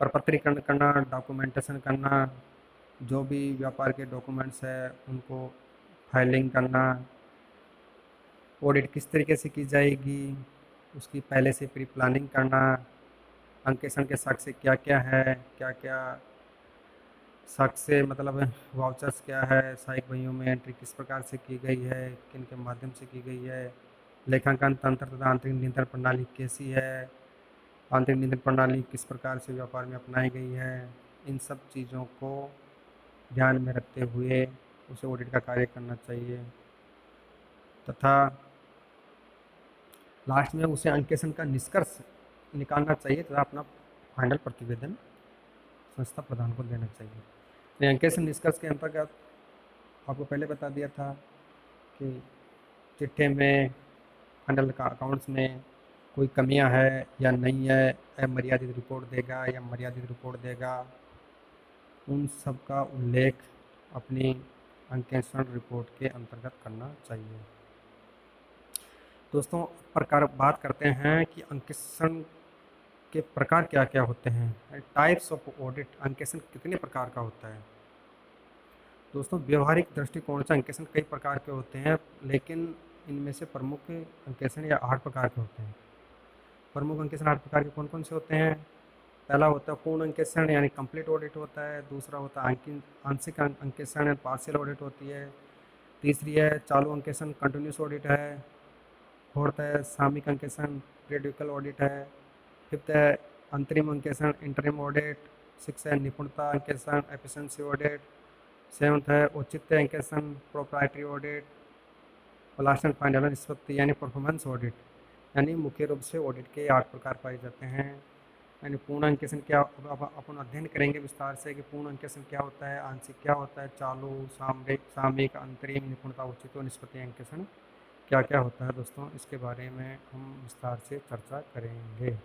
प्रपत्रीकरण करना, डॉक्यूमेंटेशन करना, जो भी व्यापार के डॉक्यूमेंट्स है उनको फाइलिंग करना, ऑडिट किस तरीके से की जाएगी उसकी पहले से प्री प्लानिंग करना, अंकेक्षण के साक्ष्य क्या क्या है, क्या क्या साक्ष्य मतलब वाउचर्स क्या है, सहायक बहियों में एंट्री किस प्रकार से की गई है, किन के माध्यम से की गई है, लेखांकन तंत्र तथा आंतरिक नियंत्रण प्रणाली कैसी है, आंतरिक नियंत्रण प्रणाली किस प्रकार से व्यापार में अपनाई गई है, इन सब चीज़ों को ध्यान में रखते हुए उसे ऑडिट का कार्य करना चाहिए। तथा लास्ट में उसे अंकेक्षण का निष्कर्ष निकालना चाहिए तथा अपना फाइनल प्रतिवेदन संस्था प्रधान को देना चाहिए। अंकेक्षण निष्कर्ष के अंतर्गत आपको पहले बता दिया था कि चिट्ठे में, फाइनल का अकाउंट्स में कोई कमियां है या नहीं है, अमर्यादित रिपोर्ट देगा या मर्यादित रिपोर्ट देगा, उन सब का उल्लेख अपनी अंकेक्षण रिपोर्ट के अंतर्गत करना चाहिए। दोस्तों प्रकार बात करते हैं कि अंकेक्षण के प्रकार क्या क्या होते हैं, टाइप्स ऑफ ऑडिट, अंकेक्षण कितने प्रकार का होता है। दोस्तों व्यवहारिक दृष्टिकोण से अंकेक्षण कई प्रकार के होते हैं, लेकिन इनमें से प्रमुख अंकेक्षण या 8 प्रकार के होते हैं। प्रमुख अंकेक्षण 8 प्रकार के कौन कौन से होते हैं? पहला होता है पूर्ण अंकेक्षण यानी कंप्लीट ऑडिट होता है। दूसरा होता है आंशिक अंकेक्षण यानी पार्शियल ऑडिट होती है। तीसरी है चालू अंकेक्षण कंटिन्यूस ऑडिट है। फोर्थ है सामयिक अंकेक्षण पीरियडिकल ऑडिट है। फिफ्थ है अंतरिम अंकेक्षण इंटरिम ऑडिट। सिक्स है निपुणता अंकेक्षण एफिशिएंसी ऑडिट। सेवंथ है औचित्य अंकेक्षण प्रोप्राइटरी ऑडिट। और लास्ट एंड फाइनल निष्पत्ति यानी परफॉर्मेंस ऑडिट। यानी मुख्य रूप से ऑडिट के 8 प्रकार पाए जाते हैं। यानी पूर्ण अंकेक्षण क्या, अपन अध्ययन करेंगे विस्तार से कि पूर्ण अंकेक्षण क्या होता है, आंशिक क्या होता है, चालू, सामयिक, अंतरिम, निपुणता, उचित और निष्पत्ति अंकेक्षण क्या क्या होता है। दोस्तों इसके बारे में हम विस्तार से चर्चा करेंगे।